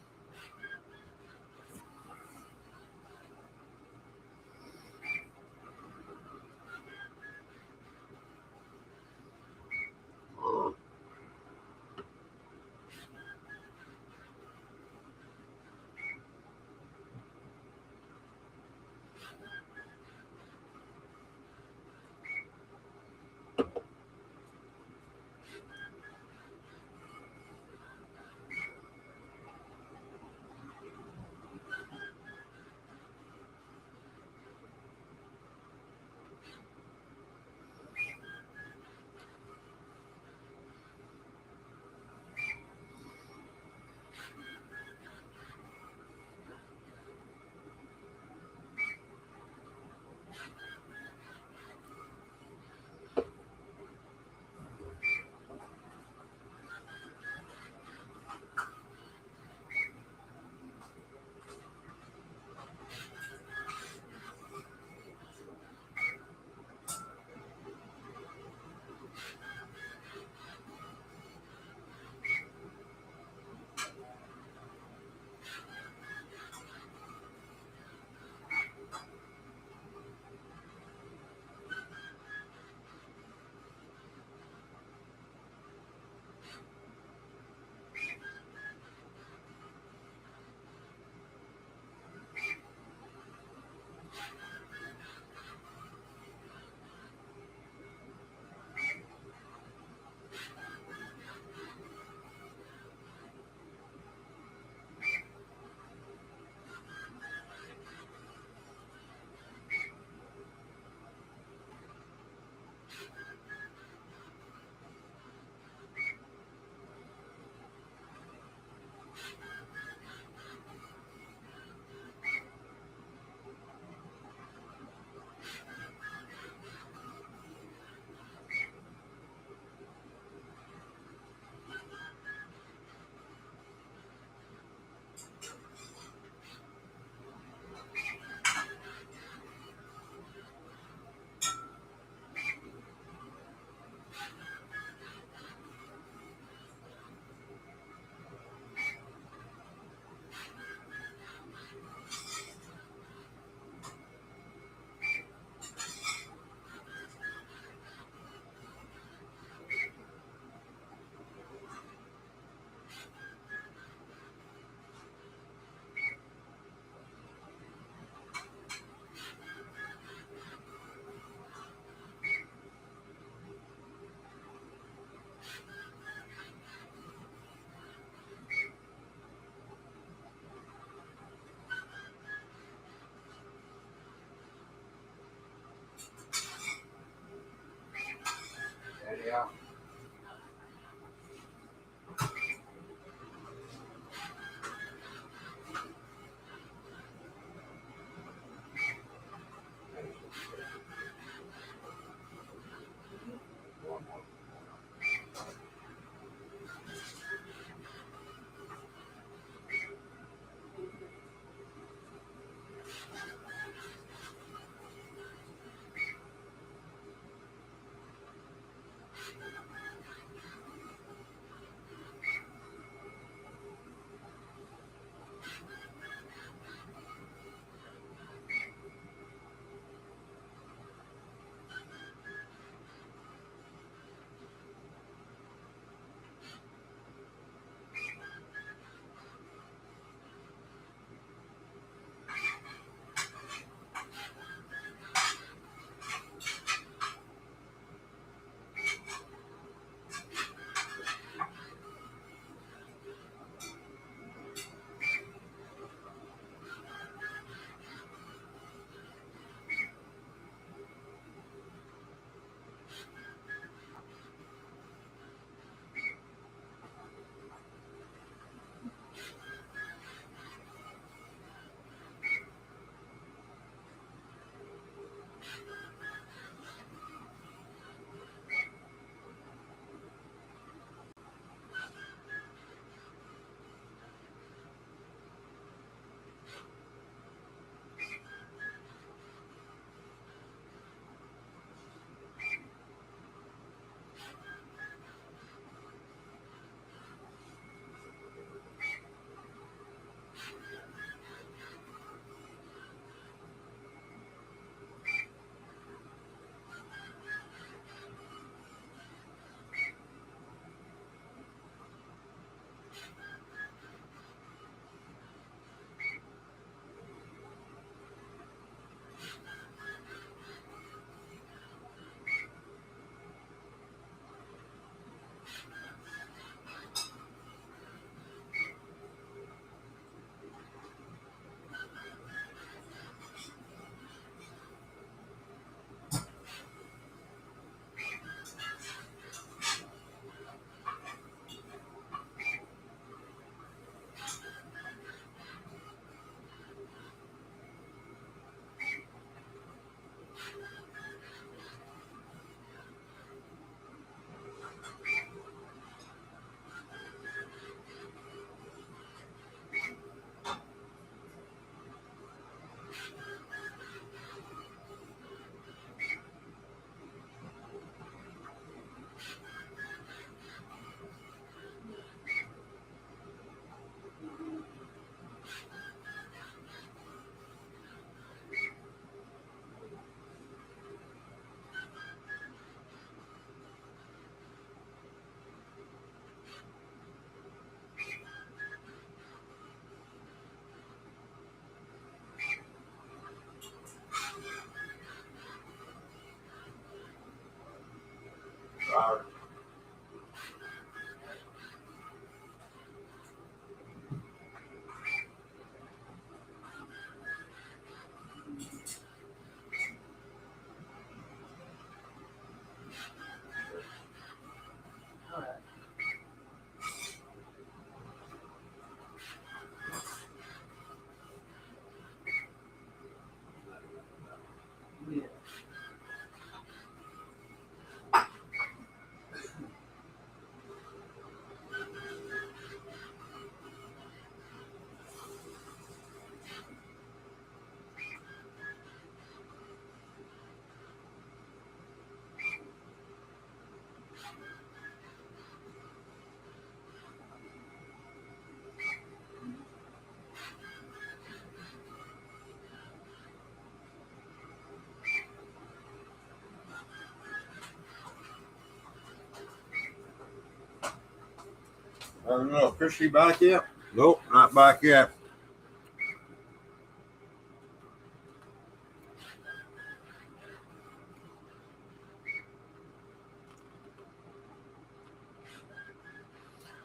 don't know. Christy back yet? Nope, not back yet.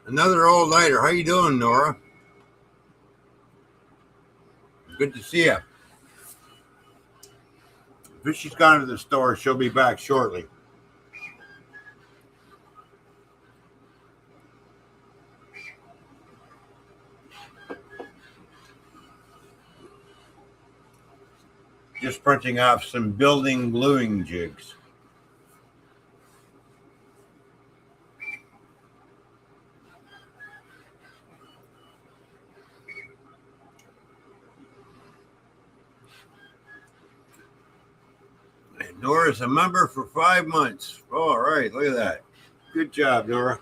Another all-nighter. How you doing, Nora? Good to see you. If she's gone to the store, she'll be back shortly. Just printing off some building gluing jigs. And Nora's a member for 5 months. All right, look at that. Good job, Nora.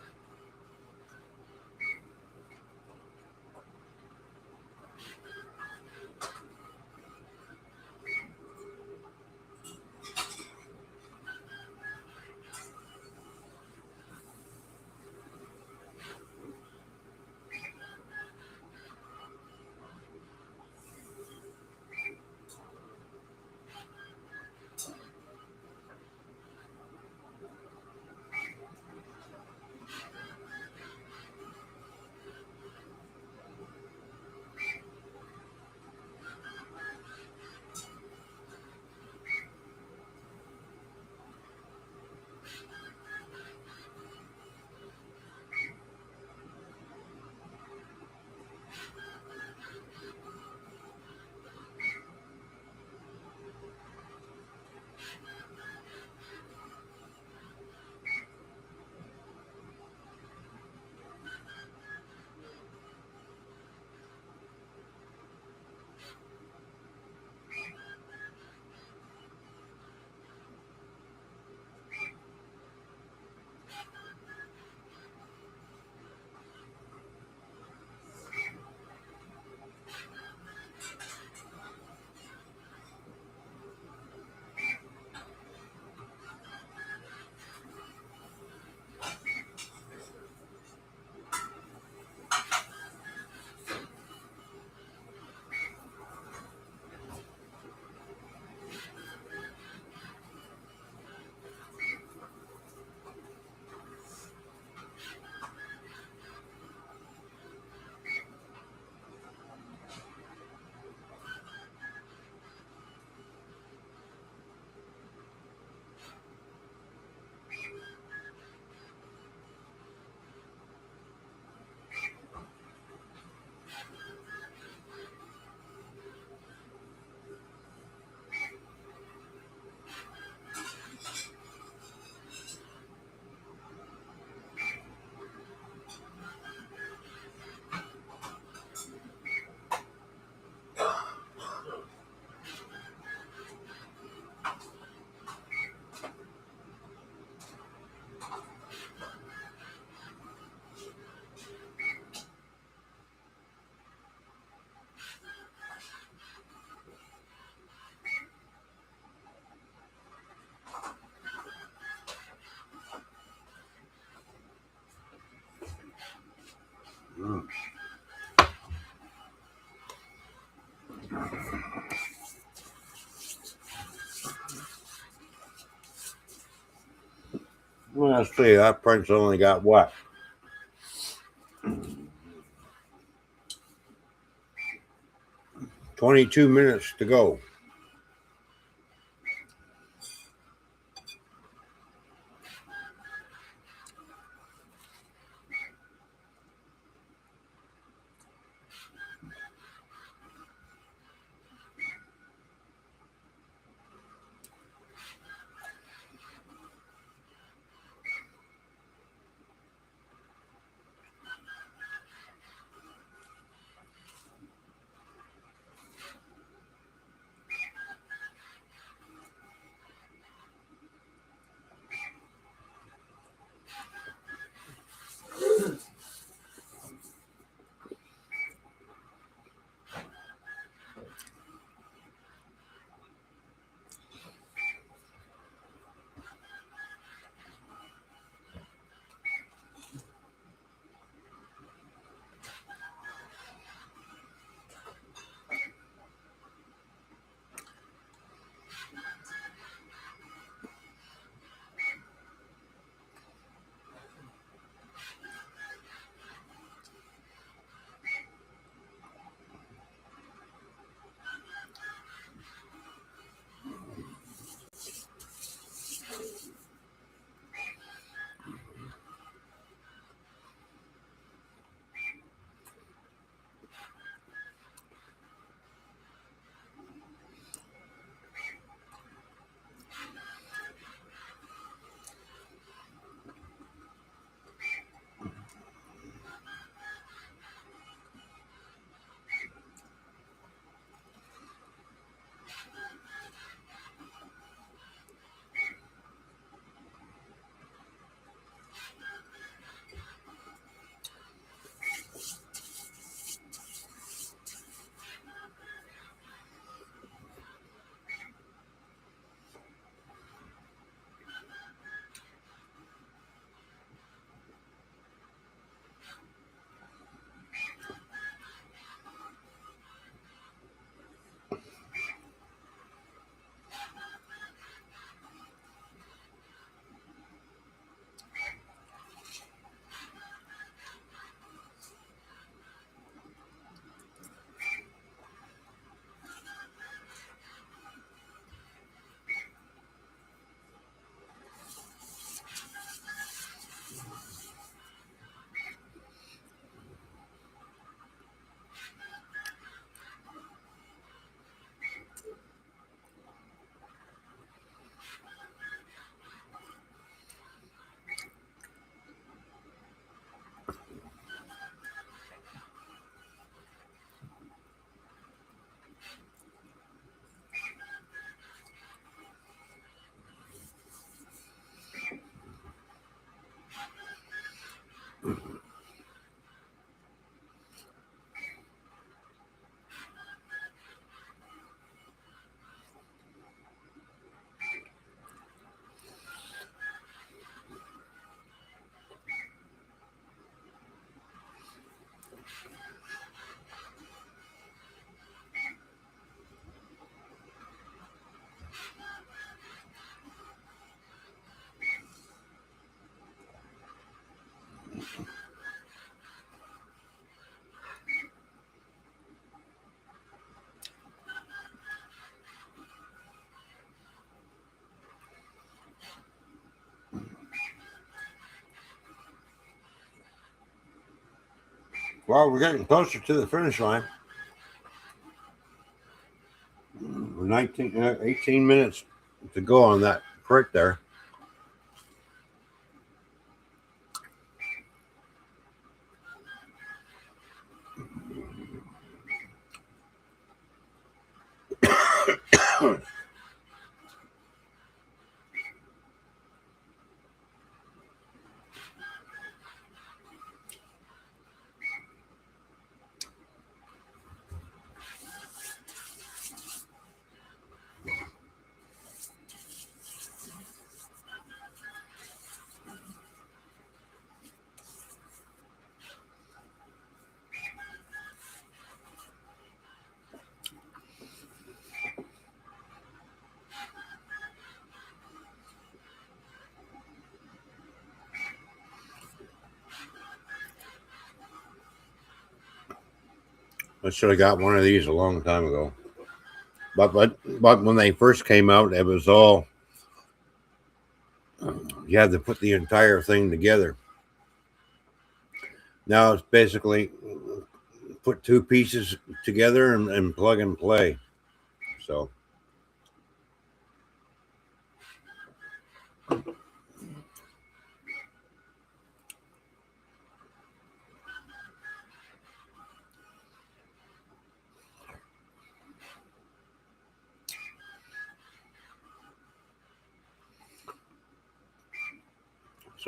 Well, let's see. That print's only got what? 22 minutes to go. Well, we're getting closer to the finish line. We're 18 minutes to go on that print there. I should have got one of these a long time ago. But when they first came out, it was all you had to put the entire thing together. Now it's basically put two pieces together and plug and play. So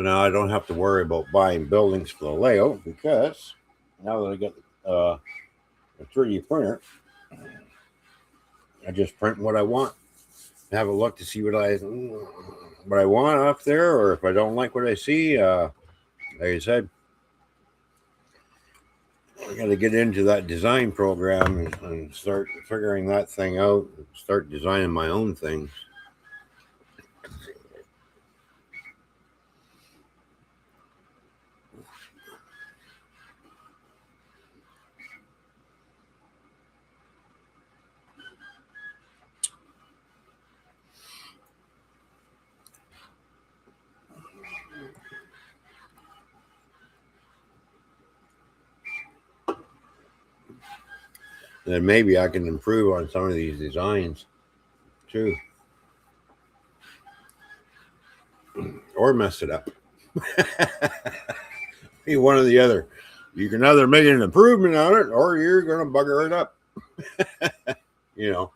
now I don't have to worry about buying buildings for the layout because now that I got a 3D printer, I just print what I want. Have a look to see what I want up there, or if I don't like what I see, like I said, I got to get into that design program and start figuring that thing out. Start designing my own things. And then maybe I can improve on some of these designs too, or mess it up. Be one or the other. You can either make an improvement on it, or you're going to bugger it up. You know.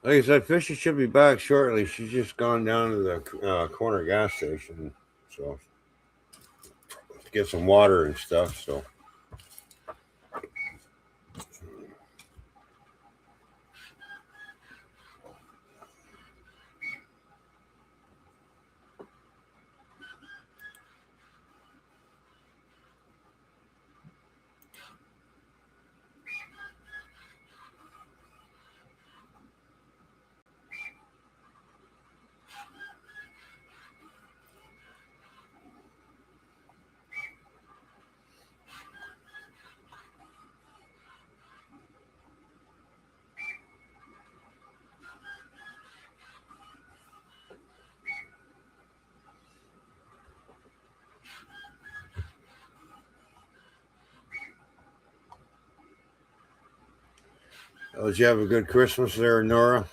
Like I said, Fishy should be back shortly. She's just gone down to the corner gas station, so to get some water and stuff. So. Oh, did you have a good Christmas there, Nora?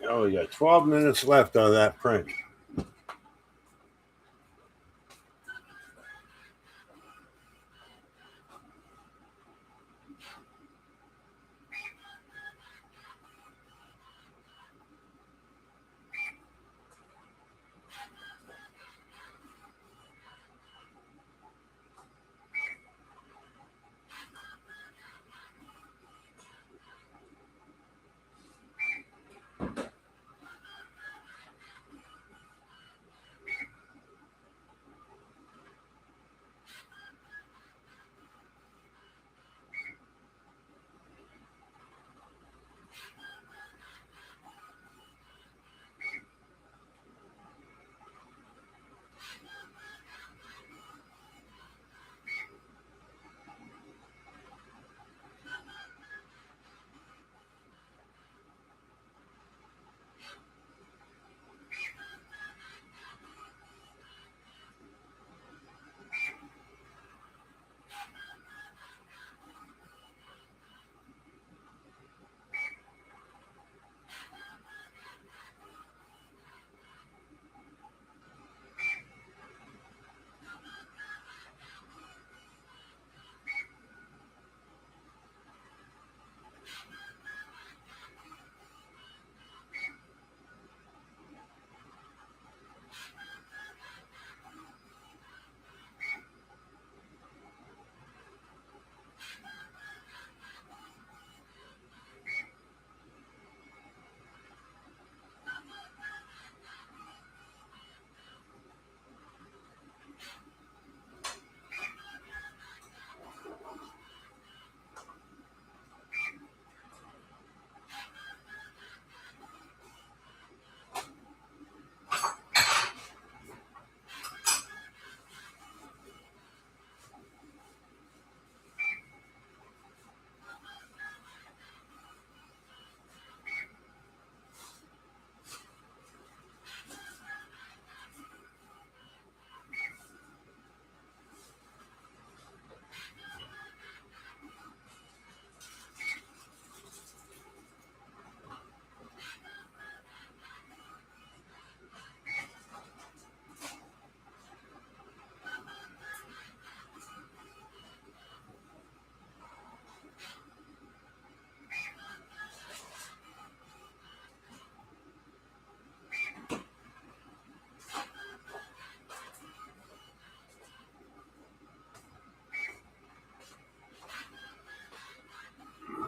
Oh, we got 12 minutes left on that print.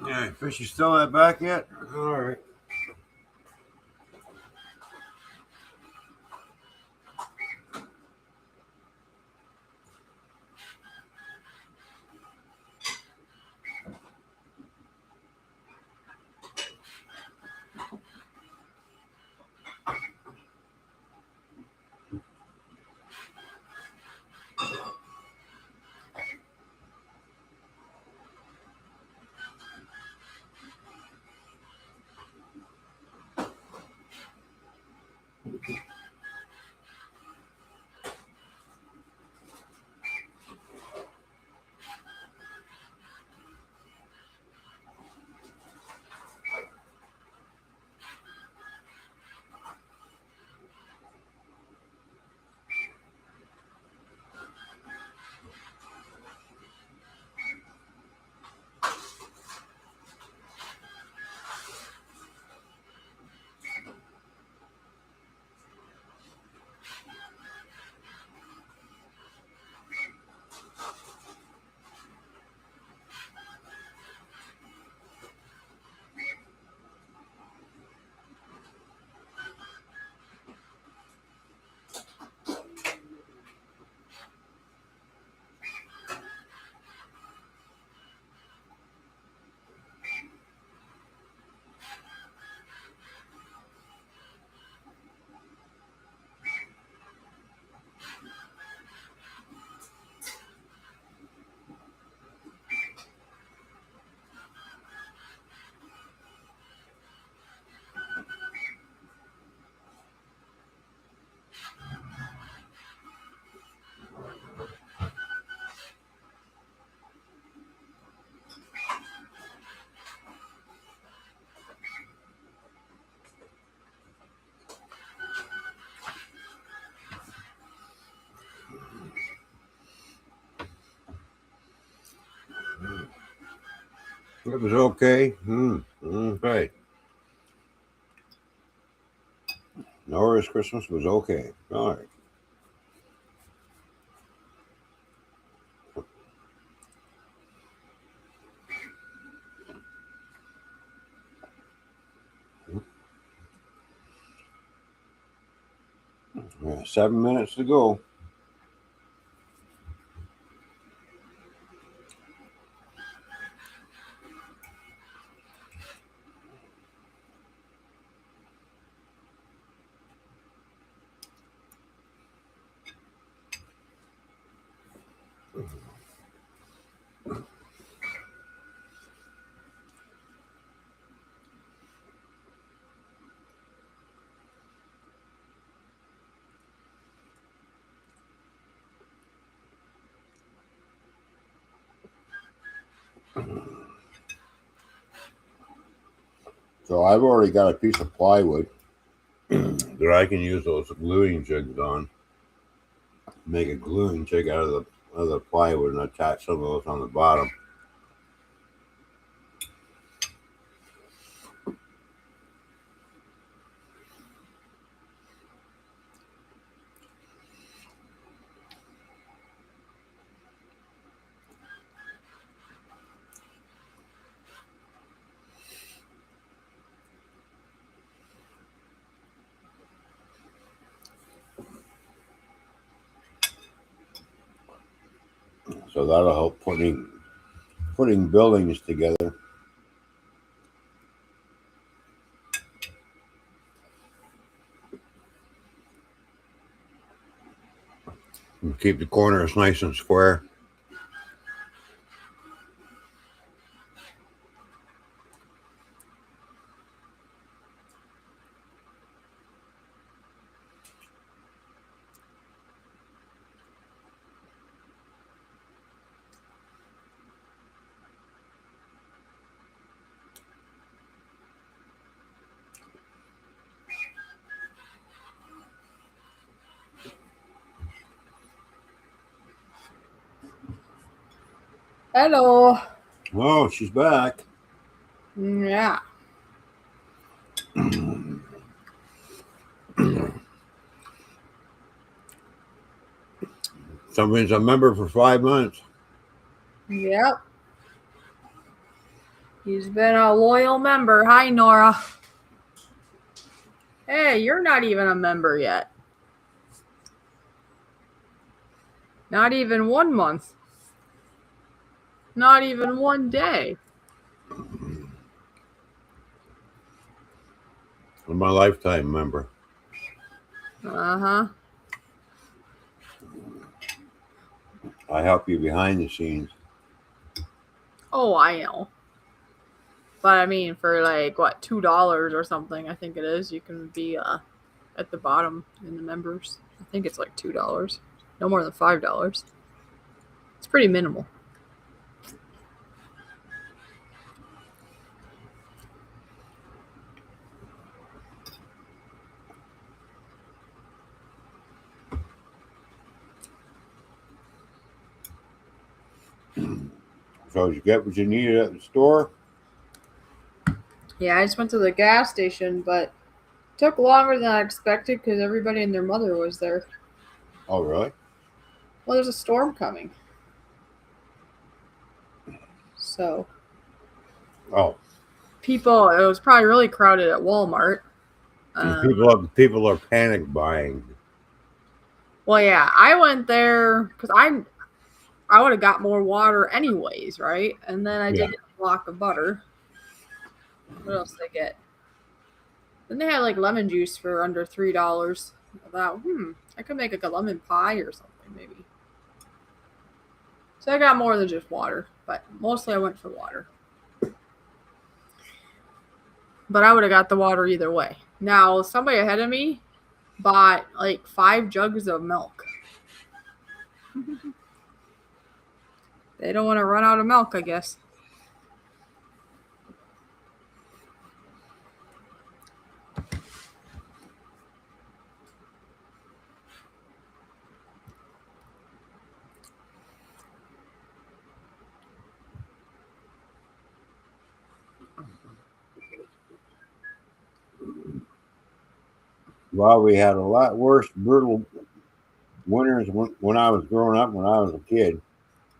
Yeah, fish, you still not back yet? All right. It was okay. Okay. Nora's Christmas was okay. All right. Yeah, 7 minutes to go. So I've already got a piece of plywood that I can use those gluing jigs on. Make a gluing jig out of the plywood and attach some of those on the bottom. So that'll help putting buildings together. And keep the corners nice and square. Hello. Oh, she's back. Yeah. Somebody's a member for 5 months. Yep. He's been a loyal member. Hi, Nora. Hey, you're not even a member yet. Not even 1 month. Not even one day. I'm a lifetime member. Uh-huh. I help you behind the scenes. Oh, I know. But I mean, for like, what, $2 or something, I think it is, you can be at the bottom in the members. I think it's like $2. No more than $5. It's pretty minimal. So did you get what you needed at the store? Yeah, I just went to the gas station, but it took longer than I expected because everybody and their mother was there. Oh, really? Well, there's a storm coming. So, Oh, people, it was probably really crowded at Walmart. people are panic buying. Well, yeah, I went there because I would have got more water anyways, right? And then I Yeah. did get a block of butter. What else did I get? Then they had like lemon juice for under $3. I thought, I could make like a lemon pie or something maybe. So I got more than just water, but mostly I went for water. But I would have got the water either way. Now, somebody ahead of me bought like 5 jugs of milk. They don't want to run out of milk, I guess. Well, we had a lot worse, brutal winters when I was growing up, when I was a kid.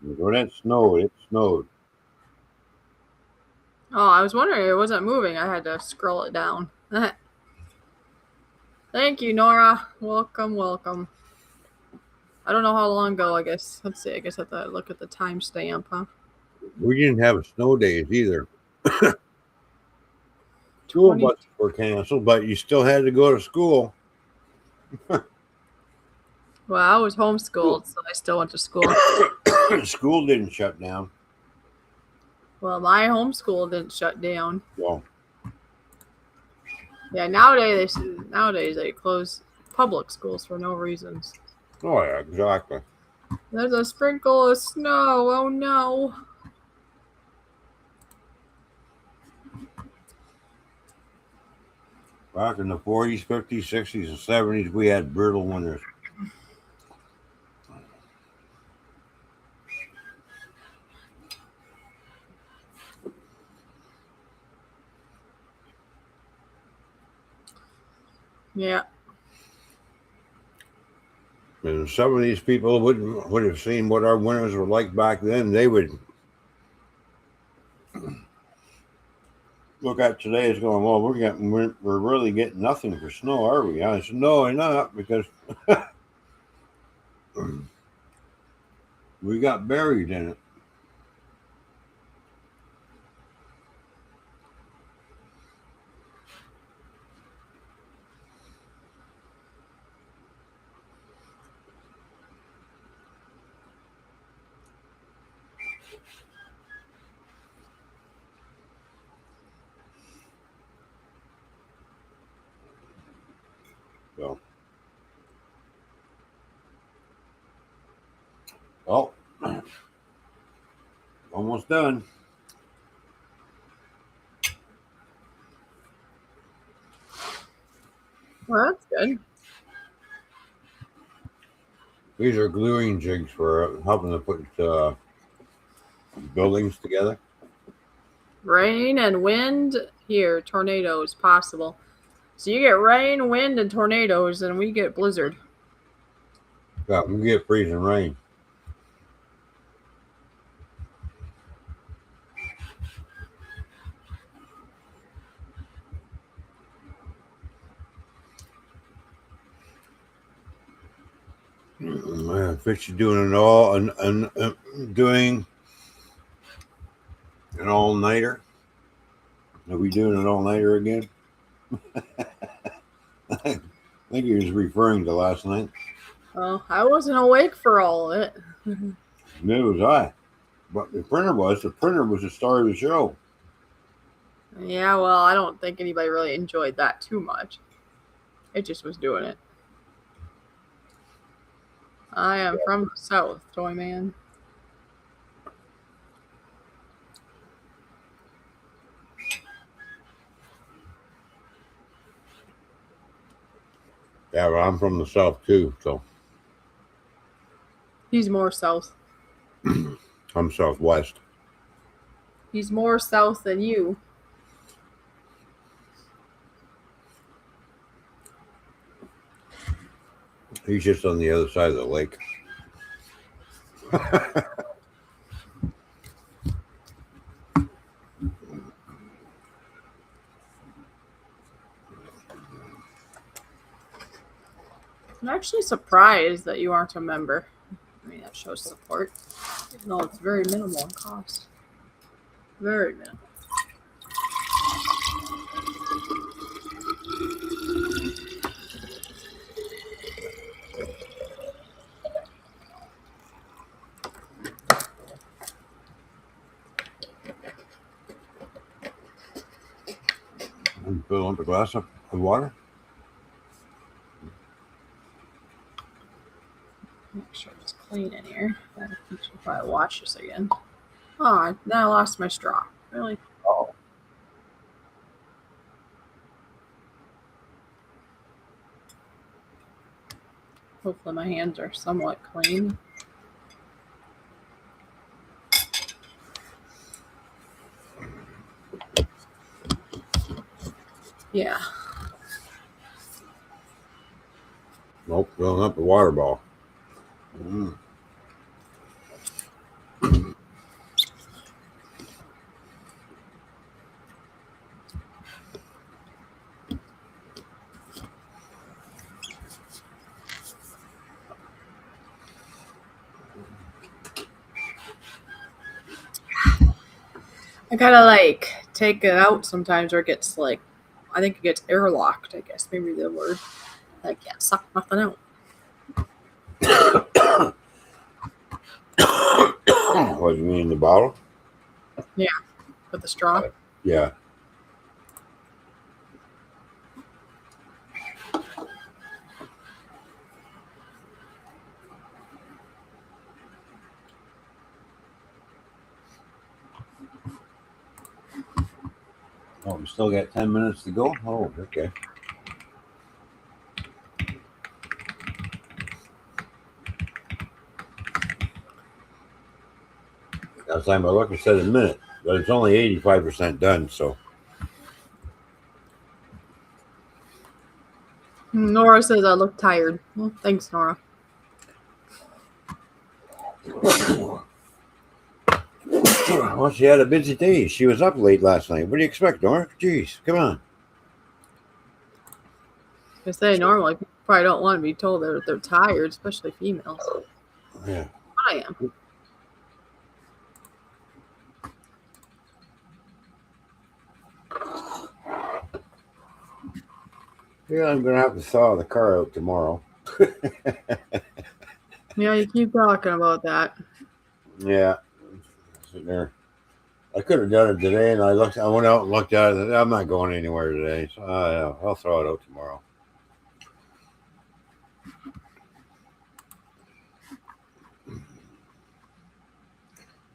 When it snowed, it snowed. Oh, I was wondering, it wasn't moving. I had to scroll it down. Thank you, Nora. Welcome, welcome. I don't know how long ago, I guess. Let's see. I guess I have to look at the timestamp, huh? We didn't have snow days either. School 20. buses were canceled, but you still had to go to school. Well, I was homeschooled, so I still went to school. School didn't shut down. Well, my homeschool didn't shut down. Well, Yeah, nowadays they close public schools for no reasons. oh yeah, exactly. There's a sprinkle of snow. Oh no. Back in the 40s, 50s, 60s, and 70s, we had brutal winters. Yeah. And some of these people would have seen what our winters were like back then. They would look at today as going, well, we're really getting nothing for snow, are we? I said, no, we're not, because we got buried in it. So, well, almost done. Well, that's good. These are gluing jigs for helping to put buildings together. Rain and wind. Here, tornadoes possible. So you get rain, wind, and tornadoes, and we get blizzard. Yeah, we get freezing rain. Fitch is doing it all and doing an all nighter. Are we doing an all nighter again? I think he was referring to last night. Oh, I wasn't awake for all of it. Neither was I. But the printer was. The printer was the star of the show. Yeah, well, I don't think anybody really enjoyed that too much. It just was doing it. I am from the South, Toy Man. Yeah, well, I'm from the South too, so He's more South. I'm Southwest. He's more South than you. He's just on the other side of the lake. I'm actually surprised that you aren't a member. I mean, that shows support. Even though it's very minimal in cost. Very minimal. And fill up a glass of water. Make sure it's clean in here. I should probably wash this again. Oh, now I lost my straw. Really? Oh. Hopefully my hands are somewhat clean. Yeah. Nope, filling up the water ball. Mm. I gotta like take it out sometimes, or it gets like, I think it gets airlocked. I guess maybe the word. Like, can't suck nothing out. What do you mean, the bottle? With the straw. Yeah. Oh, we still got 10 minutes to go? Oh, okay. Last time I looked, it said a minute, but it's only 85% done, so. Nora says I look tired. Well, thanks, Nora. Well, she had a busy day. She was up late last night. What do you expect, Nora? Jeez, come on. I say normally people probably don't want to be told they're tired, especially females. Yeah. I am. Yeah, I'm going to have to thaw the car out tomorrow. Yeah, you keep talking about that. Yeah. Sitting there. I could have done it today, and I went out and looked at it. I'm not going anywhere today, so yeah, I'll throw it out tomorrow.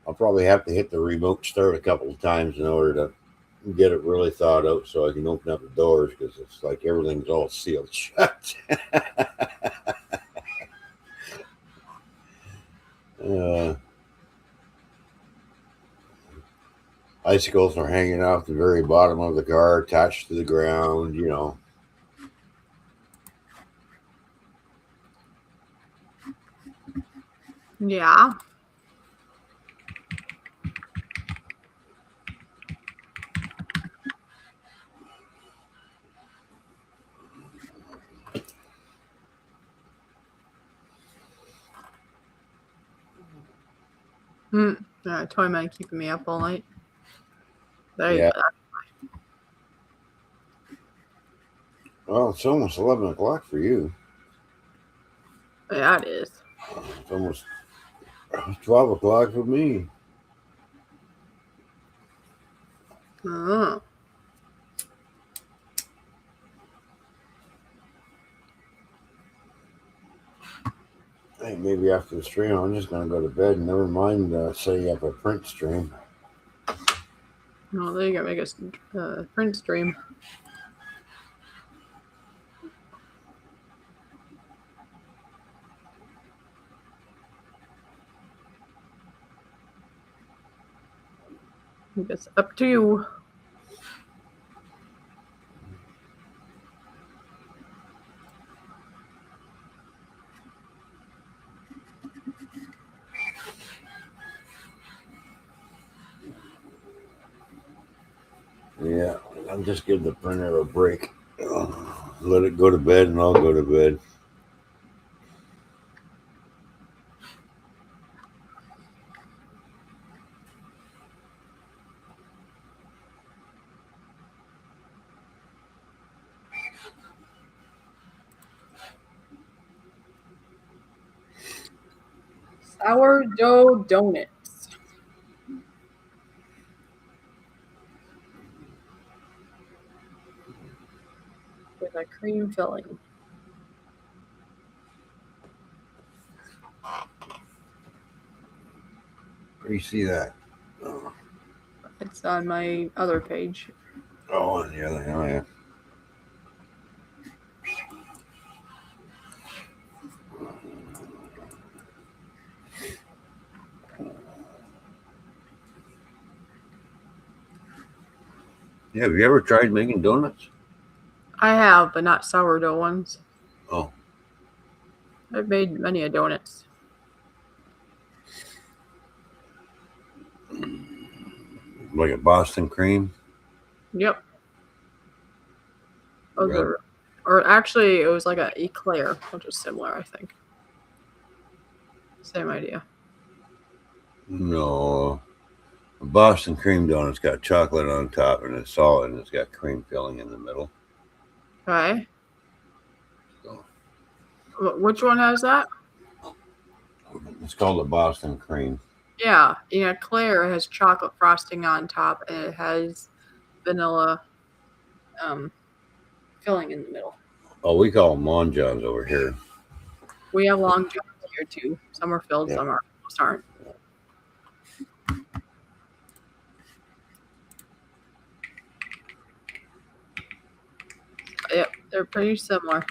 I'll probably have to hit the remote start a couple of times in order to get it really thawed out so I can open up the doors, because it's like everything's all sealed shut. uh, Icicles are hanging off the very bottom of the car, attached to the ground, you know. Yeah. Toy Man keeping me up all night. There you Yeah. go. Well, it's almost 11 o'clock for you. Yeah, it is. It's almost 12 o'clock for me. Oh. Hey, maybe after the stream, I'm just going to go to bed and never mind setting up a print stream. No, there you go. Make a print stream. It's up to you. Yeah, I'll just give the printer a break. Let it go to bed, and I'll go to bed. Sourdough donuts. With a cream filling. Where do you see that? It's on my other page. Oh, on the other hand, yeah. Yeah, have you ever tried making donuts? I have, but not sourdough ones. Oh. I've made many a donuts. Like a Boston cream. Yep. Those Really? or actually, it was like an eclair, which is similar, I think. Same idea. No. A Boston cream donut's got chocolate on top and it's solid and it's got cream filling in the middle. Okay. So Which one has that? it's called a Boston cream. Yeah, eclair has chocolate frosting on top, and it has vanilla filling in the middle. Oh, we call them Mon Johns over here. We have long johns here too. Some are filled, Yeah. some aren't. Yep, they're pretty similar.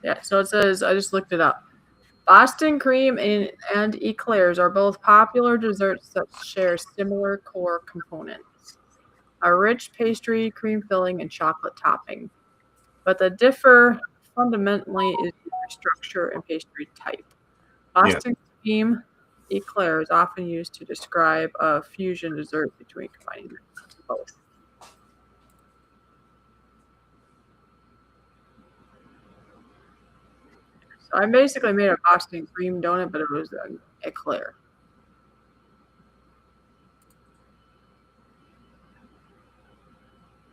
Yeah, so it says, I just looked it up. Boston cream and eclairs are both popular desserts that share similar core components: a rich pastry, cream filling, and chocolate topping. But the differ fundamentally is the structure and pastry type. Boston cream eclair is often used to describe a fusion dessert between combining both. So I basically made a Boston cream donut, but it was an eclair.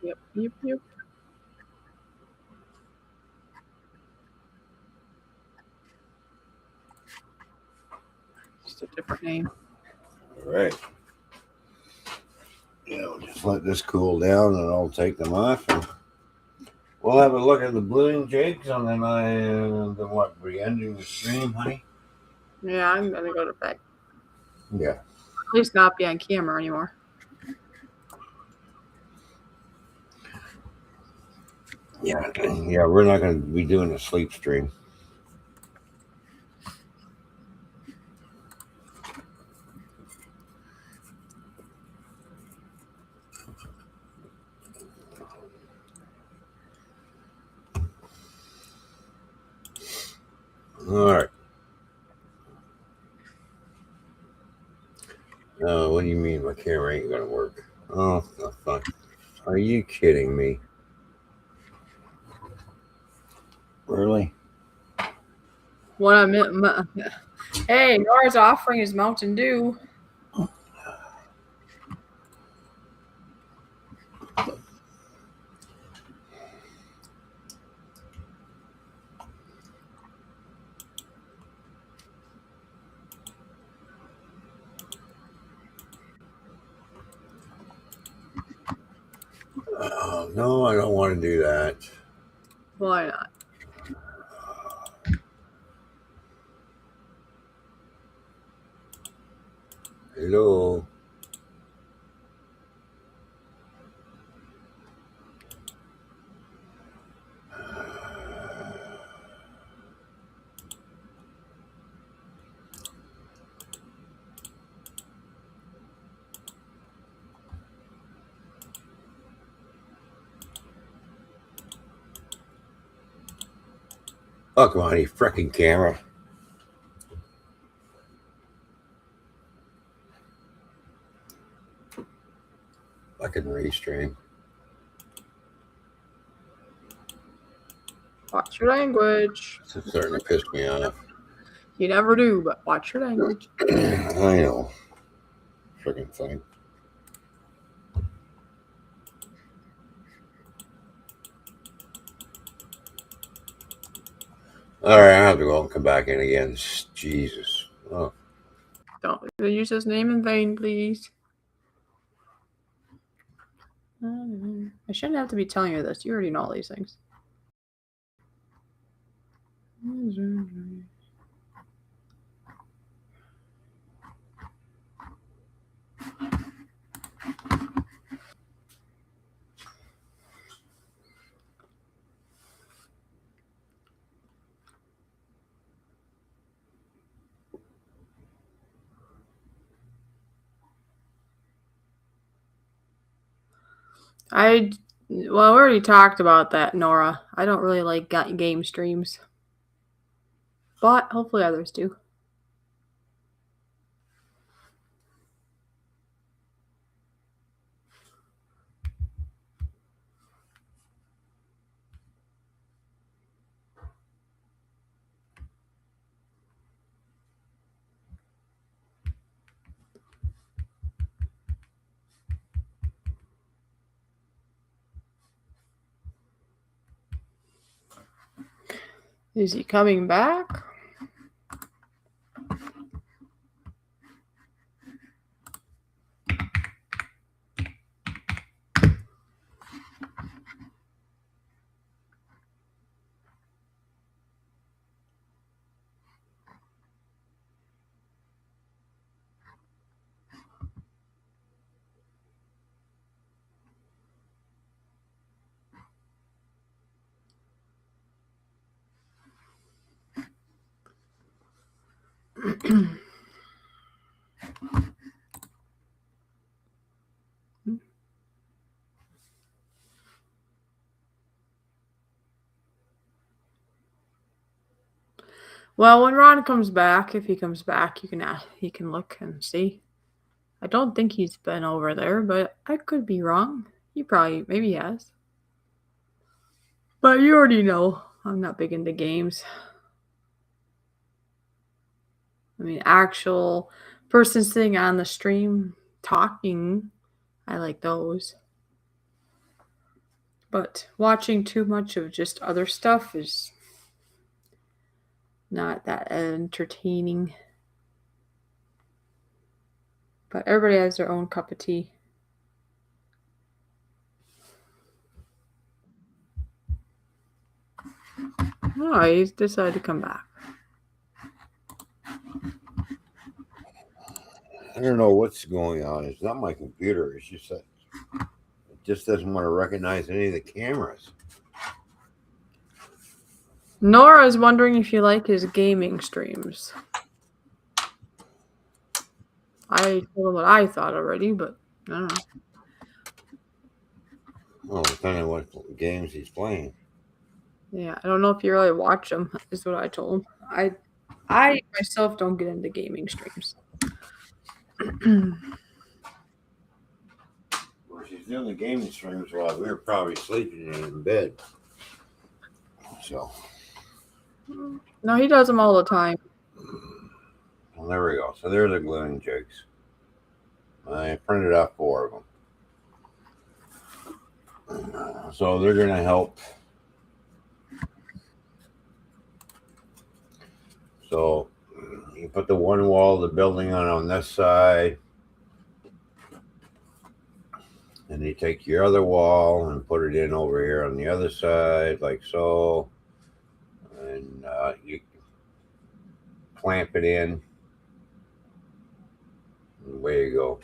Yep. Just a different name. All right. We'll just let this cool down and I'll take them off and we'll have a look at the blooming jakes and then then what, we're ending the stream, honey? Yeah, I'm gonna go to bed. Yeah. At least not be on camera anymore. Yeah, we're not going to be doing a sleep stream. All right. What do you mean my camera ain't going to work? Oh, the fuck. Are you kidding me? Really? Hey, Nora's offering is Mountain Dew. No, I don't want to do that. Why not? Hello. Oh, come on, you freaking camera. Fucking restream. Watch your language. It's starting to piss me off. You never do, but watch your language. I know. Freaking thing. All right, I have to go and come back in again. Jesus. Oh. Don't use his name in vain, please. I shouldn't have to be telling you this. You already know all these things. We already talked about that, Nora. I don't really like game streams, but hopefully others do. Is he coming back? Well, when Ron comes back, if he comes back, he can look and see. I don't think he's been over there, but I could be wrong. Maybe he has. But you already know I'm not big into games. I mean, actual person sitting on the stream talking, I like those. But watching too much of just other stuff is not that entertaining. But everybody has their own cup of tea. Oh, he's decided to come back. I don't know what's going on. It's not my computer. It's just that it just doesn't want to recognize any of the cameras. Nora is wondering if you like his gaming streams. I told him what I thought already, but I don't know. Well, depending on what games he's playing. Yeah, I don't know if you really watch them, is what I told him. I myself don't get into gaming streams. Well, she's doing the gaming streams while we were probably sleeping in bed. So. No, he does them all the time. Well, there we go. So there's the gluing jigs. I printed out 4 of them. So they're going to help. So you put the one wall of the building on this side. And you take your other wall and put it in over here on the other side, like so. And you clamp it in. And away you go.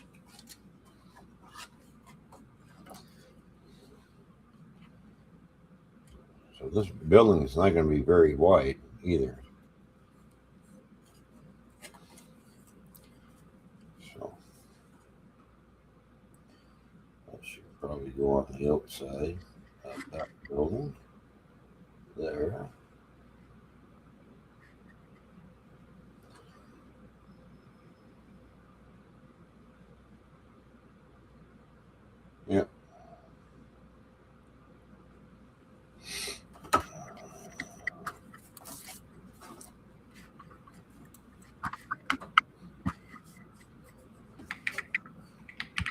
So this building is not going to be very wide either. So that should probably go on the outside of that building. There. Yep.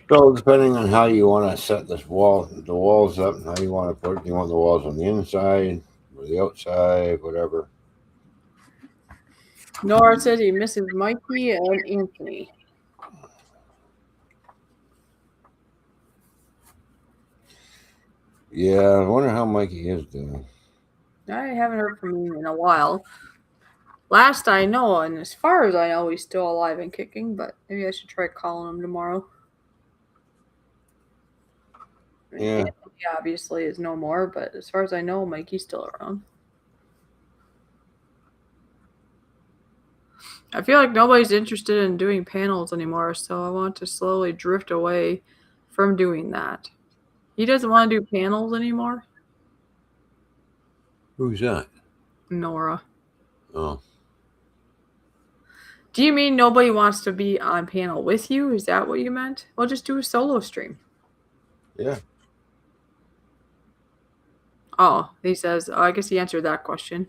So depending on how you want to set the walls up, and how you want to put it, you want the walls on the inside or the outside, whatever. Nora said he misses Mikey and Anthony. Yeah, I wonder how Mikey is doing. I haven't heard from him in a while. Last I know, and as far as I know, he's still alive and kicking, but maybe I should try calling him tomorrow. Yeah. Anthony obviously is no more, but as far as I know, Mikey's still around. I feel like nobody's interested in doing panels anymore, so I want to slowly drift away from doing that. He doesn't want to do panels anymore. Who's that? Nora. Oh, Do you mean nobody wants to be on panel with you? Is that what you meant? Well, just do a solo stream. yeah. Oh, he says, I guess he answered that question.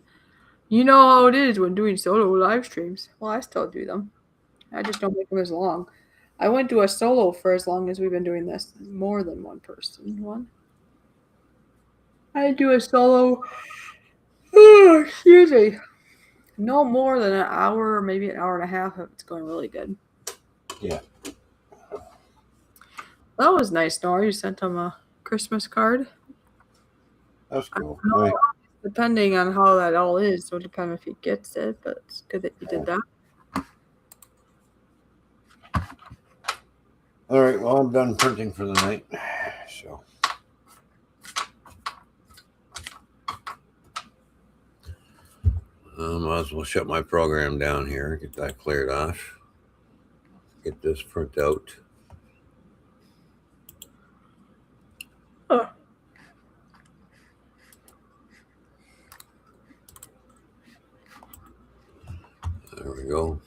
You know how it is when doing solo live streams. Well, I still do them. I just don't make them as long. I wouldn't do a solo for as long as we've been doing this. More than one person. One. I do a solo. Oh, excuse me. No more than an hour, or maybe an hour and a half if it's going really good. Yeah. That was nice, Nora. You sent him a Christmas card. That's cool. No, depending on how that all is, so it'll depend if he gets it, but it's good that you did that. All right. Well, I'm done printing for the night. So. Might as well shut my program down here, get that cleared off, get this print out. Oh. There we go.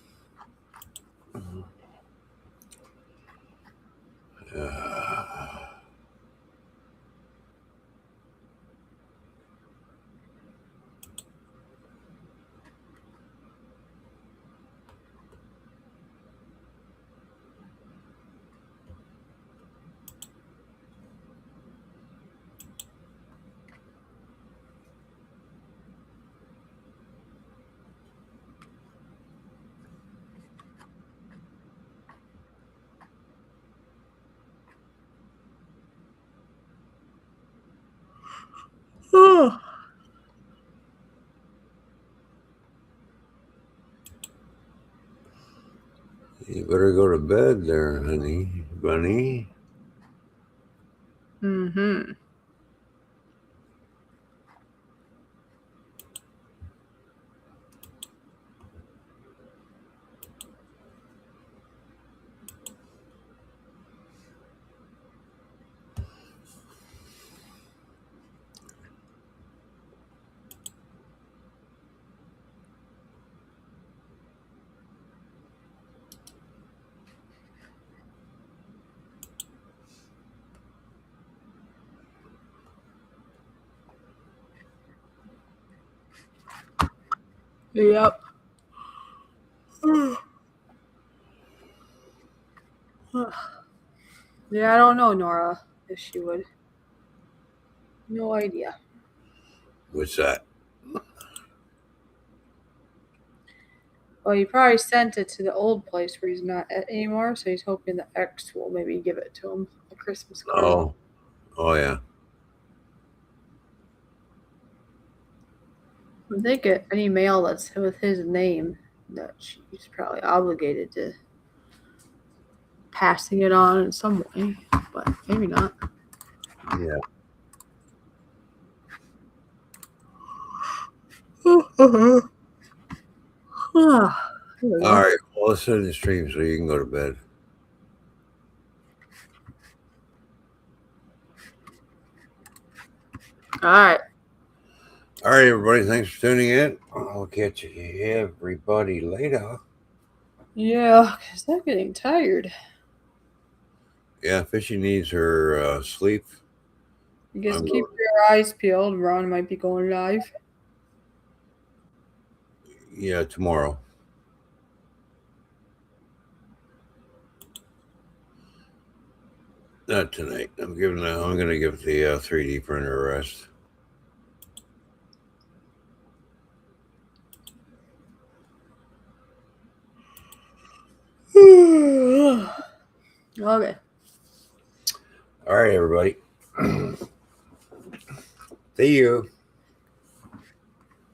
Oh. You better go to bed there, honey, bunny. Mm-hmm. Yep. Yeah, I don't know, Nora, if she would. No idea. What's that? Well, he probably sent it to the old place where he's not at anymore, so he's hoping the ex will maybe give it to him, a Christmas card. Oh yeah. I think any mail that's with his name, that she's probably obligated to passing it on in some way, but maybe not. Yeah. All All right. Well, let's end the stream so you can go to bed. All right. All right, everybody. Thanks for tuning in. I'll catch you everybody later. Yeah, because I'm getting tired. Yeah, Fishy needs her sleep. You just keep your eyes peeled. Ron might be going live. Yeah, tomorrow. Not tonight. I'm going to give the 3D printer a rest. Okay. All right, everybody. See you.